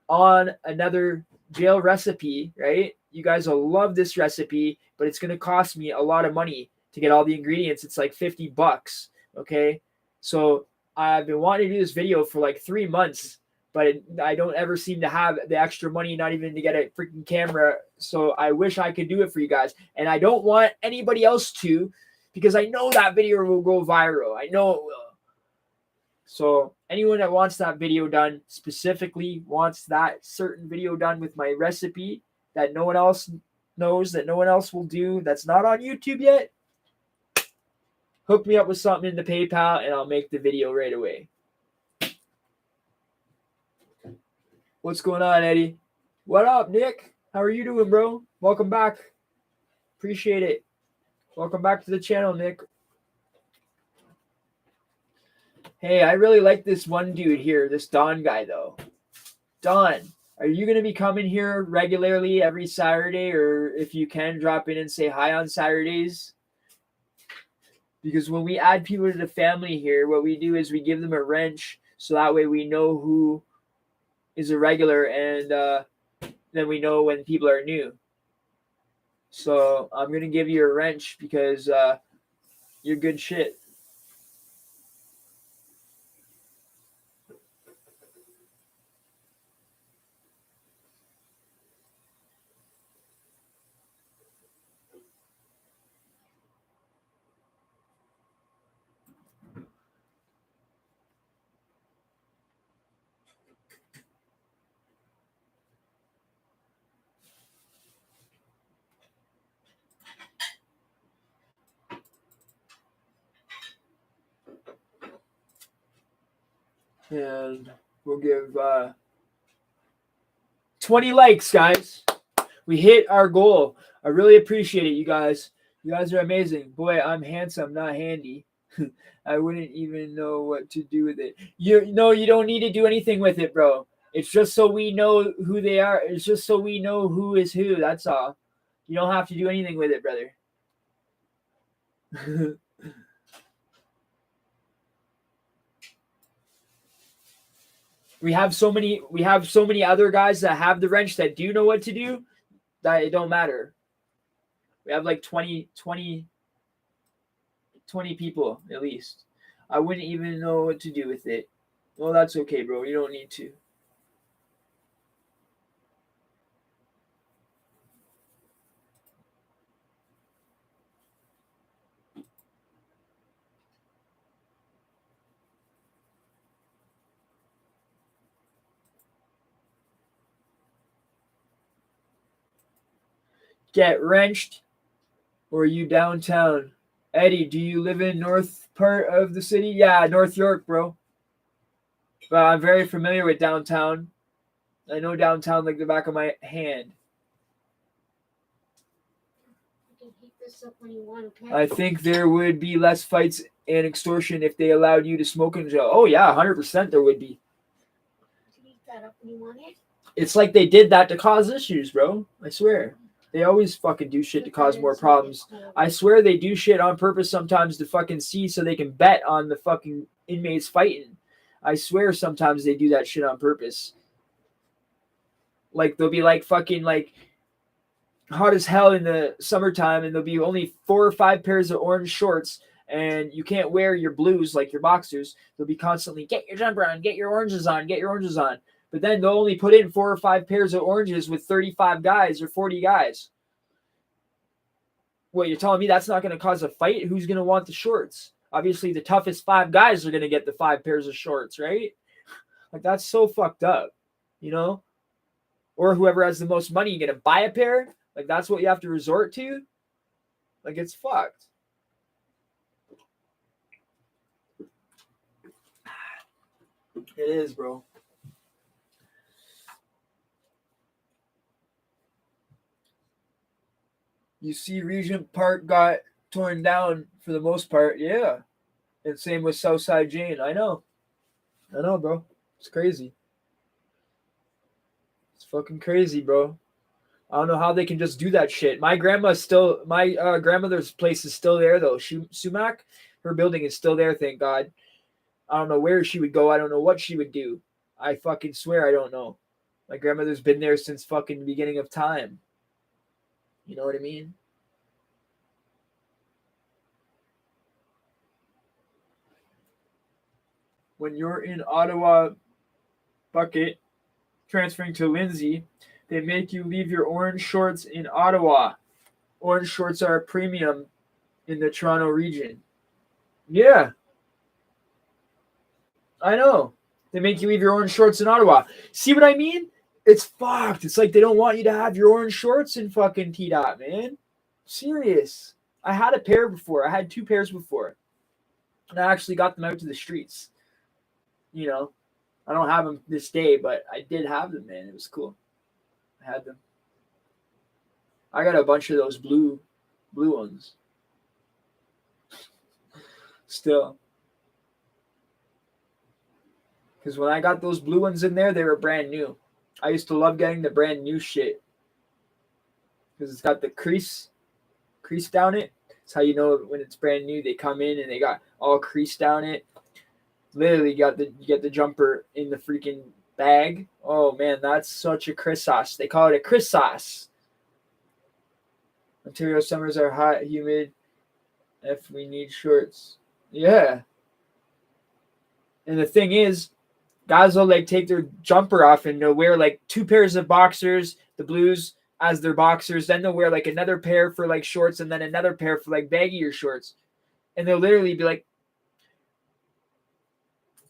Speaker 1: on another jail recipe, right? You guys will love this recipe, but it's going to cost me a lot of money to get all the ingredients. It's like $50. Okay. So I've been wanting to do this video for like 3 months, but I don't ever seem to have the extra money, not even to get a freaking camera. So I wish I could do it for you guys. And I don't want anybody else to, because I know that video will go viral. I know it will. So anyone that wants that video done, specifically wants that certain video done with my recipe that no one else knows, that no one else will do, that's not on YouTube yet, hook me up with something in the PayPal and I'll make the video right away. What's going on, Eddie? What up, Nick? How are you doing, bro? Welcome back. Appreciate it. Welcome back to the channel, Nick. Hey, I really like this one dude here, this Don guy, though. Don, are you going to be coming here regularly every Saturday, or if you can, drop in and say hi on Saturdays? Because when we add people to the family here, what we do is we give them a wrench, so that way we know who is a regular, and then we know when people are new. So I'm going to give you a wrench because you're good shit. And we'll give 20 likes, guys. We hit our goal. I really appreciate it, you guys. You guys are amazing. Boy, I'm handsome, not handy. I wouldn't even know what to do with it. You don't need to do anything with it, bro. It's just so we know who they are. It's just so we know who is who. That's all. You don't have to do anything with it, brother. We have so many other guys that have the wrench that do know what to do that it don't matter. We have like 20 people at least. I wouldn't even know what to do with it. Well, that's okay, bro. You don't need to. Get wrenched, or are you downtown? Eddie, do you live in north part of the city? Yeah, North York, bro. But I'm very familiar with downtown. I know downtown like the back of my hand.
Speaker 2: You can heat this up when you want, okay?
Speaker 1: I think there would be less fights and extortion if they allowed you to smoke in jail. Oh yeah, 100% there would be.
Speaker 2: Heat that up when you want it.
Speaker 1: It's like they did that to cause issues, bro. I swear. They always fucking do shit to cause more problems. I swear they do shit on purpose sometimes to fucking see so they can bet on the fucking inmates fighting. I swear sometimes they do that shit on purpose. Like they'll be like fucking like hot as hell in the summertime and there'll be only 4 or 5 pairs of orange shorts and you can't wear your blues like your boxers. They'll be constantly, get your jumper on, get your oranges on, get your oranges on. But then they'll only put in 4 or 5 pairs of oranges with 35 guys or 40 guys. What, you're telling me that's not going to cause a fight? Who's going to want the shorts? Obviously, the toughest 5 guys are going to get the 5 pairs of shorts, right? Like, that's so fucked up, you know? Or whoever has the most money, you're going to buy a pair? Like, that's what you have to resort to? Like, it's fucked. It is, bro. You see, Regent Park got torn down for the most part. Yeah. And same with Southside Jane. I know, bro. It's crazy. It's fucking crazy, bro. I don't know how they can just do that shit. My grandmother's place is still there, though. Sumac, her building is still there, thank God. I don't know where she would go. I don't know what she would do. I fucking swear I don't know. My grandmother's been there since fucking the beginning of time. You know what I mean? When you're in Ottawa bucket, transferring to Lindsay, they make you leave your orange shorts in Ottawa. Orange shorts are a premium in the Toronto region. Yeah. I know. They make you leave your orange shorts in Ottawa. See what I mean? It's fucked. It's like they don't want you to have your orange shorts in fucking T-Dot, man. Serious. I had a pair before. I had 2 pairs before. And I actually got them out to the streets. You know, I don't have them this day, but I did have them, man. It was cool. I had them. I got a bunch of those blue ones. Still. Because when I got those blue ones in there, they were brand new. I used to love getting the brand new shit. Because it's got the crease down it. It's how you know when it's brand new. They come in and they got all crease down it. Literally, you get the jumper in the freaking bag. Oh man, that's such a Chris sauce. They call it a Chris sauce. Ontario summers are hot, humid. If we need shorts, yeah. And the thing is, guys will like take their jumper off and they'll wear like 2 pairs of boxers, the blues as their boxers. Then they'll wear like another pair for like shorts and then another pair for like baggier shorts. And they'll literally be like,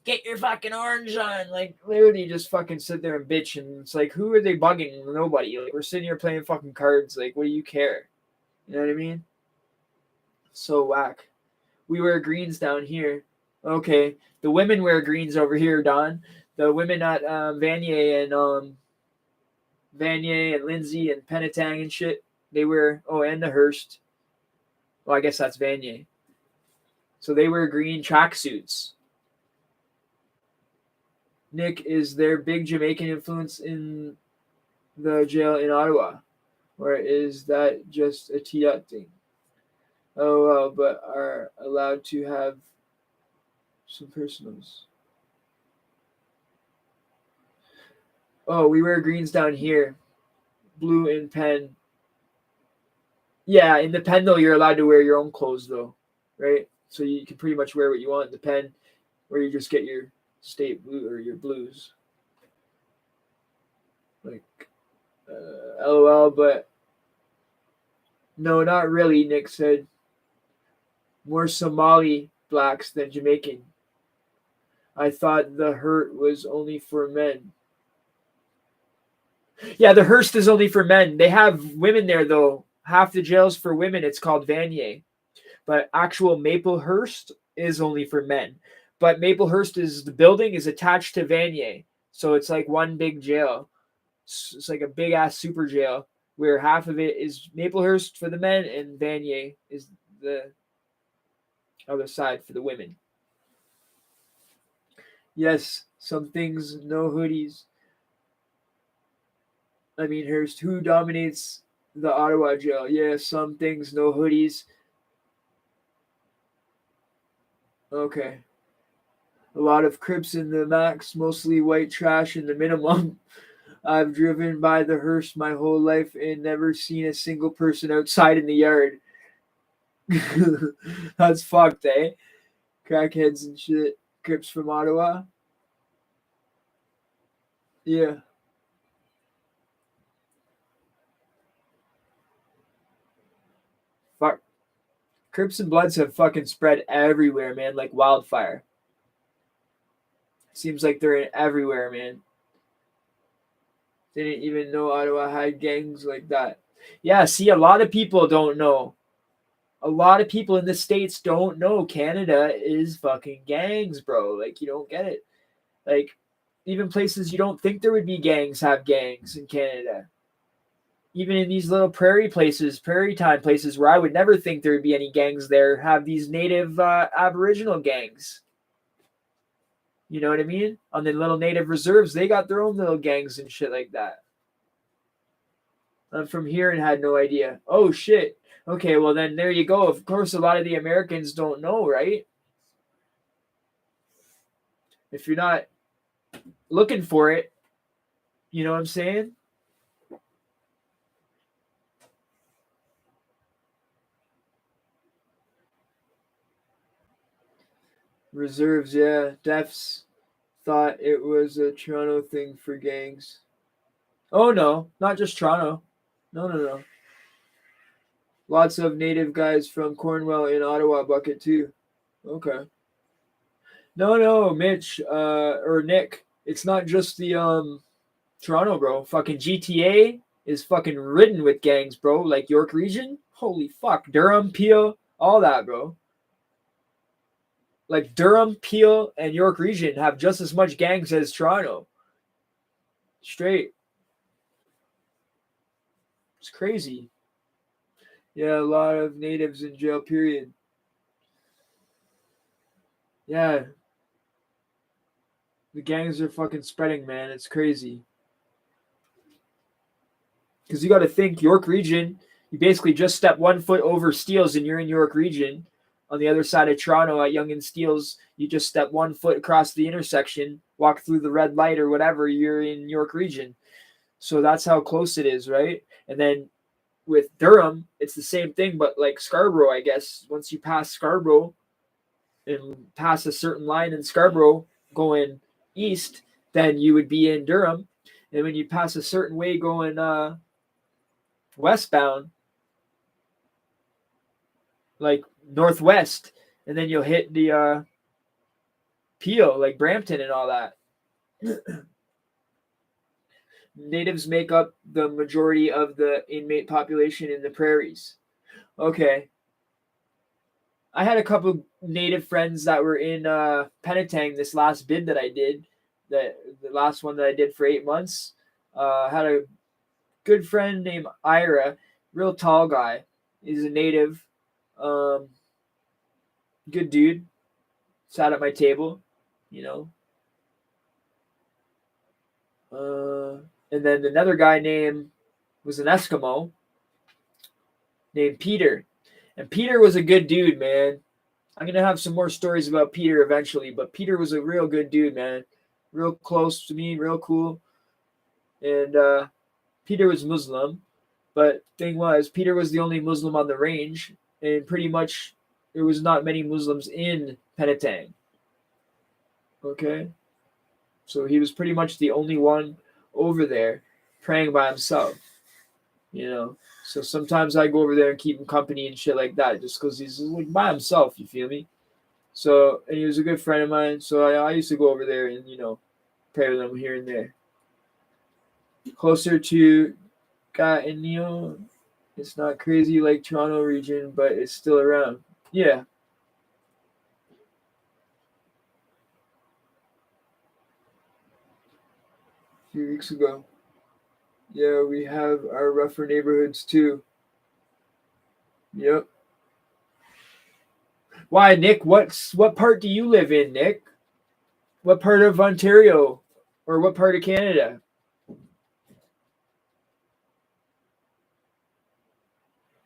Speaker 1: get your fucking orange on. Like, literally just fucking sit there and bitch. And it's like, who are they bugging? Nobody. Like, we're sitting here playing fucking cards. Like, what do you care? You know what I mean? So whack. We wear greens down here. Okay. The women wear greens over here, Don. The women at Vanier and Lindsay and Penetang and shit, they wear, and the Hearst. Well, I guess that's Vanier. So they wear green tracksuits. Nick, is there big Jamaican influence in the jail in Ottawa? Or is that just a T-Dot thing? Oh, well, but are allowed to have some personals. Oh, we wear greens down here. Blue in pen. Yeah, in the pen, though, you're allowed to wear your own clothes, though, right? So you can pretty much wear what you want in the pen, or you just get your state blue or your blues. Like, LOL, but no, not really, Nick said. More Somali blacks than Jamaican. I thought the Hurt was only for men. Yeah, the Hearst is only for men. They have women there, though. Half the jail's for women. It's called Vanier. But actual Maplehurst is only for men. But Maplehurst the building is attached to Vanier. So it's like one big jail. It's like a big-ass super jail where half of it is Maplehurst for the men and Vanier is the other side for the women. Yes, some things, no hoodies. I mean, Hearst, who dominates the Ottawa jail? Yeah, some things, no hoodies. Okay. A lot of Crips in the max, mostly white trash in the minimum. I've driven by the Hearst my whole life and never seen a single person outside in the yard. That's fucked, eh? Crackheads and shit. Crips from Ottawa. Yeah. Fuck. Crips and Bloods have fucking spread everywhere, man, like wildfire. Seems like they're everywhere, man. Didn't even know Ottawa had gangs like that. Yeah, see, a lot of people don't know. A lot of people in the States don't know Canada is fucking gangs, bro. Like, you don't get it. Like, even places you don't think there would be gangs have gangs in Canada. Even in these little prairie time places where I would never think there would be any gangs there, have these native Aboriginal gangs. You know what I mean? On the little native reserves, they got their own little gangs and shit like that. I'm from here and had no idea. Oh, shit. Okay, well then there you go. Of course, a lot of the Americans don't know, right? If you're not looking for it, you know what I'm saying? Reserves, yeah. Defs thought it was a Toronto thing for gangs. Oh, no. Not just Toronto. No. Lots of native guys from Cornwall in Ottawa bucket too. Okay. No, Mitch, or Nick. It's not just the Toronto, bro. Fucking GTA is fucking ridden with gangs, bro. Like York Region. Holy fuck. Durham, Peel, all that, bro. Like Durham, Peel, and York Region have just as much gangs as Toronto. Straight. It's crazy. Yeah, a lot of natives in jail, period. Yeah, the gangs are fucking spreading, man. It's crazy. Because you got to think York Region, you basically just step 1 foot over Steeles and you're in York Region. On the other side of Toronto at Yonge and Steeles, you just step 1 foot across the intersection, walk through the red light or whatever, you're in York Region. So that's how close it is, right? And then with Durham, it's the same thing, but like Scarborough, I guess. Once you pass Scarborough and pass a certain line in Scarborough going east, then you would be in Durham. And when you pass a certain way going westbound, like northwest, and then you'll hit the Peel, like Brampton and all that. Natives make up the majority of the inmate population in the prairies. Okay. I had a couple native friends that were in Penetang this last bid that I did, the last one that I did for 8 months. Had a good friend named Ira, real tall guy. He's a native, um, good dude. Sat at my table, you know. And then another guy named was an Eskimo named Peter, and Peter was a good dude, man. I'm gonna have some more stories about Peter eventually, but Peter was a real good dude, man. Real close to me, real cool. And Peter was Muslim, but thing was, Peter was the only Muslim on the range, and pretty much there was not many Muslims in Penetang. Okay, so he was pretty much the only one over there praying by himself. You know, so sometimes I go over there and keep him company and shit like that, just because he's like by himself. You feel me? So, and he was a good friend of mine. So I used to go over there and pray with him here and there. Closer to Gatineau, it's not crazy like Toronto region, but it's still around. Yeah. A few weeks ago. Yeah, we have our rougher neighborhoods too. Yep. Why, Nick? What part do you live in, Nick? What part of Ontario, or what part of Canada?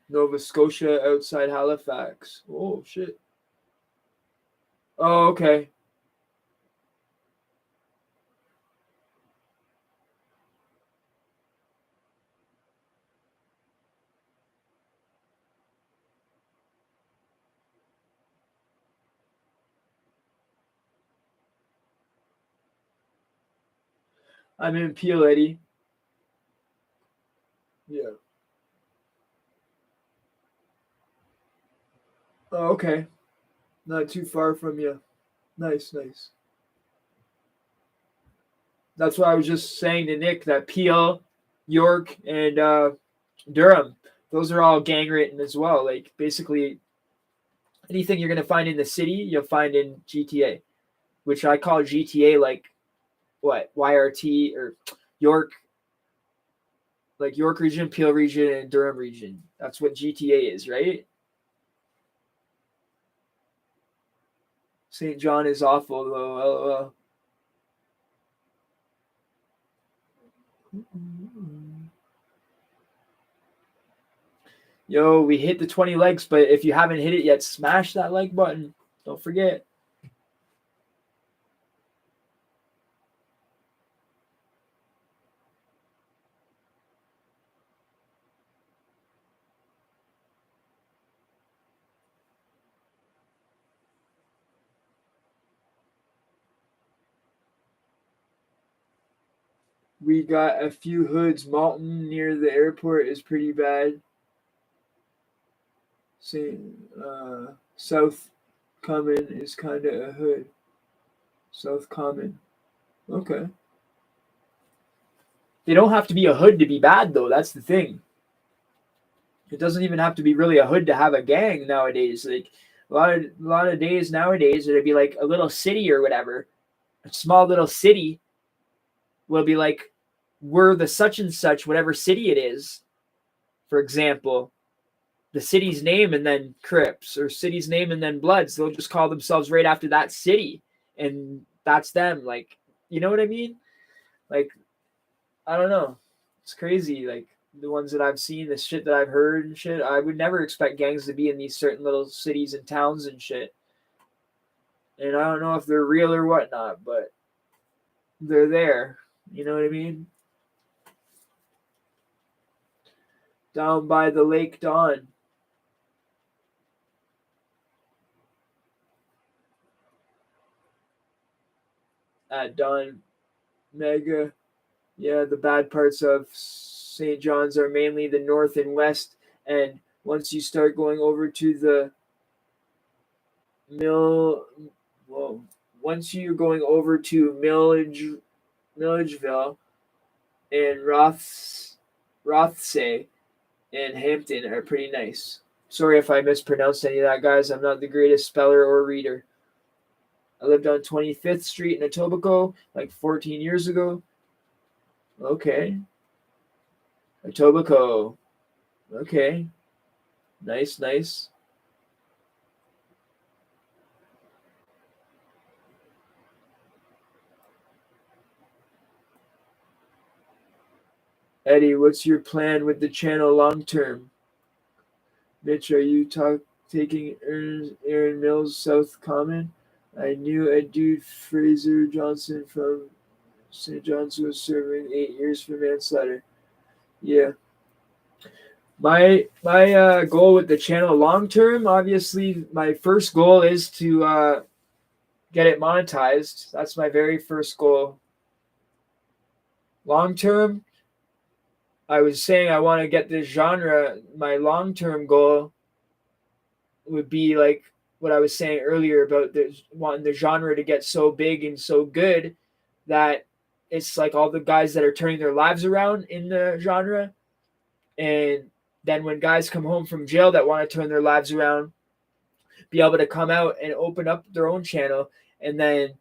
Speaker 1: Nova Scotia, outside Halifax. Oh shit. Oh, okay. I'm in Peel, Eddie. Yeah. Oh, okay. Not too far from you. Nice, nice. That's why I was just saying to Nick that Peel, York, and Durham, those are all gang written as well. Like basically anything you're gonna find in the city, you'll find in GTA, which I call GTA like what YRT or York, like York region, Peel region, and Durham region. That's what GTA is, right? St. John is awful though. Yo, we hit the 20 likes, but if you haven't hit it yet, smash that like button. Don't forget. We got a few hoods. Malton near the airport is pretty bad. St. South Common is kind of a hood. South Common. Okay. They don't have to be a hood to be bad, though. That's the thing. It doesn't even have to be really a hood to have a gang nowadays. Like a lot of days nowadays, it'd be like a little city or whatever. A small little city will be like, we're the such and such, whatever city it is. For example, the city's name and then Crips, or city's name and then Bloods. They'll just call themselves right after that city, and that's them. Like, you know what I mean? Like, I don't know. It's crazy. Like the ones that I've seen, the shit that I've heard and shit. I would never expect gangs to be in these certain little cities and towns and shit. And I don't know if they're real or whatnot, but they're there. You know what I mean? Down by the Lake Dawn. At Dawn Mega. Yeah, the bad parts of St. John's are mainly the north and west. And once you start going over to the Mill, well, once you're going over to Milledgeville and Rothsay and Hampton are pretty nice. Sorry if I mispronounced any of that, guys. I'm not the greatest speller or reader. I lived on 25th Street in Etobicoke like 14 years ago. Okay. Etobicoke. Okay. Nice, nice. Eddie, what's your plan with the channel long term? Mitch, are you taking Aaron Mills South Common? I knew a dude, Fraser Johnson from St. John's, was serving 8 years for manslaughter. Yeah. My goal with the channel long term, obviously, my first goal is to get it monetized. That's my very first goal. Long term, I was saying I want to get this genre. My long term goal would be like what I was saying earlier about wanting the genre to get so big and so good that it's like all the guys that are turning their lives around in the genre. And then when guys come home from jail that want to turn their lives around, be able to come out and open up their own channel, and then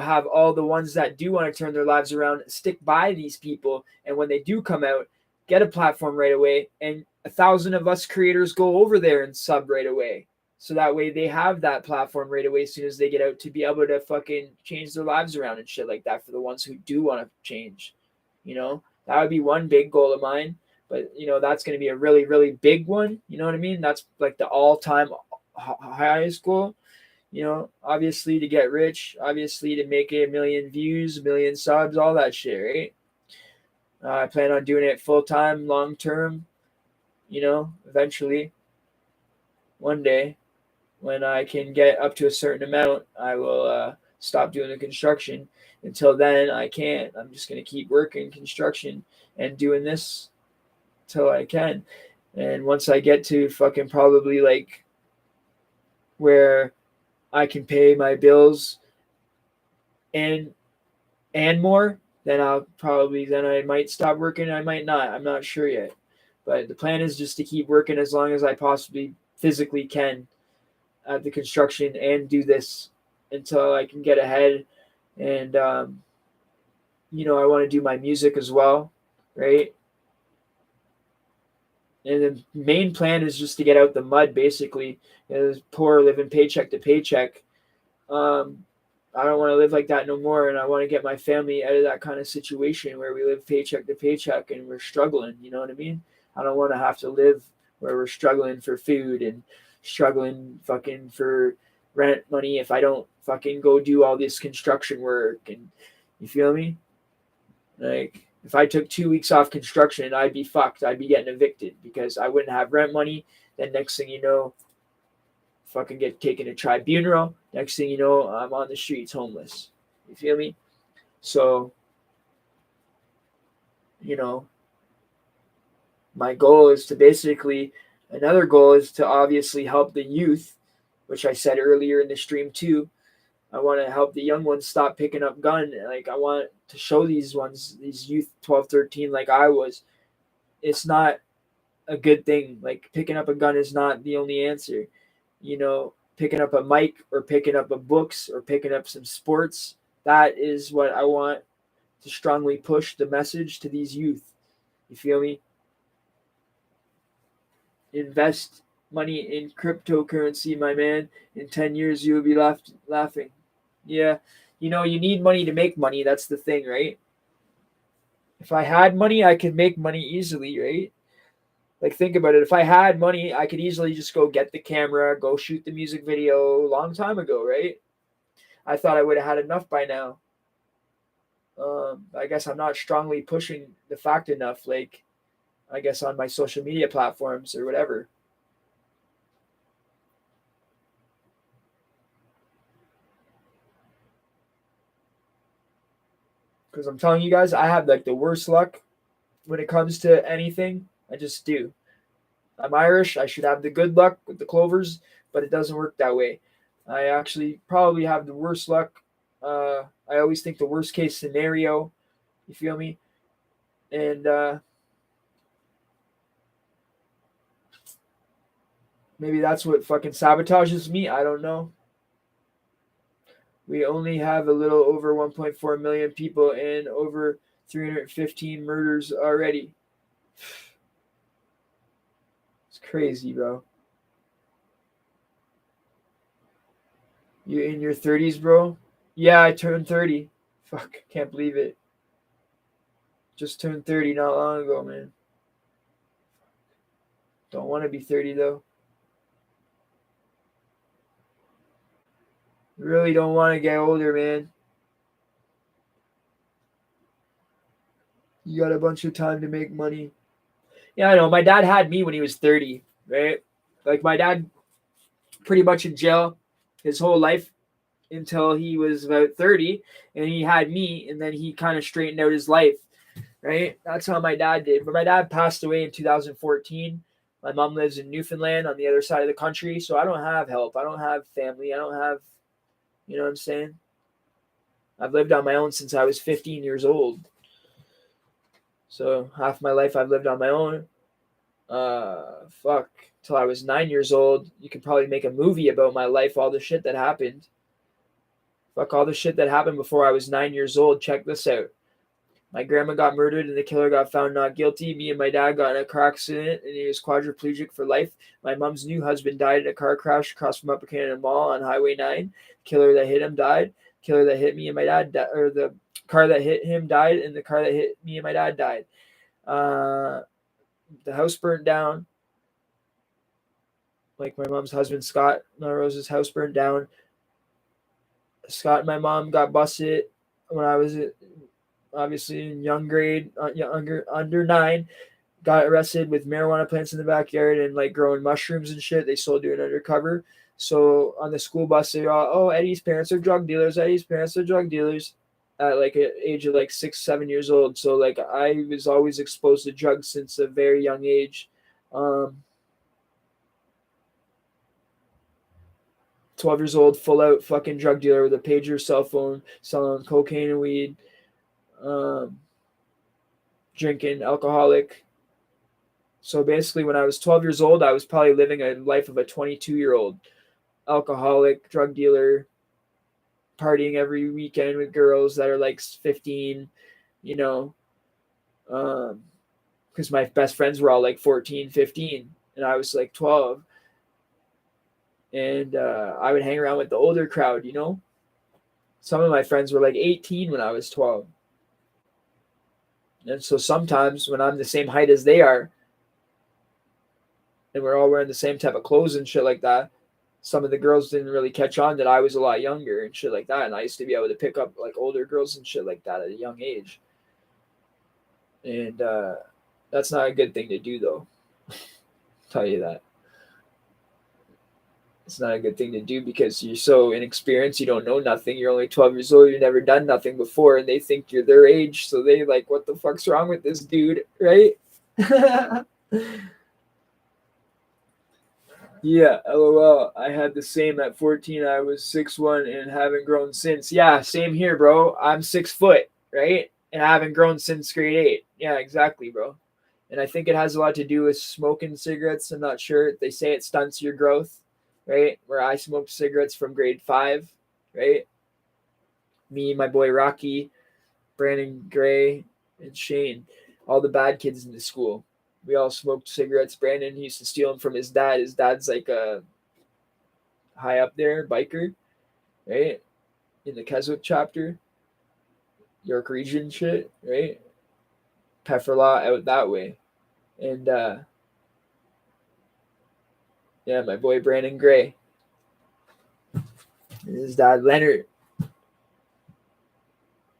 Speaker 1: have all the ones that do want to turn their lives around stick by these people, and when they do come out, get a platform right away, and 1,000 of us creators go over there and sub right away, so that way they have that platform right away as soon as they get out to be able to fucking change their lives around and shit like that for the ones who do want to change. That would be one big goal of mine. But that's going to be a really, really big one. You know what I mean? That's like the all-time highest goal. Obviously to get rich, obviously to make 1 million views, 1 million subs, all that shit, right? I plan on doing it full-time, long-term. Eventually, one day, when I can get up to a certain amount, I will stop doing the construction. Until then, I can't. I'm just going to keep working construction and doing this till I can. And once I get to fucking probably like where I can pay my bills and more, then I might stop working. I might not. I'm not sure yet. But the plan is just to keep working as long as I possibly physically can at the construction and do this until I can get ahead. And I want to do my music as well, right? And the main plan is just to get out the mud, basically. Poor, living paycheck to paycheck. I don't want to live like that no more, and I want to get my family out of that kind of situation where we live paycheck to paycheck and we're struggling. You know what I mean? I don't want to have to live where we're struggling for food and struggling fucking for rent money if I don't fucking go do all this construction work. And you feel me? Like, if I took 2 weeks off construction, I'd be fucked. I'd be getting evicted because I wouldn't have rent money. Then next thing you know, fucking get taken to tribunal. Next thing you know, I'm on the streets homeless. You feel me? So, my goal is to another goal is to obviously help the youth, which I said earlier in the stream too, I want to help the young ones stop picking up gun. Like, I want to show these youth 12, 13, like I was. It's not a good thing. Like, picking up a gun is not the only answer. Picking up a mic or picking up a books or picking up some sports, that is what I want to strongly push the message to these youth. You feel me? Invest money in cryptocurrency, my man. In 10 years, you will be laughing. Yeah. You need money to make money. That's the thing, right? If I had money, I could make money easily, right? Like, think about it. If I had money, I could easily just go get the camera, go shoot the music video a long time ago, right? I thought I would have had enough by now. I guess I'm not strongly pushing the fact enough, like, I guess on my social media platforms or whatever. Because I'm telling you guys, I have like the worst luck when it comes to anything. I just do. I'm Irish. I should have the good luck with the clovers, but it doesn't work that way. I actually probably have the worst luck. I always think the worst case scenario. You feel me? And maybe that's what fucking sabotages me. I don't know. We only have a little over 1.4 million people and over 315 murders already. It's crazy, bro. You in your 30s, bro? Yeah, I turned 30. Fuck, can't believe it. Just turned 30 not long ago, man. Don't want to be 30, though. Really don't want to get older, man. You got a bunch of time to make money. Yeah, I know. My dad had me when he was 30, right? Like, my dad pretty much in jail his whole life until he was about 30, and he had me, and then he kind of straightened out his life, right? That's how my dad did. But my dad passed away in 2014. My mom lives in Newfoundland on the other side of the country, so I don't have help. I don't have family. I don't have, you know what I'm saying? I've lived on my own since I was 15 years old. So half my life I've lived on my own. Till I was 9 years old. You could probably make a movie about my life, all the shit that happened. Fuck all the shit that happened before I was 9 years old. Check this out. My grandma got murdered and the killer got found not guilty. Me and my dad got in a car accident and he was quadriplegic for life. My mom's new husband died in a car crash across from Upper Canada Mall on Highway 9. Killer that hit him died. Killer that hit me and my dad or the car that hit him died, and the car that hit me and my dad died. The house burnt down. Like, my mom's husband, Scott Rose's house burned down. Scott and my mom got busted when I was obviously in under 9. Got arrested with marijuana plants in the backyard and like growing mushrooms and shit. They still do it undercover. So on the school bus, they're all, oh, Eddie's parents are drug dealers. Eddie's parents are drug dealers at like an age of like 6, 7 years old. So like I was always exposed to drugs since a very young age. 12 years old, full out fucking drug dealer with a pager, cell phone, selling cocaine and weed, drinking, alcoholic. So basically, when I was 12 years old, I was probably living a life of a 22-year-old, alcoholic, drug dealer, partying every weekend with girls that are like 15, because my best friends were all like 14, 15, and I was like 12. And I would hang around with the older crowd, Some of my friends were like 18 when I was 12. And so sometimes when I'm the same height as they are, and we're all wearing the same type of clothes and shit like that, some of the girls didn't really catch on that I was a lot younger and shit like that. And I used to be able to pick up like older girls and shit like that at a young age. And that's not a good thing to do, though. I'll tell you that. It's not a good thing to do because you're so inexperienced. You don't know nothing. You're only 12 years old. You've never done nothing before. And they think you're their age. So they like, what the fuck's wrong with this dude? Right? Yeah, lol. I had the same at 14. I was 6'1" and haven't grown since. Yeah, same here, bro. I'm 6 foot, right? And I haven't grown since grade 8. Yeah, exactly, bro. And I think it has a lot to do with smoking cigarettes. I'm not sure. They say it stunts your growth, right? Where I smoked cigarettes from grade 5, right? Me, my boy Rocky, Brandon Gray, and Shane, all the bad kids in the school. We all smoked cigarettes. Brandon he used to steal them from his dad. His dad's like a high up there biker, right? In the Keswick chapter, York region shit, right? Pefferlaw out that way. And yeah, my boy Brandon Gray. And his dad Leonard.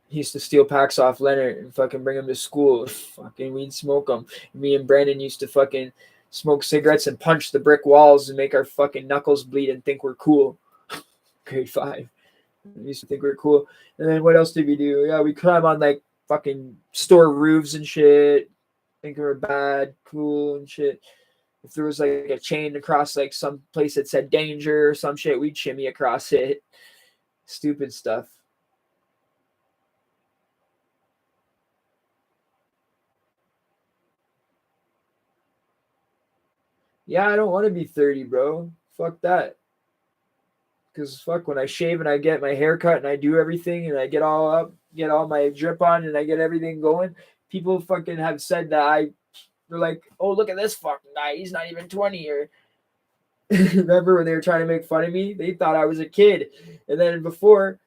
Speaker 1: He used to steal packs off Leonard and fucking bring him to school. Fucking we'd smoke them. Me and Brandon used to fucking smoke cigarettes and punch the brick walls and make our fucking knuckles bleed and think we're cool. Grade 5. We used to think we were cool. And then what else did we do? Yeah, we climb on like fucking store roofs and shit. Think we were bad, cool and shit. If there was like a chain across like some place that said danger or some shit, we'd shimmy across it. Stupid stuff. Yeah, I don't want to be 30, bro. Fuck that. Because fuck, when I shave and I get my hair cut and I do everything and I get all up, get all my drip on and I get everything going, people fucking have said that they're like, oh, look at this fucking guy. He's not even 20. Or remember when they were trying to make fun of me? They thought I was a kid. And then before,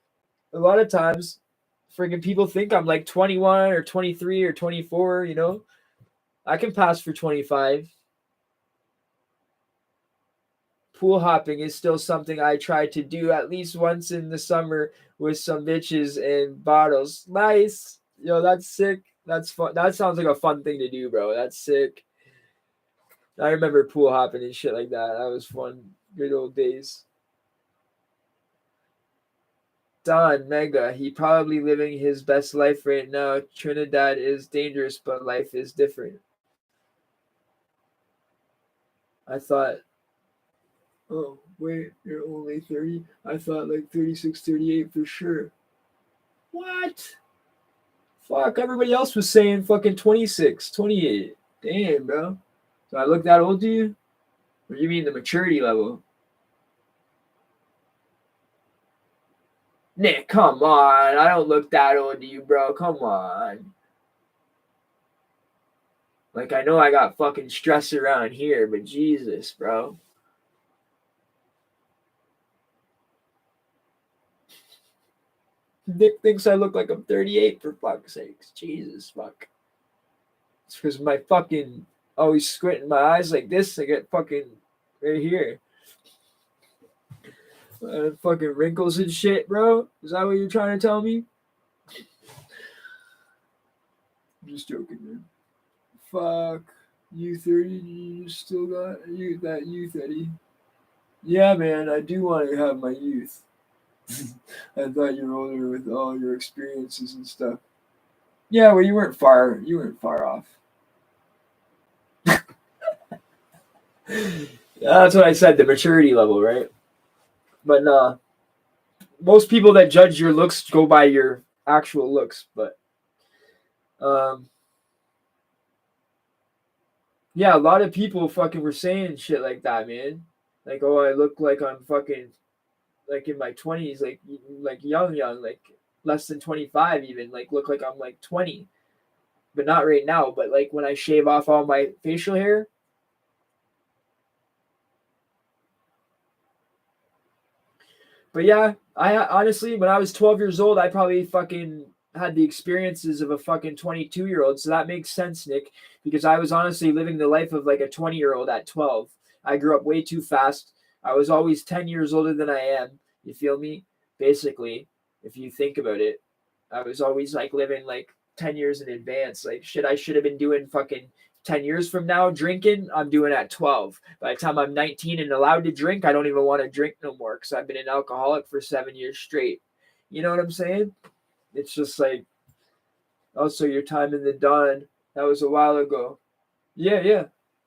Speaker 1: a lot of times, freaking people think I'm like 21 or 23 or 24, you know? I can pass for 25. Pool hopping is still something I try to do at least once in the summer with some bitches and bottles. Nice. Yo, that's sick. That's fun. That sounds like a fun thing to do, bro. That's sick. I remember pool hopping and shit like that. That was fun. Good old days. Don Mega, he probably living his best life right now. Trinidad is dangerous, but life is different. I thought, oh, wait, you're only 30? I thought like 36, 38 for sure. What? Fuck, everybody else was saying fucking 26, 28. Damn, bro. Do I look that old to you? Or you mean the maturity level? Nick, come on. I don't look that old to you, bro. Come on. Like, I know I got fucking stress around here, but Jesus, bro. Nick thinks I look like I'm 38 for fuck's sakes. Jesus, fuck. It's because my fucking always squinting my eyes like this. I get fucking right here. Fucking wrinkles and shit, bro. Is that what you're trying to tell me? I'm just joking, man. Fuck. You 30, you still got you that youth, Eddie. Yeah, man, I do want to have my youth. I thought you were older with all your experiences and stuff. Yeah, well, you weren't far off. That's what I said, the maturity level, right? But most people that judge your looks go by your actual looks. But um, yeah, a lot of people fucking were saying shit like that, man. Like, oh, I look like I'm fucking like in my 20s, like young, like less than 25, even like look like I'm like 20, but not right now. But like when I shave off all my facial hair, but yeah, I honestly, when I was 12 years old, I probably fucking had the experiences of a fucking 22-year-old. So that makes sense, Nick, because I was honestly living the life of like a 20-year-old at 12. I grew up way too fast. I was always 10 years older than I am. You feel me? Basically, if you think about it, I was always like living like 10 years in advance. Like shit, I should have been doing fucking 10 years from now drinking, I'm doing at 12. By the time I'm 19 and allowed to drink, I don't even want to drink no more because I've been an alcoholic for 7 years straight. You know what I'm saying? It's just like, also, your time in the dawn, that was a while ago. Yeah, yeah.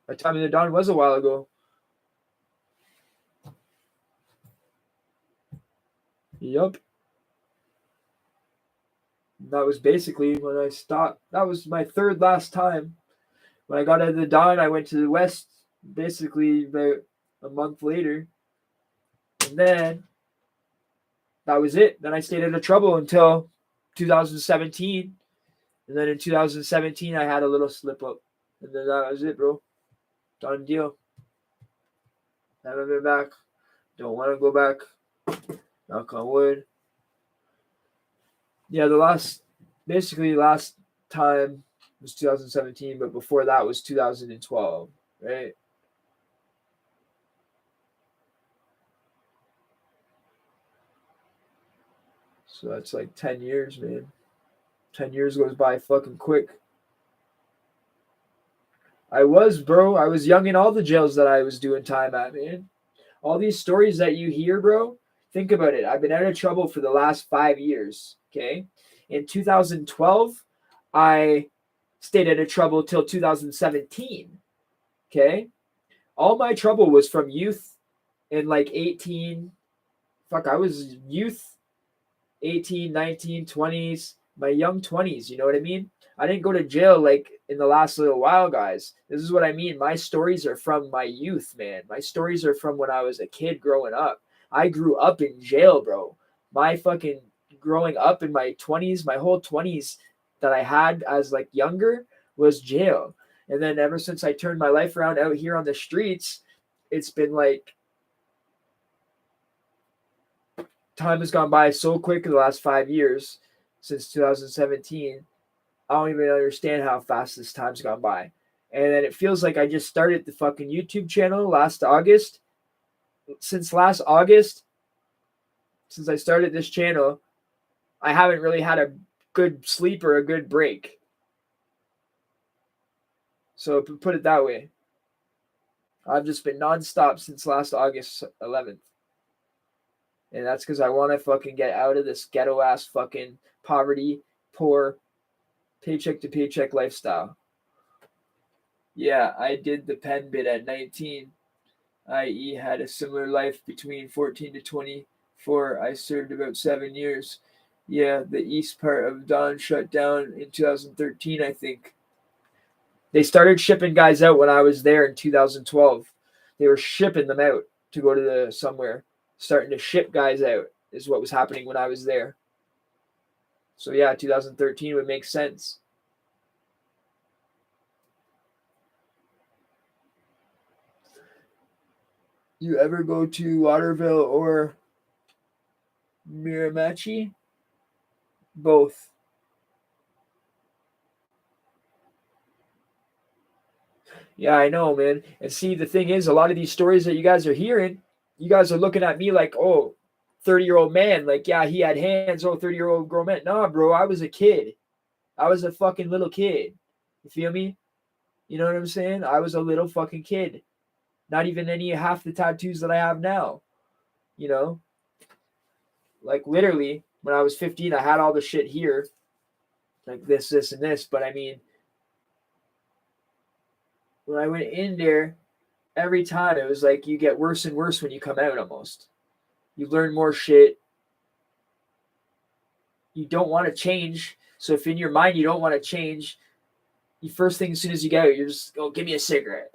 Speaker 1: My time in the dawn was a while ago. Yup. That was basically when I stopped. That was my third last time. When I got out of the Dawn, I went to the West basically about a month later. And then that was it. Then I stayed out of trouble until 2017. And then in 2017, I had a little slip up. And then that was it, bro. Done deal. Haven't been back. Don't want to go back. Knock on wood. Yeah, basically last time was 2017, but before that was 2012, right? So that's like 10 years, man. 10 years goes by fucking quick. I was young in all the jails that I was doing time at, man. All these stories that you hear, bro, think about it. I've been out of trouble for the last 5 years, okay? In 2012, I stayed out of trouble till 2017, okay? All my trouble was from youth in like 18. Fuck, I was youth 18, 19, 20s, my young 20s, you know what I mean? I didn't go to jail like in the last little while, guys. This is what I mean. My stories are from my youth, man. My stories are from when I was a kid growing up. I grew up in jail, bro. My fucking growing up in my 20s, my whole 20s that I had as like younger was jail. And then ever since I turned my life around out here on the streets, it's been like time has gone by so quick in the last 5 years since 2017. I don't even understand how fast this time's gone by. And then it feels like I just started the fucking YouTube channel last August. Since last August, since I started this channel, I haven't really had a good sleep or a good break. So put it that way. I've just been nonstop since last August 11th. And that's because I want to fucking get out of this ghetto ass fucking poverty, poor, paycheck to paycheck lifestyle. Yeah, I did the pen bit at 19, i.e., had a similar life between 14 to 24. I served about 7 years. Yeah, the east part of Dawn shut down in 2013, I think. They started shipping guys out when I was there in 2012. They were shipping them out to go to somewhere. Starting to ship guys out is what was happening when I was there. So yeah, 2013 would make sense. You ever go to Waterville or Miramachi? Both. Yeah, I know, man. And see, the thing is, a lot of these stories that you guys are hearing, you guys are looking at me like, oh, 30-year-old man. Like, yeah, he had hands. Oh, 30-year-old grown man. Nah, bro, I was a kid. I was a fucking little kid. You feel me? You know what I'm saying? I was a little fucking kid. Not even any half the tattoos that I have now. You know? Like, literally, when I was 15, I had all the shit here. Like this, and this. But I mean, when I went in there, every time it was like you get worse and worse when you come out almost. You learn more shit. You don't want to change. So if in your mind you don't want to change, the first thing as soon as you get out, you're just, oh, give me a cigarette.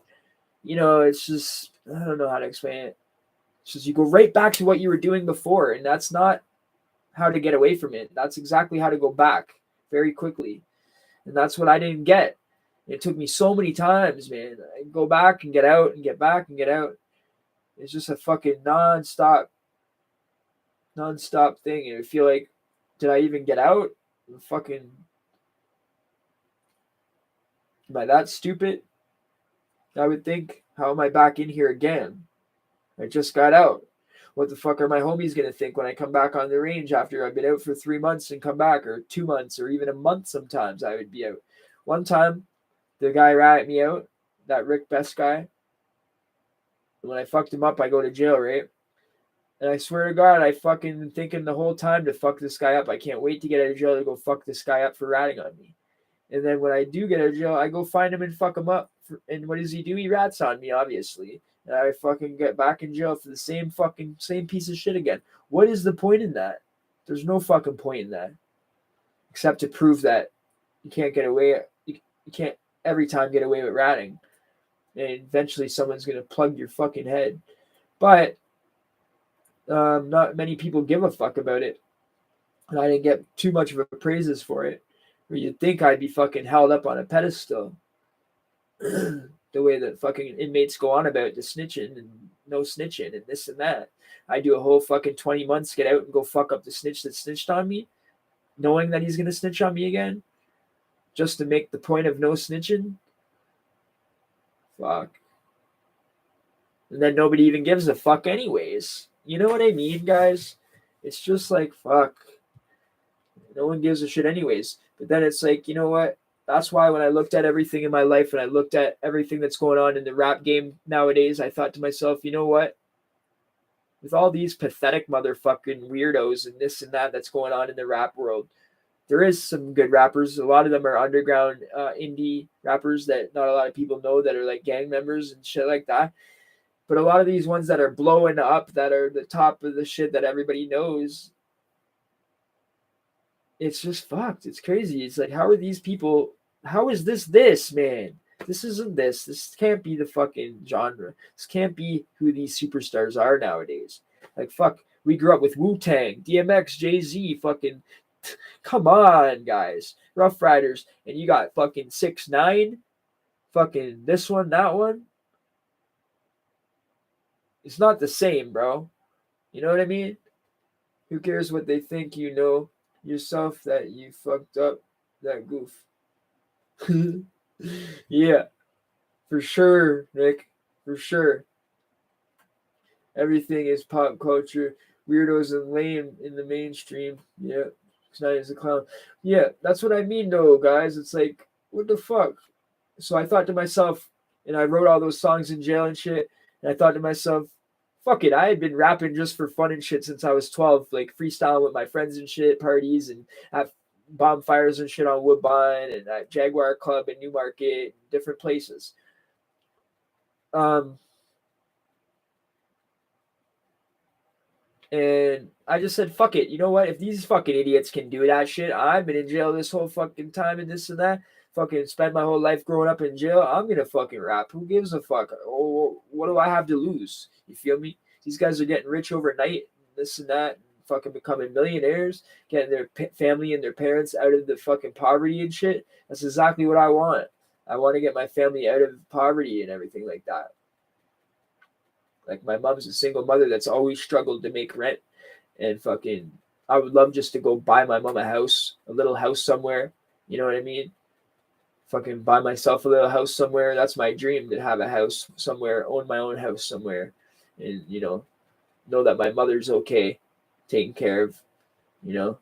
Speaker 1: You know, it's just, I don't know how to explain it. It's just you go right back to what you were doing before, and that's not how to get away from it. That's exactly how to go back very quickly. And that's what I didn't get. It took me so many times, man. I go back and get out and get back and get out. It's just a fucking non-stop thing. And I feel like, did I even get out? Fucking, am I that stupid? I would think, how am I back in here again? I just got out. What the fuck are my homies gonna think when I come back on the range after I've been out for 3 months and come back, or 2 months, or even a month sometimes I would be out. One time, the guy ratted me out, that Rick Best guy. When I fucked him up, I go to jail, right? And I swear to God, I fucking thinking the whole time to fuck this guy up. I can't wait to get out of jail to go fuck this guy up for ratting on me. And then when I do get out of jail, I go find him and fuck him up. And what does he do? He rats on me, obviously. And I fucking get back in jail for the same piece of shit again. What is the point in that? There's no fucking point in that. Except to prove that you can't get away, you can't every time get away with ratting. And eventually someone's going to plug your fucking head. But not many people give a fuck about it. And I didn't get too much of a praises for it. Or you'd think I'd be fucking held up on a pedestal. The way that fucking inmates go on about the snitching and no snitching and this and that. I do a whole fucking 20 months, get out and go fuck up the snitch that snitched on me, knowing that he's going to snitch on me again, just to make the point of no snitching. Fuck. And then nobody even gives a fuck anyways. You know what I mean, guys? It's just like, fuck. No one gives a shit anyways. But then it's like, you know what? That's why when I looked at everything in my life and I looked at everything that's going on in the rap game nowadays, I thought to myself, you know what? With all these pathetic motherfucking weirdos and this and that that's going on in the rap world, there is some good rappers. A lot of them are underground indie rappers that not a lot of people know, that are like gang members and shit like that. But a lot of these ones that are blowing up, that are the top of the shit that everybody knows, it's just fucked. It's crazy. It's like, how are these people? How is this, man? This isn't this. This can't be the fucking genre. This can't be who these superstars are nowadays. Like, fuck, we grew up with Wu-Tang, DMX, Jay-Z, fucking, come on, guys. Rough Riders. And you got fucking 6ix9ine, fucking this one, that one. It's not the same, bro. You know what I mean? Who cares what they think? You know yourself that you fucked up that goof. Yeah, for sure, Nick. For sure. Everything is pop culture. Weirdos and lame in the mainstream. Yeah. Tonight is a clown. Yeah, that's what I mean, though, guys. It's like, what the fuck? So I thought to myself, and I wrote all those songs in jail and shit, and I thought to myself, fuck it. I had been rapping just for fun and shit since I was 12, like freestyling with my friends and shit, parties, and at bonfires and shit on Woodbine and at Jaguar Club in Newmarket, different places. And I just said, fuck it. You know what? If these fucking idiots can do that shit, I've been in jail this whole fucking time and this and that. Fucking spend my whole life growing up in jail. I'm gonna fucking rap. Who gives a fuck? Oh, what do I have to lose? You feel me? These guys are getting rich overnight, this and that, and fucking becoming millionaires, getting their family and their parents out of the fucking poverty and shit. That's exactly what I want. I want to get my family out of poverty and everything like that. Like, my mom's a single mother that's always struggled to make rent, and fucking, I would love just to go buy my mom a house, a little house somewhere. You know what I mean? Fucking buy myself a little house somewhere. That's my dream, to have a house somewhere, own my own house somewhere, and, you know that my mother's okay, taken care of, you know.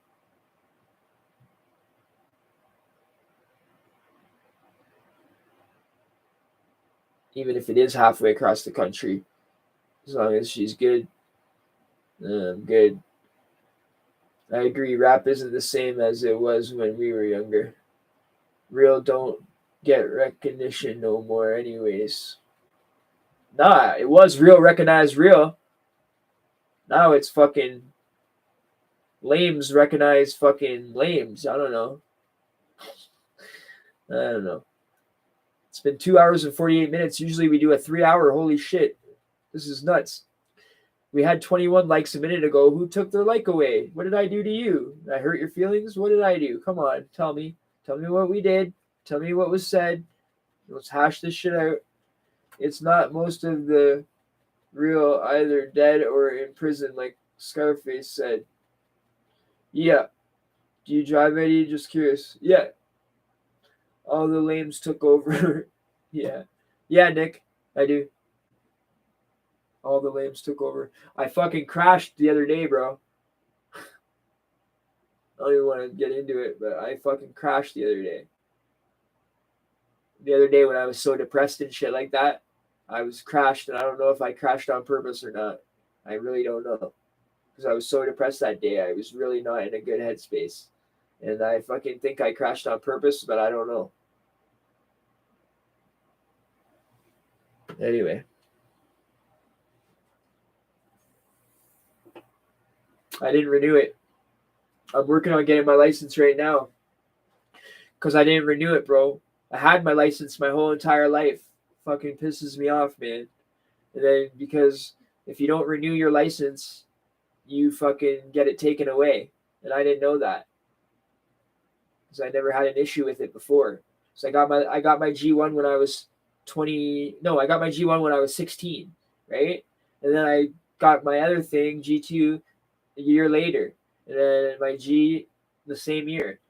Speaker 1: Even if it is halfway across the country, as long as she's good, I'm good. I agree. Rap isn't the same as it was when we were younger. Real don't get recognition no more, anyways. Nah, it was real recognized real. Now it's fucking lames recognize fucking lames. I don't know. It's been 2 hours and 48 minutes. Usually we do a 3 hour. Holy shit. This is nuts. We had 21 likes a minute ago. Who took their like away? What did I do to you? Did I hurt your feelings? What did I do? Come on, tell me. Tell me what we did. Tell me what was said. Let's hash this shit out. It's not most of the real either dead or in prison, like Scarface said. Yeah. Do you drive, Eddie? Just curious. Yeah. All the lames took over. Yeah. Yeah, Nick. I do. All the lames took over. I fucking crashed the other day, bro. I don't even want to get into it, but I fucking crashed the other day. The other day when I was so depressed and shit like that, I was crashed, and I don't know if I crashed on purpose or not. I really don't know. Because I was so depressed that day. I was really not in a good headspace. And I fucking think I crashed on purpose, but I don't know. Anyway. I didn't renew it. I'm working on getting my license right now because I didn't renew it, bro. I had my license my whole entire life. Fucking pisses me off, man. And then because if you don't renew your license, you fucking get it taken away. And I didn't know that because I never had an issue with it before. So I got my G1 when I was 20. No, I got my G1 when I was 16, right? And then I got my other thing, G2, a year later, and then my G the same year.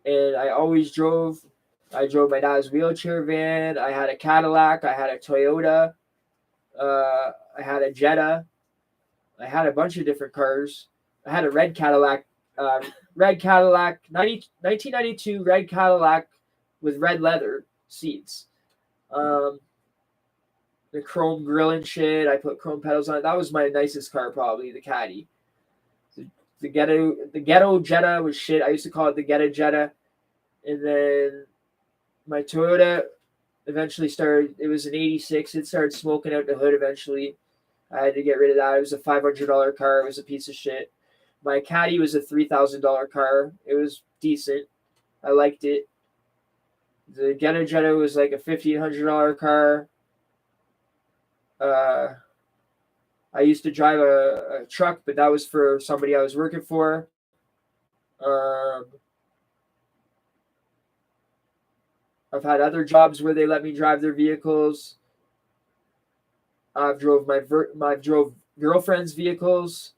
Speaker 1: And I drove my dad's wheelchair van. I had a Cadillac. I had a Toyota. I had a Jetta. I had a bunch of different cars. I had a red Cadillac, 1992 red Cadillac with red leather seats. Um, the chrome grill and shit. I put chrome pedals on it. That was my nicest car, probably the Caddy. The ghetto Jetta was shit. I used to call it the ghetto Jetta. And then my Toyota eventually started. It was an '86. It started smoking out the hood eventually. I had to get rid of that. It was a $500 car. It was a piece of shit. My Caddy was a $3,000 car. It was decent. I liked it. The Ghetto Jetta was like a $1,500 car. I used to drive a truck, but that was for somebody I was working for. I've had other jobs where they let me drive their vehicles. I've drove girlfriend's vehicles,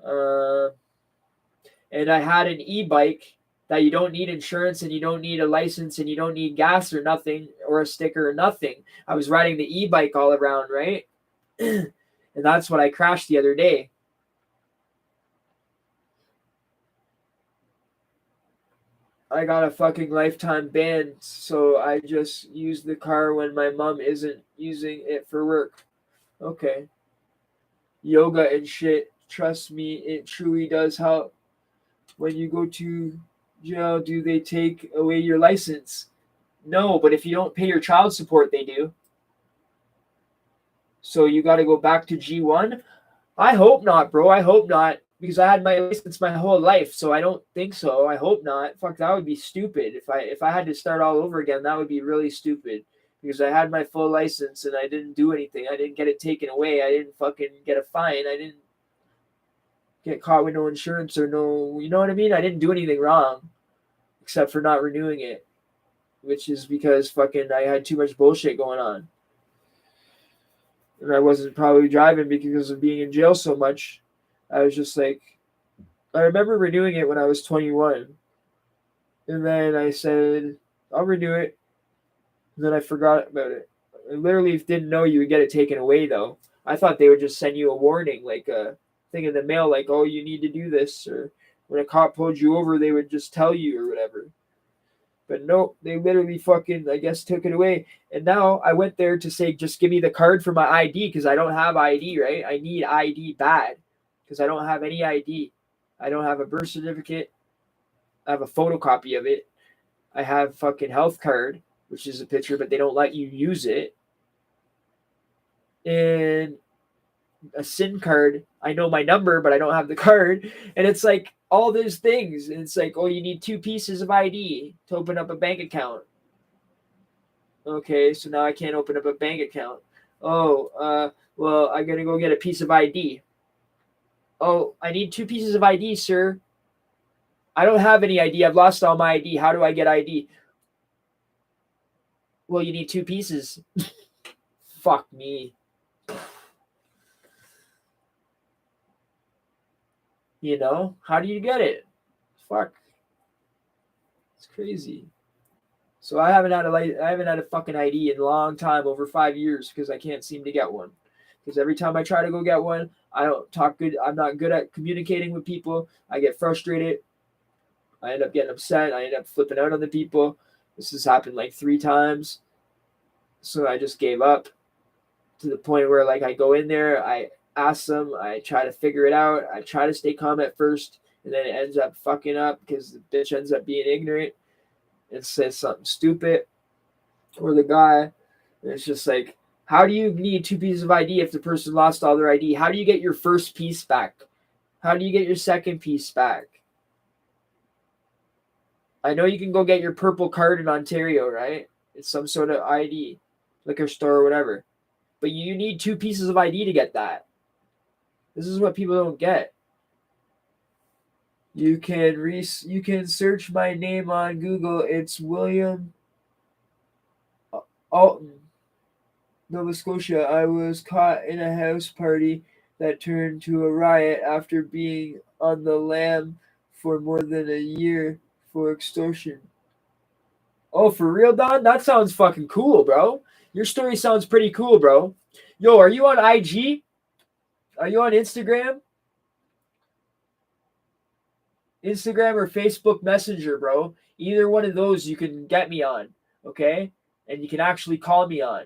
Speaker 1: and I had an e-bike that you don't need insurance and you don't need a license and you don't need gas or nothing or a sticker or nothing. I was riding the e-bike all around, right? And that's what I crashed the other day. I got a fucking lifetime ban, so I just use the car when my mom isn't using it for work. Okay. Yoga and shit. Trust me, it truly does help. When you go to jail, do they take away your license? No, but if you don't pay your child support, they do. So you got to go back to G1? I hope not, bro. I hope not. Because I had my license my whole life, so I don't think so. I hope not. Fuck, that would be stupid. If I had to start all over again, that would be really stupid. Because I had my full license and I didn't do anything. I didn't get it taken away. I didn't fucking get a fine. I didn't get caught with no insurance or no, you know what I mean? I didn't do anything wrong except for not renewing it, which is because fucking I had too much bullshit going on. And I wasn't probably driving because of being in jail so much. I was just like, I remember renewing it when I was 21. And then I said, I'll renew it. And then I forgot about it. I literally didn't know you would get it taken away, though. I thought they would just send you a warning, like a thing in the mail, like, oh, you need to do this. Or when a cop pulled you over, they would just tell you or whatever. But no, they literally fucking, I guess, took it away. And now I went there to say, just give me the card for my ID because I don't have ID, right? I need ID bad. Because I don't have any ID. I don't have a birth certificate. I have a photocopy of it. I have fucking health card, which is a picture, but they don't let you use it. And a SIM card. I know my number, but I don't have the card. And it's like all those things. And it's like, oh, you need 2 pieces of ID to open up a bank account. Okay, so now I can't open up a bank account. Oh, well, I gotta go get a piece of ID. Oh, I need 2 pieces of ID, sir. I don't have any ID. I've lost all my ID. How do I get ID? Well, you need 2 pieces. Fuck me. You know? How do you get it? Fuck. It's crazy. So I haven't had a fucking ID in a long time, over 5 years, because I can't seem to get one. Because every time I try to go get one, I don't talk good. I'm not good at communicating with people. I get frustrated. I end up getting upset. I end up flipping out on the people. This has happened like 3 times. So I just gave up to the point where like I go in there, I ask them, I try to figure it out. I try to stay calm at first, and then it ends up fucking up because the bitch ends up being ignorant and says something stupid. Or the guy, and it's just like, how do you need 2 pieces of ID if the person lost all their ID? How do you get your first piece back? How do you get your second piece back? I know you can go get your purple card in Ontario, right? It's some sort of ID, liquor store or whatever. But you need 2 pieces of ID to get that. This is what people don't get. You can search my name on Google. It's William Alton, Nova Scotia. I was caught in a house party that turned to a riot after being on the lam for more than a year for extortion. Oh, for real, Don? That sounds fucking cool, bro. Your story sounds pretty cool, bro. Yo, are you on IG? Are you on Instagram? Instagram or Facebook Messenger, bro. Either one of those you can get me on, okay? And you can actually call me on.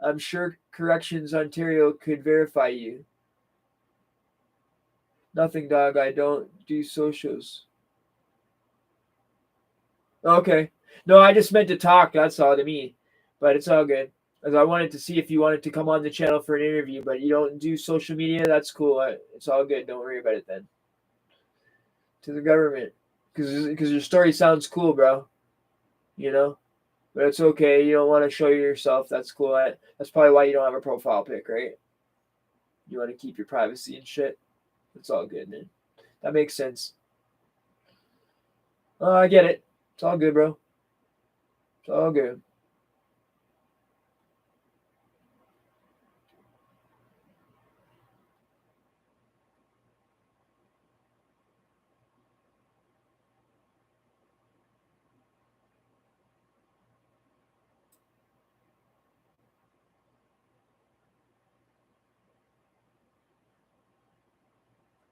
Speaker 1: I'm sure Corrections Ontario could verify you. Nothing, dog. I don't do socials. Okay. No, I just meant to talk. That's all to me. But it's all good. As I wanted to see if you wanted to come on the channel for an interview, but you don't do social media. That's cool. It's all good. Don't worry about it then. To the government, because your story sounds cool, bro. You know, but it's okay. You don't want to show yourself. That's cool. That's probably why you don't have a profile pic, right? You want to keep your privacy and shit. It's all good, man. That makes sense. Oh, I get it. It's all good, bro. It's all good.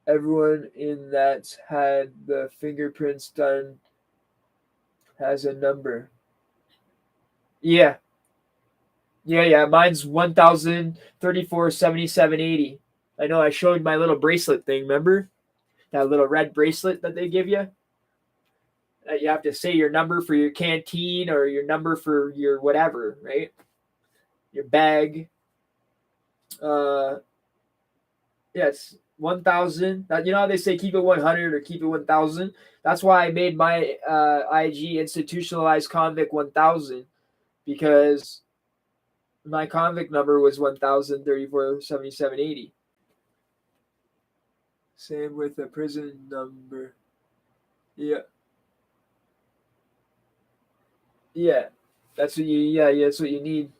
Speaker 1: Everyone in that's had the fingerprints done has a number. Yeah. Yeah. Mine's 1034 7780. I know I showed my little bracelet thing, remember? That little red bracelet that they give you? You have to say your number for your canteen or your number for your whatever, right? Your bag. Yes, 1,000. You know how they say keep it 100 or keep it 1,000? That's why I made my IG institutionalized convict 1,000, because my convict number was 1,034 7780. Same with the prison number. Yeah. Yeah. That's what you that's what you need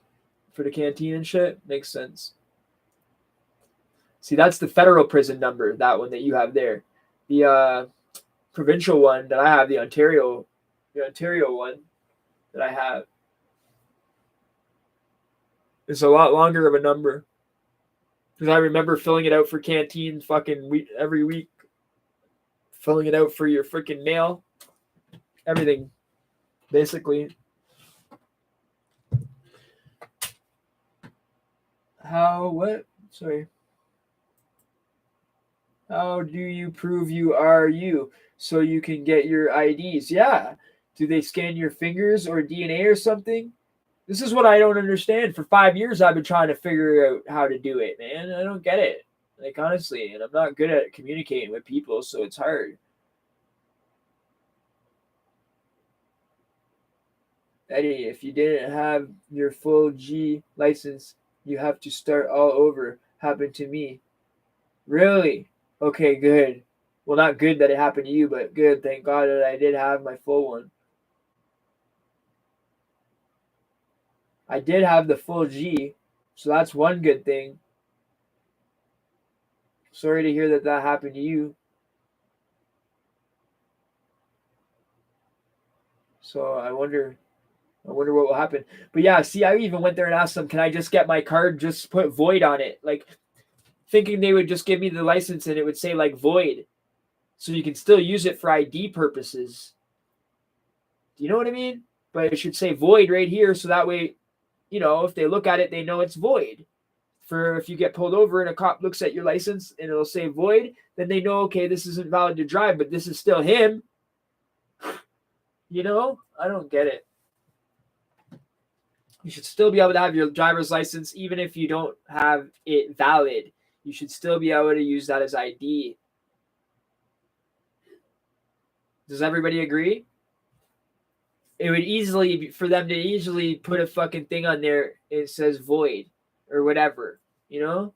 Speaker 1: for the canteen and shit. Makes sense. See, that's the federal prison number, that one that you have there. The provincial one that I have, the Ontario one that I have, is a lot longer of a number. Because I remember filling it out for canteen fucking every week, filling it out for your freaking mail, everything, basically. What? Sorry. How do you prove you are you so you can get your IDs? Yeah. Do they scan your fingers or DNA or something? This is what I don't understand. For 5 years, I've been trying to figure out how to do it, man. I don't get it. Like, honestly, and I'm not good at communicating with people, so it's hard. Eddie, if you didn't have your full G license, you have to start all over. Happened to me. Really? Okay, good. Well, not good that it happened to you, but good. Thank God that I did have my full one. I did have the full G, so that's one good thing. Sorry to hear that happened to you. So I wonder what will happen. But yeah, see, I even went there and asked them, can I just get my card, just put void on it? Like, thinking they would just give me the license and it would say like void. So you can still use it for ID purposes. Do you know what I mean? But it should say void right here, so that way, if they look at it, they know it's void. For if you get pulled over and a cop looks at your license and it'll say void, then they know, okay, this isn't valid to drive, but this is still him. I don't get it. You should still be able to have your driver's license even if you don't have it valid. You should still be able to use that as ID. Does everybody agree? It would easily, for them to easily put a fucking thing on there, it says void or whatever, you know?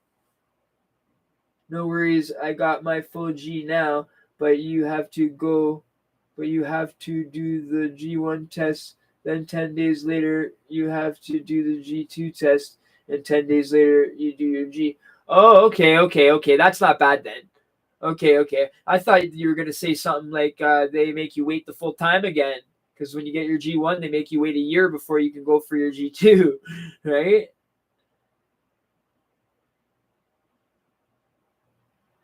Speaker 1: No worries, I got my full G now, but you have to do the G1 test, then 10 days later you have to do the G2 test, and 10 days later you do your G. Oh, okay, that's not bad then. Okay. I thought you were going to say something like they make you wait the full time again, because when you get your G1 they make you wait a year before you can go for your G2, right?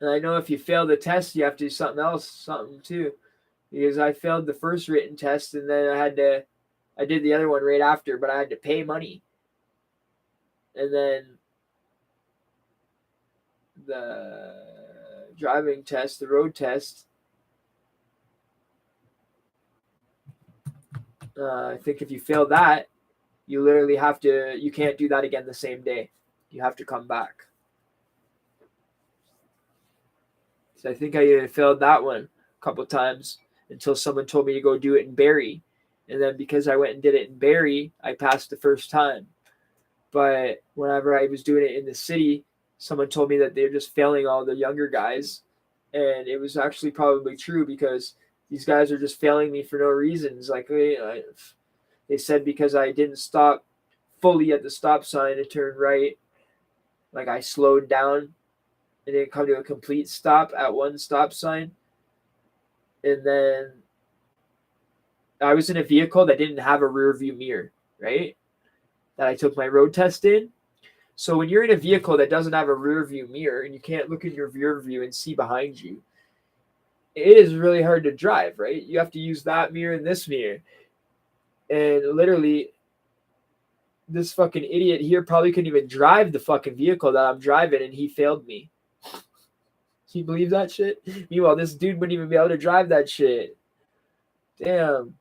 Speaker 1: And I know if you fail the test, you have to do something too. Because I failed the first written test and then I did the other one right after, but I had to pay money. And then the driving test, the road test, I think if you fail that, you literally you can't do that again the same day. You have to come back. So I think I failed that one a couple times until someone told me to go do it in Barrie. And then because I went and did it in Barrie, I passed the first time. But whenever I was doing it in the city, someone told me that they're just failing all the younger guys. And it was actually probably true because these guys are just failing me for no reasons. Like they said because I didn't stop fully at the stop sign to turn right. Like I slowed down and didn't come to a complete stop at one stop sign. And then I was in a vehicle that didn't have a rear view mirror, right? That I took my road test in. So when you're in a vehicle that doesn't have a rear view mirror and you can't look in your rear view and see behind you, it is really hard to drive, right? You have to use that mirror and this mirror. And literally, this fucking idiot here probably couldn't even drive the fucking vehicle that I'm driving, and he failed me. Can you believe that shit? Meanwhile, this dude wouldn't even be able to drive that shit. Damn.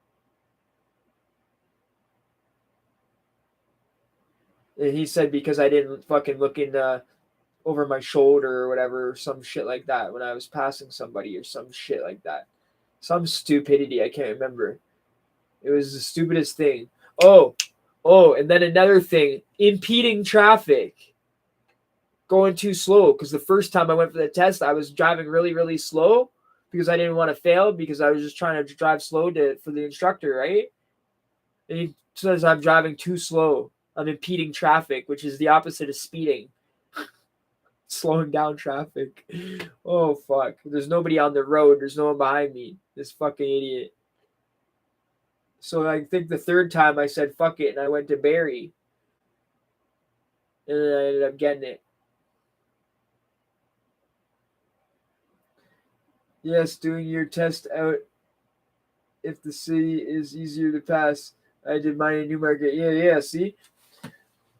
Speaker 1: And he said because I didn't fucking look in over my shoulder or whatever, or some shit like that when I was passing somebody or some shit like that. Some stupidity, I can't remember. It was the stupidest thing. Oh, and then another thing, impeding traffic. Going too slow, because the first time I went for the test, I was driving really, really slow because I didn't want to fail, because I was just trying to drive slow for the instructor, right? And he says I'm driving too slow. I'm impeding traffic, which is the opposite of speeding. Slowing down traffic. Oh, fuck. There's nobody on the road. There's no one behind me. This fucking idiot. So I think the third time I said fuck it, and I went to Barrie. And then I ended up getting it. Yes, doing your test out if the city is easier to pass. I did mine in Newmarket. Yeah, see?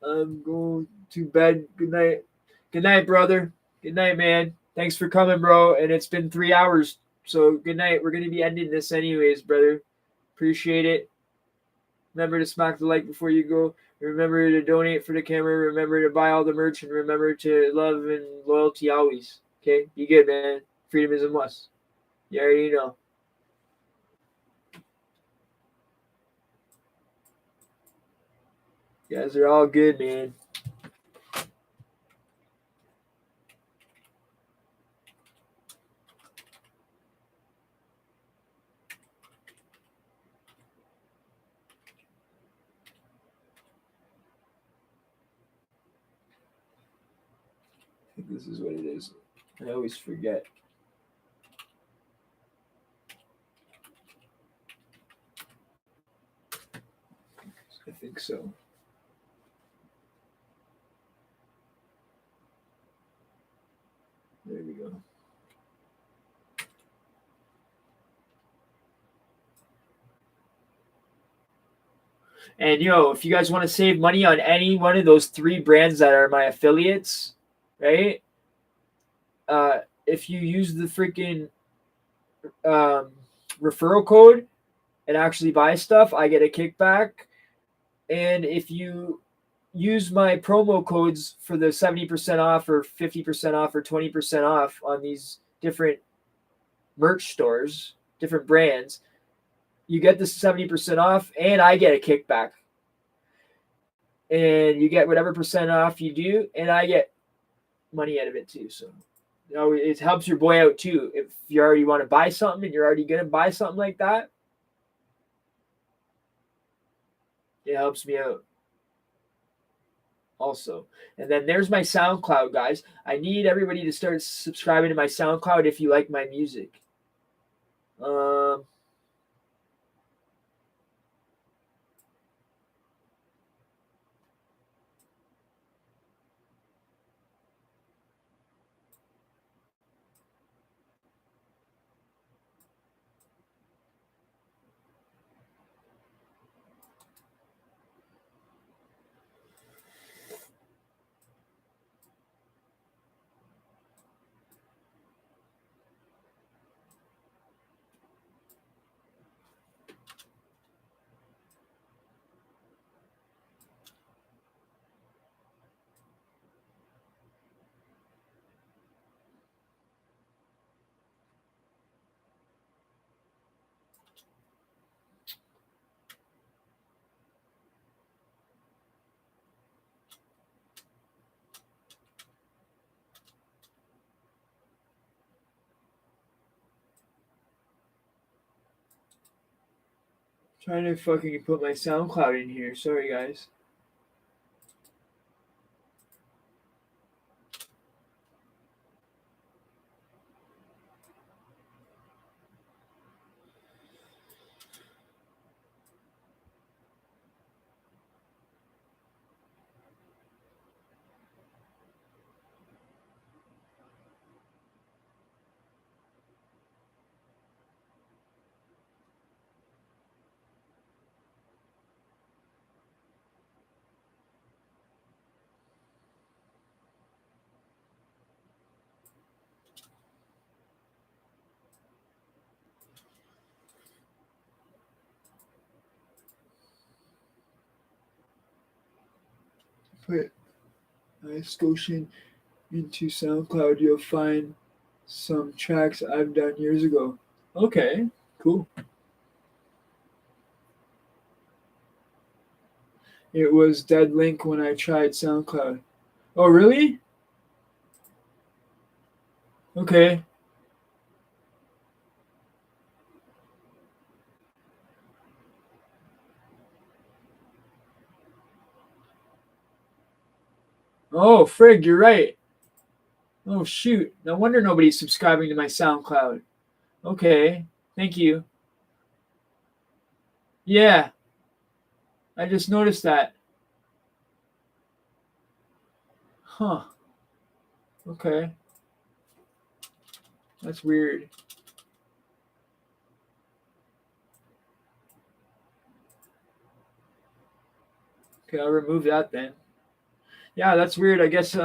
Speaker 1: I'm going to bed. Good night. Good night, brother. Good night, man. Thanks for coming, bro. And it's been 3 hours. So good night. We're going to be ending this anyways, brother. Appreciate it. Remember to smack the like before you go. Remember to donate for the camera. Remember to buy all the merch. And remember to love and loyalty always. Okay? Be good, man. Freedom is a must. You already know. You guys are all good, man. I think this is what it is. I always forget. I think so. There we go. And if you guys want to save money on any one of those 3 brands that are my affiliates, right? If you use the freaking referral code and actually buy stuff, I get a kickback. And if you use my promo codes for the 70% off or 50% off or 20% off on these different merch stores, different brands, you get the 70% off, and I get a kickback. And you get whatever percent off you do, and I get money out of it too. So, it helps your boy out too. If you already want to buy something and you're already going to buy something like that, it helps me out also. And then there's my SoundCloud, guys. I need everybody to start subscribing to my SoundCloud if you like my music. Trying to fucking put my SoundCloud in here. Sorry, guys. Put iScotian into SoundCloud, you'll find some tracks I've done years ago. Okay, cool. It was dead link when I tried SoundCloud. Oh, really? Okay. Oh, frig, you're right. Oh, shoot. No wonder nobody's subscribing to my SoundCloud. Okay. Thank you. Yeah. I just noticed that. Huh. Okay. That's weird. Okay, I'll remove that then. Yeah, that's weird. I guess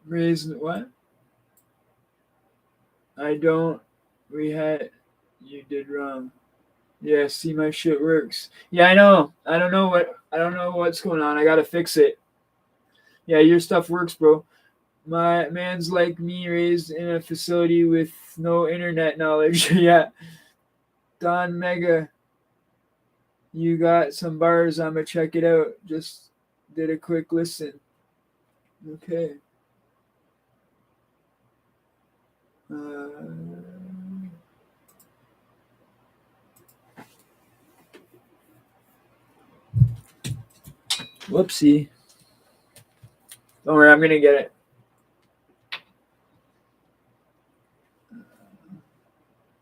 Speaker 1: raise what? I don't. We had. You did wrong. Yeah, see my shit works. Yeah, I know. I don't know what's going on. I gotta fix it. Yeah, your stuff works, bro. My man's like me, raised in a facility with no internet knowledge. Yeah. Don Mega, you got some bars. I'ma check it out. Just did a quick listen. Okay. Whoopsie. Don't worry, I'm gonna get it.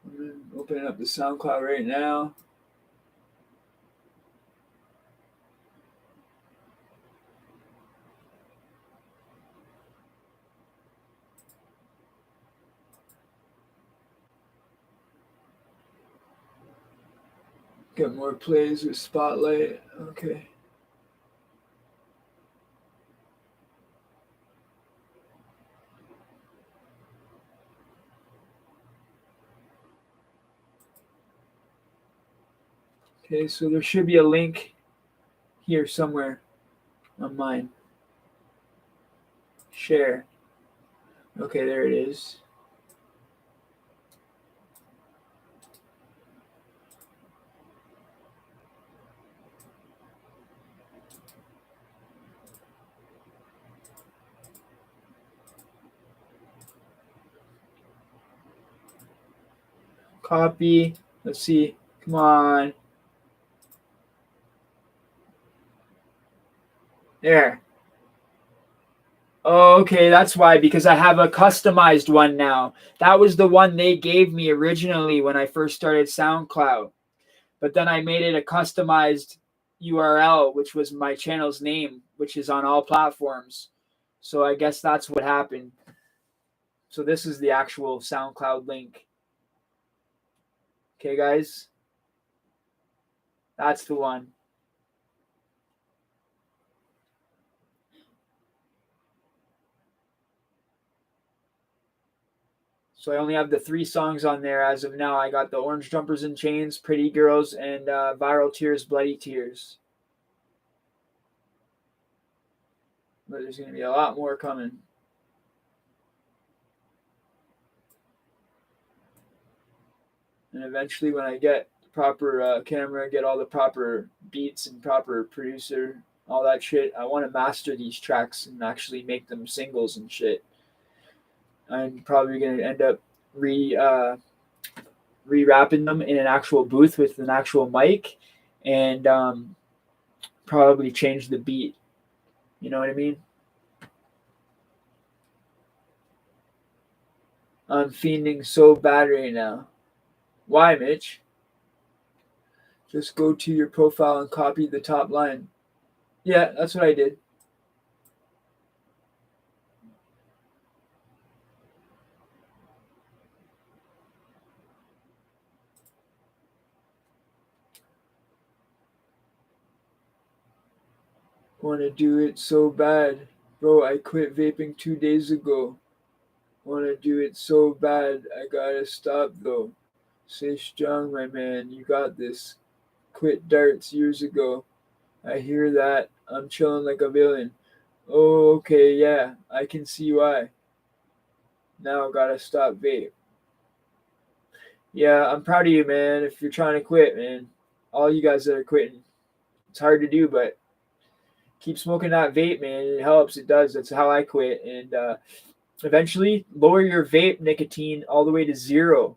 Speaker 1: I'm opening up the SoundCloud right now. Get more plays with Spotlight. Okay. Okay, so there should be a link here somewhere on mine. Share. Okay, there it is. Copy. Let's see. Come on. There. Okay, that's why, because I have a customized one now. That was the one they gave me originally when I first started SoundCloud. But then I made it a customized URL, which was my channel's name, which is on all platforms. So I guess that's what happened. So this is the actual SoundCloud link. Okay, guys? That's the one. So I only have the 3 songs on there as of now. I got the Orange Jumpers and Chains, Pretty Girls, and Viral Tears, Bloody Tears. But there's going to be a lot more coming. And eventually when I get the proper camera, get all the proper beats and proper producer, all that shit, I want to master these tracks and actually make them singles and shit. I'm probably going to end up re-rapping them in an actual booth with an actual mic and probably change the beat. You know what I mean? I'm fiending so bad right now. Why, Mitch? Just go to your profile and copy the top line. Yeah, that's what I did. Want to do it so bad. Bro, I quit vaping 2 days ago. Want to do it so bad. I gotta stop though. Stay strong, my man. You got this. Quit darts years ago. I hear that. I'm chilling like a villain. Oh, okay, yeah. I can see why. Now gotta stop vape. Yeah, I'm proud of you, man. If you're trying to quit, man. All you guys that are quitting. It's hard to do, but keep smoking that vape, man. It helps. It does. That's how I quit. And eventually, lower your vape nicotine all the way to zero,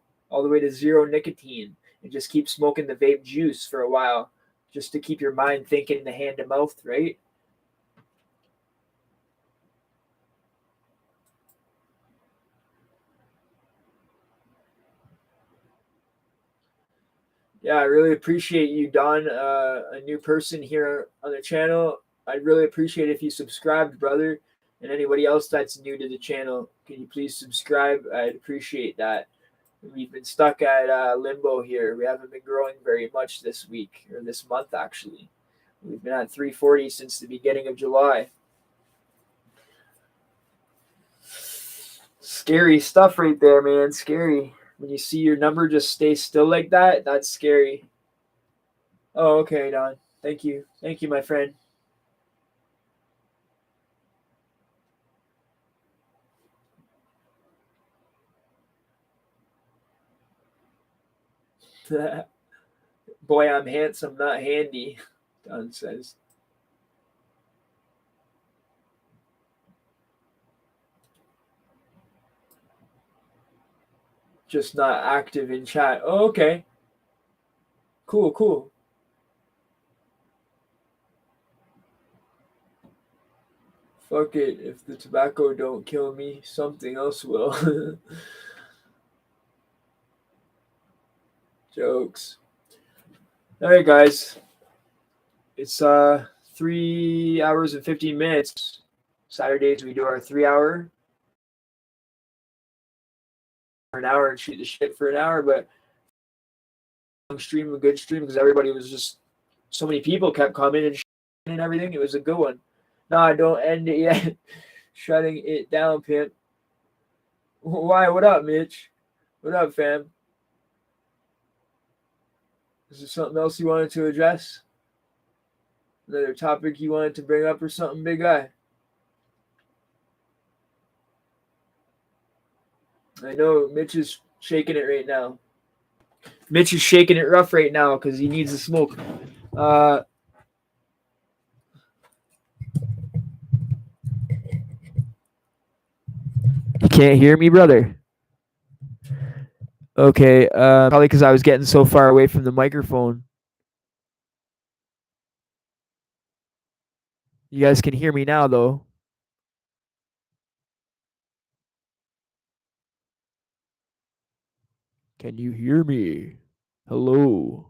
Speaker 1: nicotine, and just keep smoking the vape juice for a while, just to keep your mind thinking the hand to mouth, right? Yeah, I really appreciate you, Don. A new person here on the channel. I'd really appreciate if you subscribed, brother. And anybody else that's new to the channel, can you please subscribe? I'd appreciate that. We've been stuck at limbo here. We haven't been growing very much this week, or this month, actually. We've been at 340 since the beginning of July. Scary stuff right there, man. Scary. When you see your number just stay still like that, that's scary. Oh, okay, Don. Thank you. Thank you, my friend. Boy, I'm handsome, not handy, Don says. Just not active in chat. Oh, okay. Cool, cool. Fuck it. If the tobacco don't kill me, something else will. Jokes. All right, guys. It's 3 hours and 15 minutes. Saturdays we do our 3 hour for an hour and shoot the shit for an hour, but stream a good stream because everybody was just so many people kept coming and everything. It was a good one. No, don't end it yet. Shutting it down, pimp. Why? What up, Mitch? What up, fam? Is there something else you wanted to address? Another topic you wanted to bring up or something, big guy? I know Mitch is shaking it right now. Mitch is shaking it rough right now because he needs the smoke. Uh, you can't hear me, brother? Okay, probably because I was getting so far away from the microphone. You guys can hear me now, though. Can you hear me? Hello.